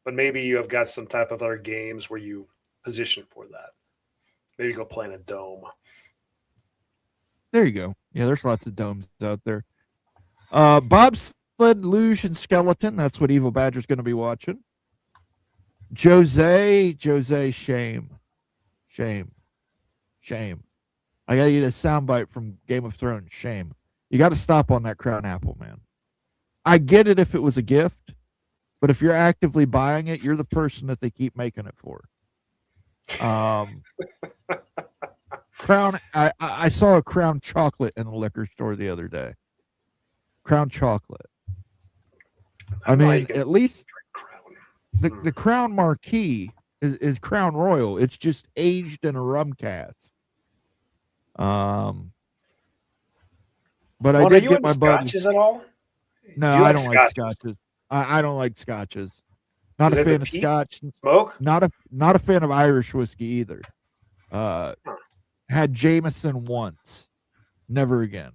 [SPEAKER 3] But maybe you have got some type of other games where you position for that. Maybe go play in a dome.
[SPEAKER 2] There you go. Yeah, there's lots of domes out there. Bobsled, luge, and skeleton. That's what Evil Badger's going to be watching. Jose, shame. Shame. I gotta get a soundbite from Game of Thrones. Shame. You got to stop on that crown apple, man. I get it if it was a gift, but if you're actively buying it, you're the person that they keep making it for. Crown. I saw a Crown chocolate in the liquor store the other day. Crown chocolate. I mean, at least the Crown Marquis is Crown Royal. It's just aged in a rum cask. But I did get my
[SPEAKER 3] scotches at all?
[SPEAKER 2] No, I don't like scotches. I don't like scotches. Not a fan of scotch.
[SPEAKER 3] Smoke?
[SPEAKER 2] Not a fan of Irish whiskey either. Had Jameson once. Never again.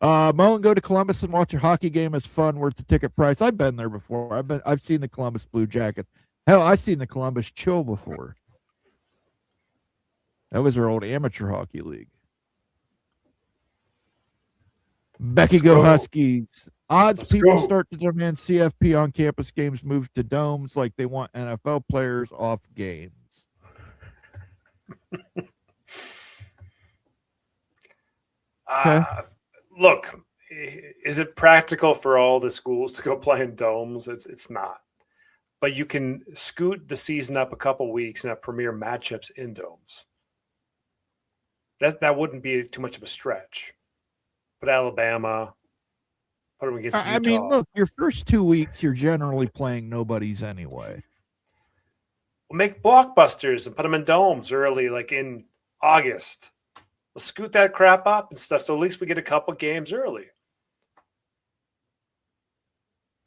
[SPEAKER 2] Mo and go to Columbus and watch a hockey game. It's fun, worth the ticket price. I've been there before. I've seen the Columbus Blue Jackets. Hell, I've seen the Columbus Chill before. That was our old amateur hockey league. Becky go Huskies. Odds people start to demand CFP on campus games move to domes like they want NFL players off games.
[SPEAKER 3] Look, is it practical for all the schools to go play in domes? It's not. But you can scoot the season up a couple weeks and have premier matchups in domes. That wouldn't be too much of a stretch. But Alabama, put them against Utah.
[SPEAKER 2] I mean, look, your first 2 weeks, you're generally playing nobodies anyway.
[SPEAKER 3] We'll make blockbusters and put them in domes early, like in August. We'll scoot that crap up and stuff, so at least we get a couple games early.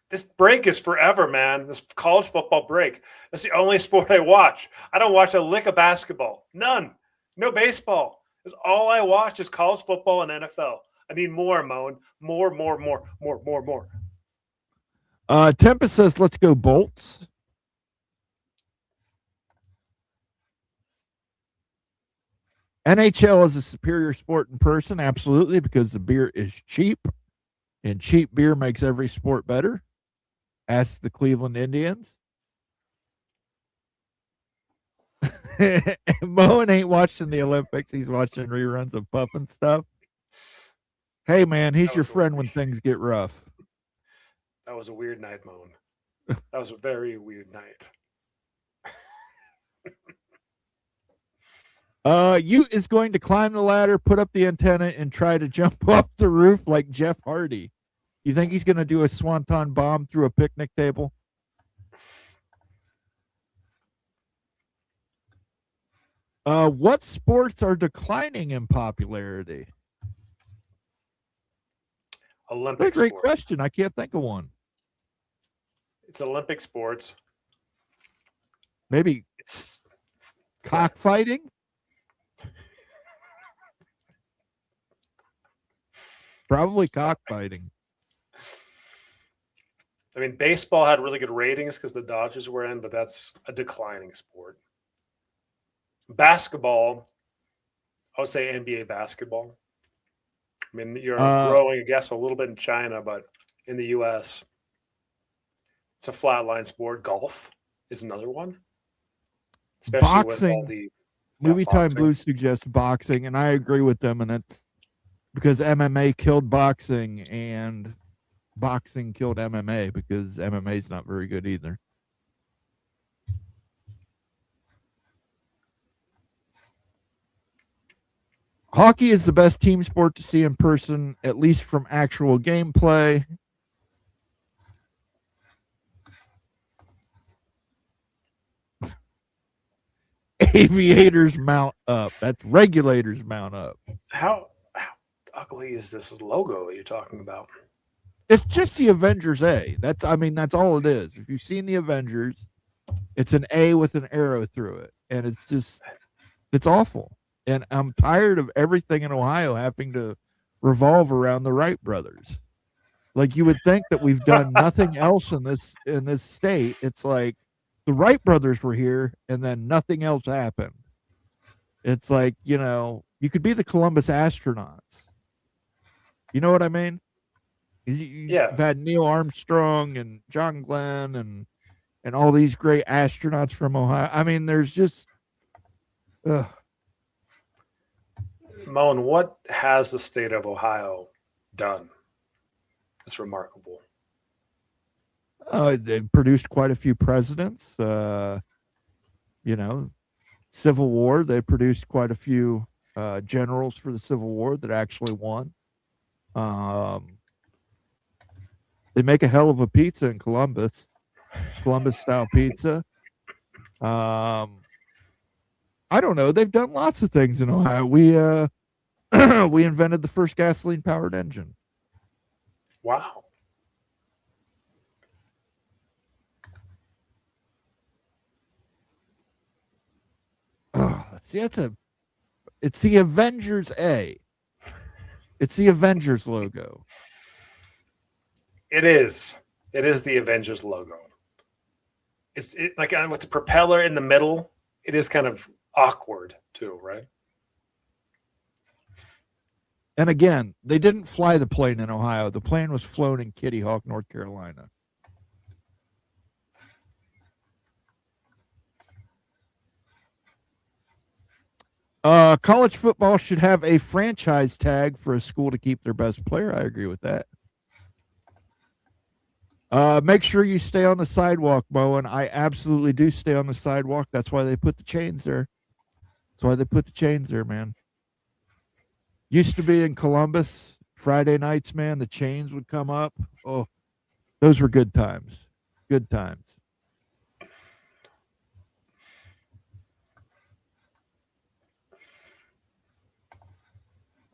[SPEAKER 3] This break is forever, man. This college football break. That's the only sport I watch. I don't watch a lick of basketball. None. No baseball. That's all I watch is college football and NFL. I need more, Moan. More.
[SPEAKER 2] Tampa says, let's go Bolts. NHL is a superior sport in person, absolutely, because the beer is cheap, and cheap beer makes every sport better. Ask the Cleveland Indians. Moen ain't watching the Olympics. He's watching reruns of Puffin stuff. Hey, man, he's your friend when things get rough.
[SPEAKER 3] That was a weird night, Moan. That was a very weird night.
[SPEAKER 2] Ute is going to climb the ladder, put up the antenna, and try to jump off the roof like Jeff Hardy. You think he's going to do a swanton bomb through a picnic table? What sports are declining in popularity?
[SPEAKER 3] Olympic
[SPEAKER 2] That's a great
[SPEAKER 3] sports.
[SPEAKER 2] question. I can't think of one.
[SPEAKER 3] It's Olympic sports.
[SPEAKER 2] Maybe
[SPEAKER 3] it's
[SPEAKER 2] cockfighting? Probably cockfighting.
[SPEAKER 3] I mean, baseball had really good ratings because the Dodgers were in, but that's a declining sport. Basketball, I would say NBA basketball. I mean, you're growing, I guess, a little bit in China, but in the U.S., it's a flatline sport. Golf is another one. Especially
[SPEAKER 2] boxing.
[SPEAKER 3] With all the
[SPEAKER 2] Movie Time Blues suggests boxing, and I agree with them, and it's because MMA killed boxing, and boxing killed MMA because MMA is not very good either. Hockey is the best team sport to see in person, at least from actual gameplay. Aviators mount up. That's regulators mount up.
[SPEAKER 3] How ugly is this logo you're talking about?
[SPEAKER 2] It's just the Avengers A. That's all it is. If you've seen the Avengers, it's an A with an arrow through it. And it's awful. And I'm tired of everything in Ohio having to revolve around the Wright brothers. Like, you would think that we've done nothing else in this state. It's like the Wright brothers were here and then nothing else happened. It's like, you could be the Columbus astronauts. You know what I mean?
[SPEAKER 3] Yeah.
[SPEAKER 2] You've had Neil Armstrong and John Glenn and and all these great astronauts from Ohio. I mean, there's just,
[SPEAKER 3] Moan, what has the state of Ohio done? It's remarkable.
[SPEAKER 2] They produced quite a few presidents. Civil War. They produced quite a few generals for the Civil War that actually won. They make a hell of a pizza in Columbus style pizza. I don't know. They've done lots of things in Ohio. We we invented the first gasoline powered engine.
[SPEAKER 3] Wow.
[SPEAKER 2] See, it's the Avengers A. It's the Avengers logo.
[SPEAKER 3] It is. It is the Avengers logo. It's like with the propeller in the middle. It is kind of awkward too, right?
[SPEAKER 2] And again, they didn't fly the plane in Ohio. The plane was flown in Kitty Hawk, North Carolina. College football should have a franchise tag for a school to keep their best player. I agree with that. Make sure you stay on the sidewalk, Moen. I absolutely do stay on the sidewalk. That's why they put the chains there. That's why they put the chains there, man. Used to be in Columbus, Friday nights, man, the chains would come up. Oh, those were good times. Good times.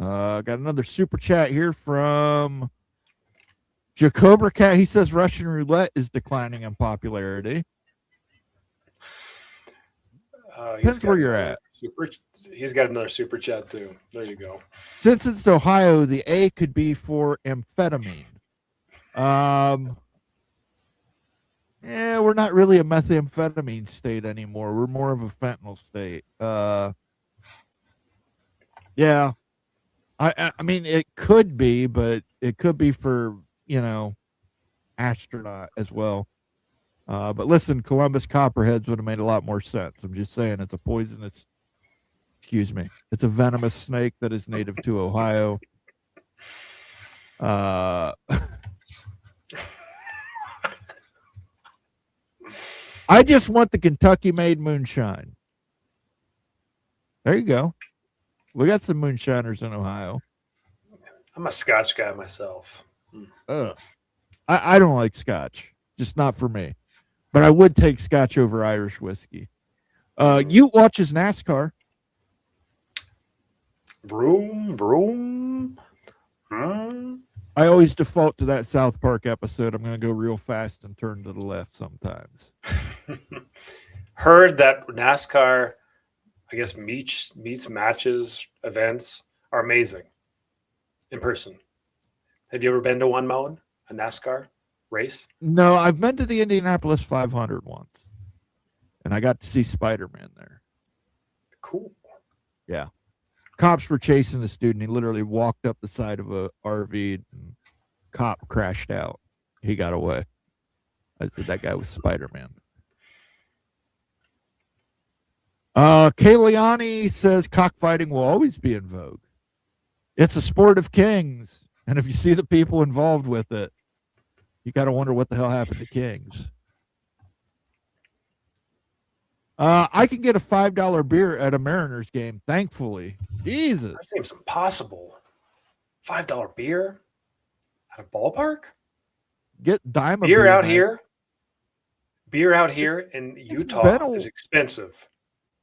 [SPEAKER 2] Got another super chat here from Jacobra Cat. He says Russian roulette is declining in popularity. Depends where you're at.
[SPEAKER 3] He's got another super chat too. There you go.
[SPEAKER 2] Since it's Ohio, the A could be for amphetamine. Yeah, we're not really a methamphetamine state anymore. We're more of a fentanyl state. Yeah. I mean, it could be, but it could be for, astronaut as well. But listen, Columbus Copperheads would have made a lot more sense. I'm just saying it's a poisonous, it's a venomous snake that is native to Ohio. I just want the Kentucky-made moonshine. There you go. We got some moonshiners in Ohio.
[SPEAKER 3] I'm a Scotch guy myself.
[SPEAKER 2] I don't like Scotch, just not for me. But I would take Scotch over Irish whiskey. You watches NASCAR.
[SPEAKER 3] Vroom, vroom.
[SPEAKER 2] I always default to that South Park episode. I'm going to go real fast and turn to the left sometimes.
[SPEAKER 3] Heard that NASCAR, I guess, meets, matches, events are amazing in person. Have you ever been to one, Moen? A NASCAR race?
[SPEAKER 2] No, I've been to the Indianapolis 500 once, and I got to see Spider-Man there.
[SPEAKER 3] Cool.
[SPEAKER 2] Yeah. Cops were chasing the student. He literally walked up the side of a RV, and cop crashed out. He got away. I said that guy was Spider-Man. Kayleani says cockfighting will always be in vogue. It's a sport of kings, and if you see the people involved with it, you got to wonder what the hell happened to kings. I can get a $5 beer at a Mariners game, thankfully. Jesus.
[SPEAKER 3] That seems impossible. $5 beer at a ballpark?
[SPEAKER 2] Get dime
[SPEAKER 3] beer out here. Beer out here in Utah is expensive.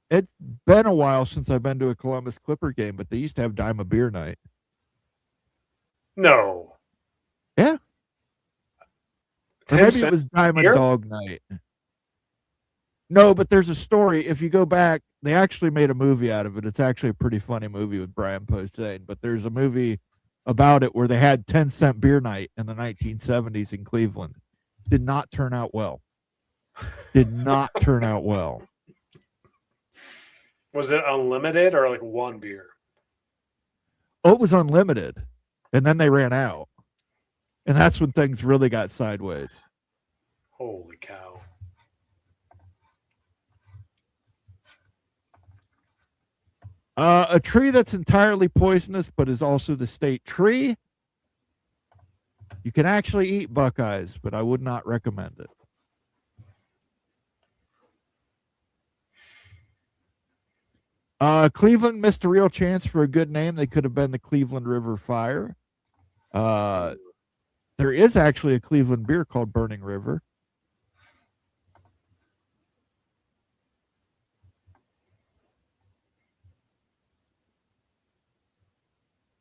[SPEAKER 2] It's been a while since I've been to a Columbus Clipper game, but they used to have dime a beer night.
[SPEAKER 3] No.
[SPEAKER 2] Yeah. Or maybe it was dime a dog night. No, but there's a story. If you go back, they actually made a movie out of it. It's actually a pretty funny movie with Brian Posehn, but there's a movie about it where they had 10-cent beer night in the 1970s in Cleveland. Did not turn out well. Did not turn out well.
[SPEAKER 3] Was it unlimited or like one beer?
[SPEAKER 2] Oh, it was unlimited. And then they ran out. And that's when things really got sideways.
[SPEAKER 3] Holy cow.
[SPEAKER 2] A tree that's entirely poisonous, but is also the state tree. You can actually eat buckeyes, but I would not recommend it. Cleveland missed a real chance for a good name. They could have been the Cleveland River Fire. There is actually a Cleveland beer called Burning River.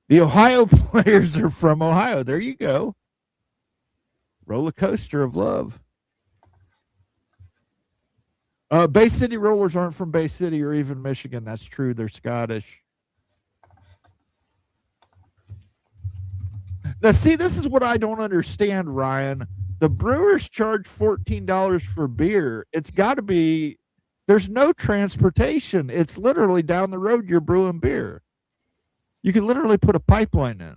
[SPEAKER 2] The Ohio players are from Ohio. There you go. Roller coaster of love. Bay City Rollers aren't from Bay City or even Michigan. That's true. They're Scottish. Now, see, this is what I don't understand, Ryan. The Brewers charge $14 for beer. It's got to be, there's no transportation. It's literally down the road you're brewing beer. You can literally put a pipeline in.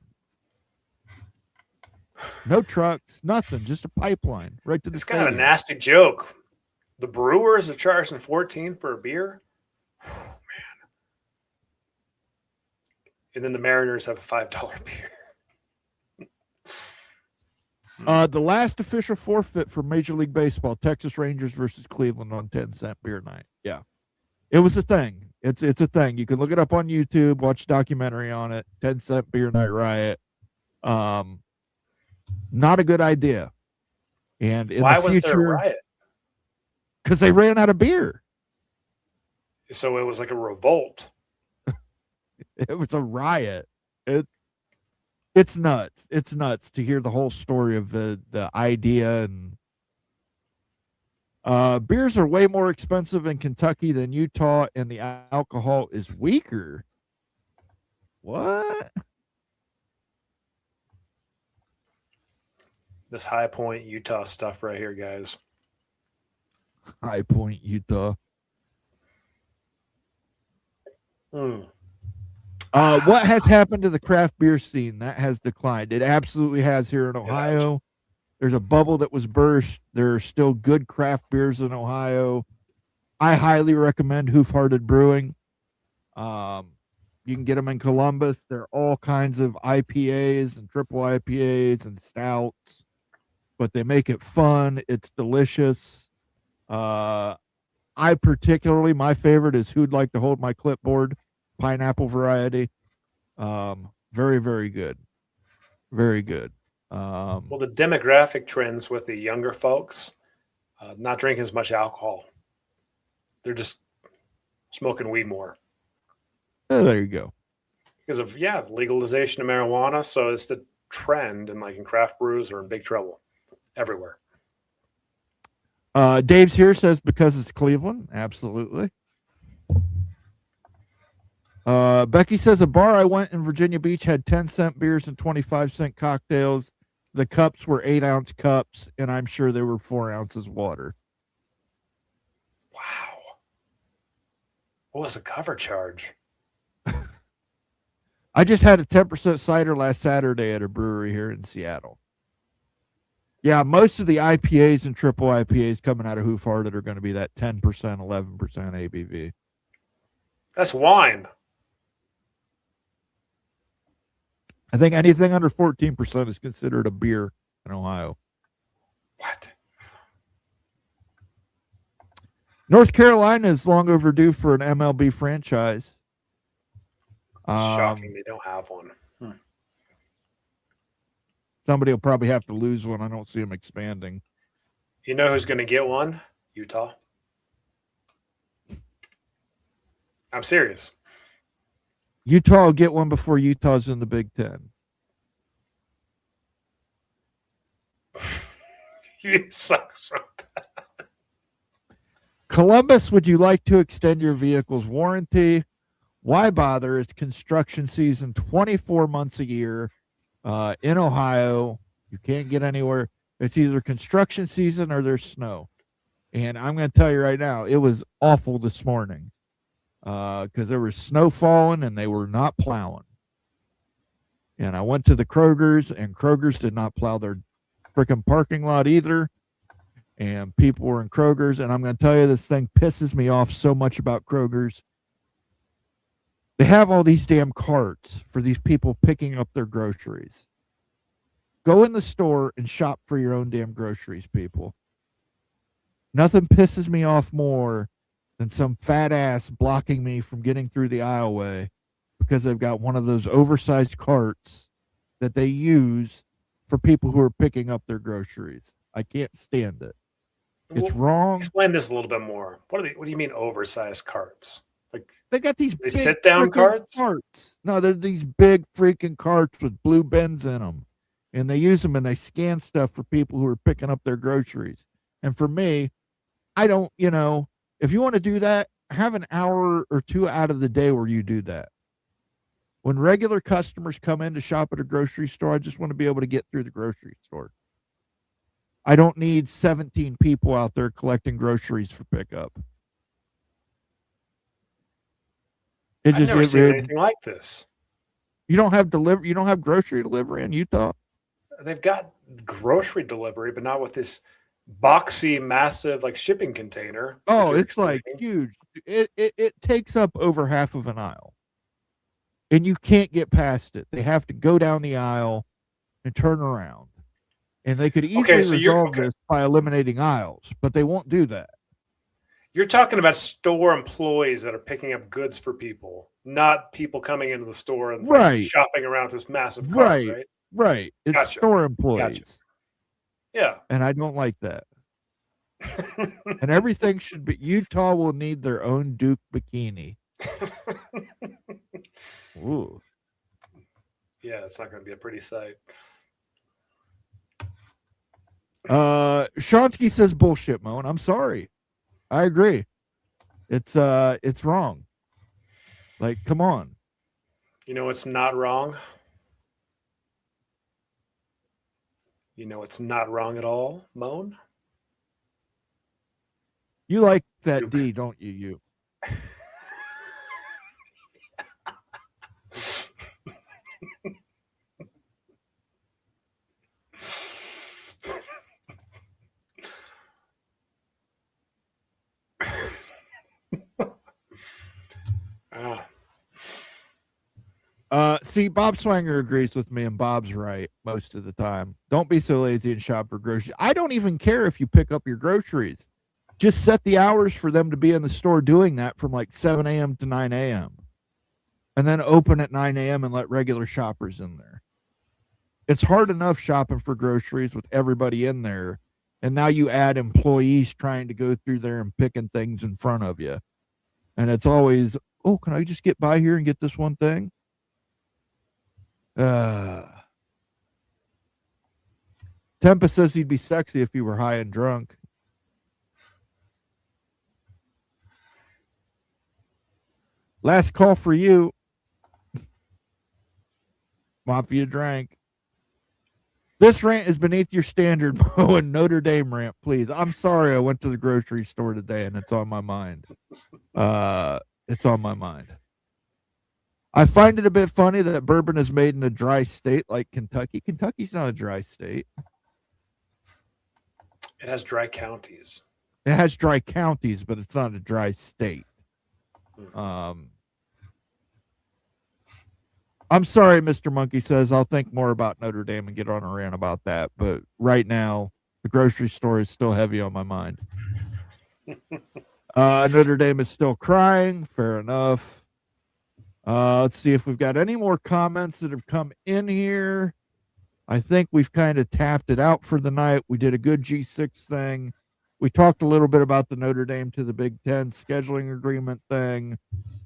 [SPEAKER 2] No trucks, nothing, just a pipeline right to the stadium.
[SPEAKER 3] It's kind of a nasty joke. The Brewers are charging $14 for a beer? Oh, man. And then the Mariners have a $5 beer.
[SPEAKER 2] The last official forfeit for Major League Baseball, Texas Rangers versus Cleveland on 10-cent beer night. Yeah. It was a thing. It's a thing. You can look it up on YouTube, watch a documentary on it. 10-cent beer night riot. Not a good idea. And in
[SPEAKER 3] why
[SPEAKER 2] the
[SPEAKER 3] was
[SPEAKER 2] future,
[SPEAKER 3] there a riot?
[SPEAKER 2] Because they ran out of beer.
[SPEAKER 3] So it was like a revolt.
[SPEAKER 2] It was a riot. It's nuts. It's nuts to hear the whole story of the idea. And beers are way more expensive in Kentucky than Utah, and the alcohol is weaker. What?
[SPEAKER 3] This High Point, Utah stuff right here, guys.
[SPEAKER 2] High Point, Utah. What has happened to the craft beer scene? That has declined. It absolutely has here in Ohio. There's a bubble that was burst. There are still good craft beers in Ohio. I highly recommend Hoof Hearted Brewing. You can get them in Columbus. There are all kinds of IPAs and triple IPAs and stouts, but they make it fun. It's delicious. My favorite is Who'd Like to Hold My Clipboard, pineapple variety. Very, very good. Very good.
[SPEAKER 3] Well, the demographic trends with the younger folks, not drinking as much alcohol. They're just smoking weed more.
[SPEAKER 2] Oh, there you go.
[SPEAKER 3] Because of, legalization of marijuana. So it's the trend, and like in craft brews are in big trouble everywhere.
[SPEAKER 2] Dave's here says because it's Cleveland. Absolutely. Becky says a bar I went in Virginia Beach had 10-cent beers and 25-cent cocktails. The cups were 8-ounce cups, and I'm sure there were 4 ounces water.
[SPEAKER 3] Wow. What was the cover charge?
[SPEAKER 2] I just had a 10% cider last Saturday at a brewery here in Seattle. Yeah, most of the IPAs and triple IPAs coming out of Hoof Hearted are going to be that 10%, 11% ABV.
[SPEAKER 3] That's wine.
[SPEAKER 2] I think anything under 14% is considered a beer in Ohio.
[SPEAKER 3] What?
[SPEAKER 2] North Carolina is long overdue for an MLB franchise.
[SPEAKER 3] Shocking they don't have one.
[SPEAKER 2] Somebody will probably have to lose one. I don't see them expanding.
[SPEAKER 3] You know who's going to get one? Utah. I'm serious.
[SPEAKER 2] Utah will get one before Utah's in the Big Ten.
[SPEAKER 3] You suck so bad.
[SPEAKER 2] Columbus, would you like to extend your vehicle's warranty? Why bother? It's construction season 24 months a year in Ohio. You can't get anywhere. It's either construction season or there's snow. And I'm going to tell you right now, it was awful this morning because there was snow falling and they were not plowing. And I went to the Kroger's, and Kroger's did not plow their freaking parking lot either. And people were in Kroger's, and I'm going to tell you, this thing pisses me off so much about Kroger's. They have all these damn carts for these people picking up their groceries. Go in the store and shop for your own damn groceries, people. Nothing pisses me off more than some fat ass blocking me from getting through the aisleway because they've got one of those oversized carts that they use for people who are picking up their groceries. I can't stand it. It's wrong.
[SPEAKER 3] Explain this a little bit more. What do you mean oversized carts? Like
[SPEAKER 2] they got these big
[SPEAKER 3] sit down carts?
[SPEAKER 2] No, they're these big freaking carts with blue bins in them. And they use them and they scan stuff for people who are picking up their groceries. And for me, I don't, if you want to do that, have an hour or two out of the day where you do that. When regular customers come in to shop at a grocery store, I just want to be able to get through the grocery store. I don't need 17 people out there collecting groceries for pickup.
[SPEAKER 3] I've never seen anything like this.
[SPEAKER 2] You don't have grocery delivery in Utah?
[SPEAKER 3] They've got grocery delivery, but not with this boxy, massive shipping container.
[SPEAKER 2] Oh, it's huge. It takes up over half of an aisle. And you can't get past it. They have to go down the aisle and turn around. And they could easily resolve this by eliminating aisles, but they won't do that.
[SPEAKER 3] You're talking about store employees that are picking up goods for people, not people coming into the store and shopping around with this massive cart, right?
[SPEAKER 2] Right. It's store employees.
[SPEAKER 3] Gotcha. Yeah.
[SPEAKER 2] And I don't like that. And everything should be, Utah will need their own Duke bikini. Ooh.
[SPEAKER 3] Yeah, it's not going to be a pretty sight.
[SPEAKER 2] Shonsky says bullshit, Mo, and I'm sorry. I agree. It's wrong. Come on.
[SPEAKER 3] It's not wrong. It's not wrong at all, Moan.
[SPEAKER 2] You like that D, don't you? You. See, Bob Swanger agrees with me, and Bob's right most of the time. Don't be so lazy and shop for groceries. I don't even care if you pick up your groceries. Just set the hours for them to be in the store doing that from 7 a.m. to 9 a.m. And then open at 9 a.m. and let regular shoppers in there. It's hard enough shopping for groceries with everybody in there. And now you add employees trying to go through there and picking things in front of you. And it's always, oh, can I just get by here and get this one thing? Tampa says he'd be sexy if he were high and drunk. Last call for you. Mafia drank. This rant is beneath your standard, Mo, and Notre Dame rant, please. I'm sorry I went to the grocery store today and it's on my mind. It's on my mind. I find it a bit funny that bourbon is made in a dry state like Kentucky. Kentucky's not a dry state.
[SPEAKER 3] It has dry counties.
[SPEAKER 2] It has dry counties, but it's not a dry state. I'm sorry, Mr. Monkey says. I'll think more about Notre Dame and get on a rant about that. But right now, the grocery store is still heavy on my mind. Notre Dame is still crying. Fair enough. Let's see if we've got any more comments that have come in here. I think we've kind of tapped it out for the night. We did a good G6 thing. We talked a little bit about the Notre Dame to the Big Ten scheduling agreement thing.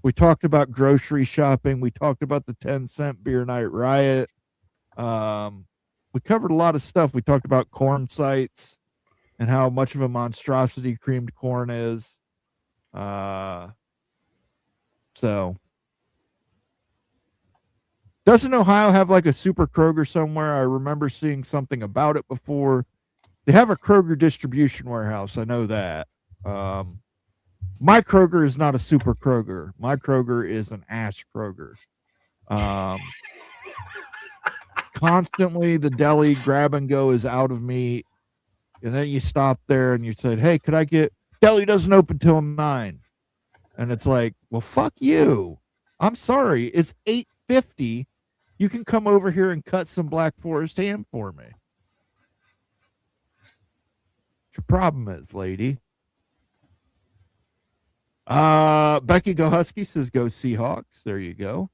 [SPEAKER 2] We talked about grocery shopping. We talked about the 10-cent beer night riot. We covered a lot of stuff. We talked about corn sites and how much of a monstrosity creamed corn is. So, doesn't Ohio have a super Kroger somewhere? I remember seeing something about it before. They have a Kroger distribution warehouse. I know that. My Kroger is not a super Kroger. My Kroger is an ass Kroger. Constantly the deli grab and go is out of meat. And then you stop there and you said, hey, deli doesn't open till 9. And it's like, well, fuck you. I'm sorry. It's $8.50. You can come over here and cut some Black Forest ham for me. What your problem is, lady? Becky Go Husky says go Seahawks. There you go.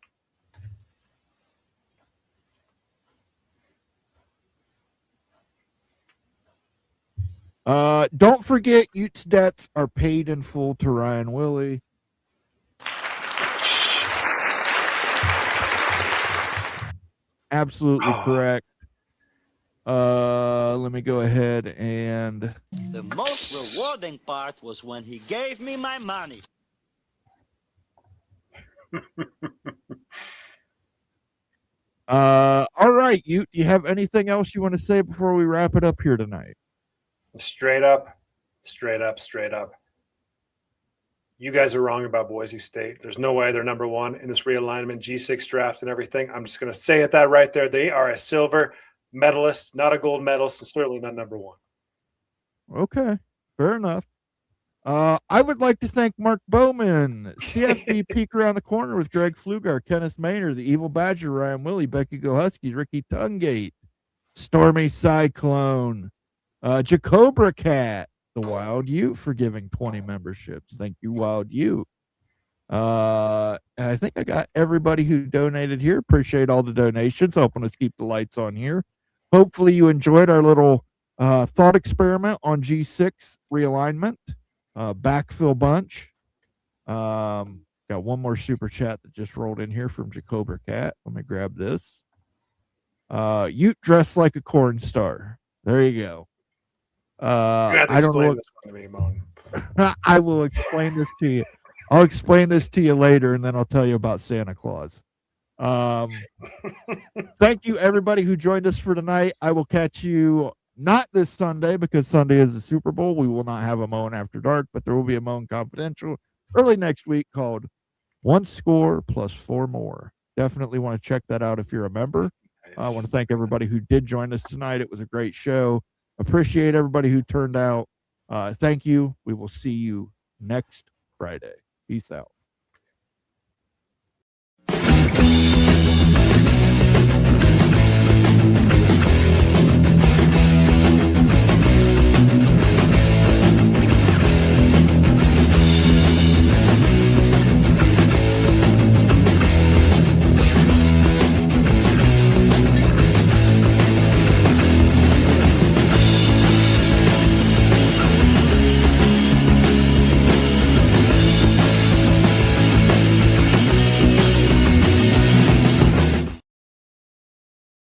[SPEAKER 2] Don't forget Utes debts are paid in full to Ryan Willie. Absolutely correct. Let me go ahead and
[SPEAKER 8] The most rewarding part was when he gave me my money.
[SPEAKER 2] All right, you have anything else you want to say before we wrap it up here tonight?
[SPEAKER 3] Straight up. You guys are wrong about Boise State. There's no way they're number one in this realignment, G6 draft and everything. I'm just going to say it that right there. They are a silver medalist, not a gold medalist, and certainly not number one.
[SPEAKER 2] Okay, fair enough. I would like to thank Mark Bowman, CFB Peek Around the Corner with Greg Flugar, Kenneth Maynard, the Evil Badger, Ryan Willie, Becky Go Huskies, Ricky Tungate, Stormy Cyclone, Jacobra Cat, the Wild Ute for giving 20 memberships. Thank you, Wild Ute. I think I got everybody who donated here. Appreciate all the donations, helping us keep the lights on here. Hopefully you enjoyed our little thought experiment on G6 realignment. Backfill bunch. Got one more super chat that just rolled in here from Jacobra Cat. Let me grab this. Ute dressed like a corn star. There you go.
[SPEAKER 3] I don't know. This one to me, Mon.
[SPEAKER 2] I will explain this to you. I'll explain this to you later, and then I'll tell you about Santa Claus. Thank you, everybody who joined us for tonight. I will catch you not this Sunday because Sunday is the Super Bowl. We will not have a Moan After Dark, but there will be a Moan Confidential early next week called One Score Plus Four More. Definitely want to check that out if you're a member. Nice. I want to thank everybody who did join us tonight. It was a great show. Appreciate everybody who turned out. Thank you. We will see you next Friday. Peace out.